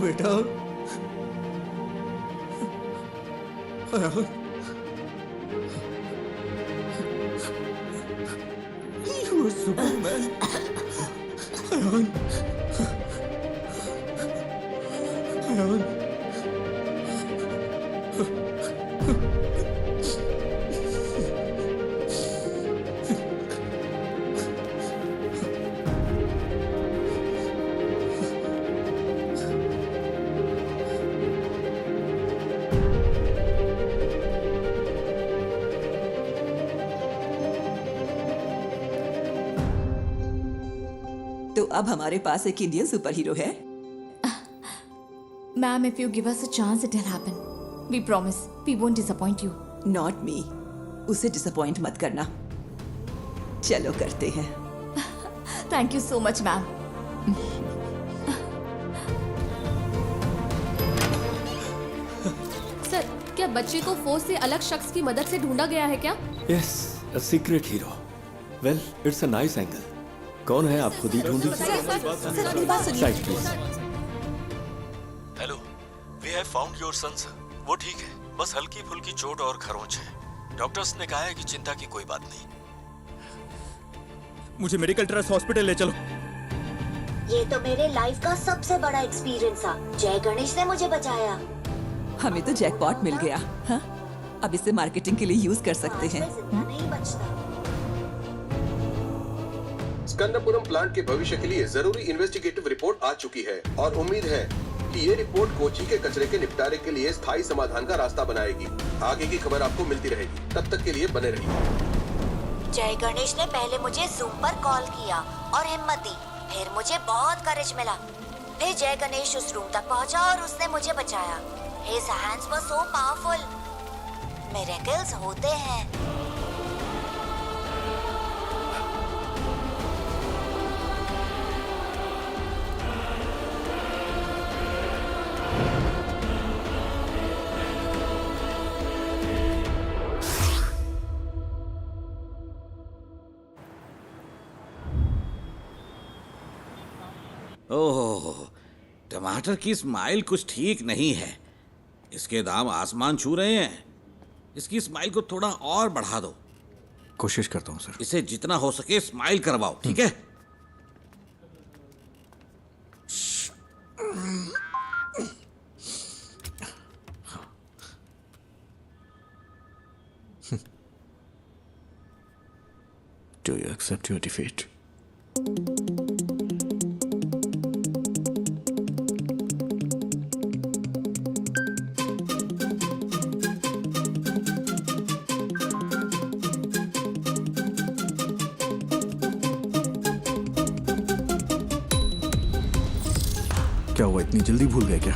Speaker 5: बेटा You are Superman.
Speaker 17: अब हमारे पास एक इंडियन सुपर हीरो है।
Speaker 3: Ma'am, if you give us a chance, it'll happen. We promise. We won't disappoint you.
Speaker 17: Not me. उसे disappoint मत करना। चलो करते हैं।
Speaker 3: Thank you so much, ma'am.
Speaker 16: Sir, क्या बच्चे को फोर्स से अलग शख्स की मदद से ढूंढा गया है क्या?
Speaker 14: Yes, a secret hero. Well, it's a nice angle. कौन है आप खुद ही ढूंढिए। Side please. Hello, we have found your son sir. वो ठीक है, बस हल्की फुल्की चोट और खरोंच है। डॉक्टर्स ने कहा है कि चिंता की कोई बात नहीं।
Speaker 11: मुझे मेडिकल ट्रस्ट हॉस्पिटल ले चलो।
Speaker 12: ये तो मेरे लाइफ का सबसे बड़ा एक्सपीरियंस था। जय गणेश ने मुझे बचाया।
Speaker 17: हमें तो जैकपॉट मिल गया। हाँ? अब इसे मार्केटिंग के लिए यूज कर सकते हैं।
Speaker 12: नहीं बचता।
Speaker 9: स्कंदपुरम प्लांट के भविष्य के लिए जरूरी इन्वेस्टिगेटिव रिपोर्ट आ चुकी है और उम्मीद है कि ये रिपोर्ट कोची के कचरे के निपटारे के लिए स्थायी समाधान का रास्ता बनाएगी। आगे की खबर आपको मिलती रहेगी, तब तक के लिए बने रहिए।
Speaker 12: जय गणेश ने पहले मुझे जूम पर कॉल किया और हिम्मत दी। फिर मुझे बहुत करेज मिला। फिर जय गणेश उस रूम तक पहुंचा और उसने मुझे बचाया। His hands were so powerful. Miracles होते हैं।
Speaker 2: ओह, टमाटर की स्माइल कुछ ठीक नहीं है। इसके दाम आसमान छू रहे हैं। इसकी स्माइल को थोड़ा और बढ़ा दो।
Speaker 1: कोशिश करता हूँ सर।
Speaker 2: इसे जितना हो सके स्माइल करवाओ, ठीक है?
Speaker 1: Do you accept your defeat? क्या हुआ, इतनी जल्दी भूल गए क्या?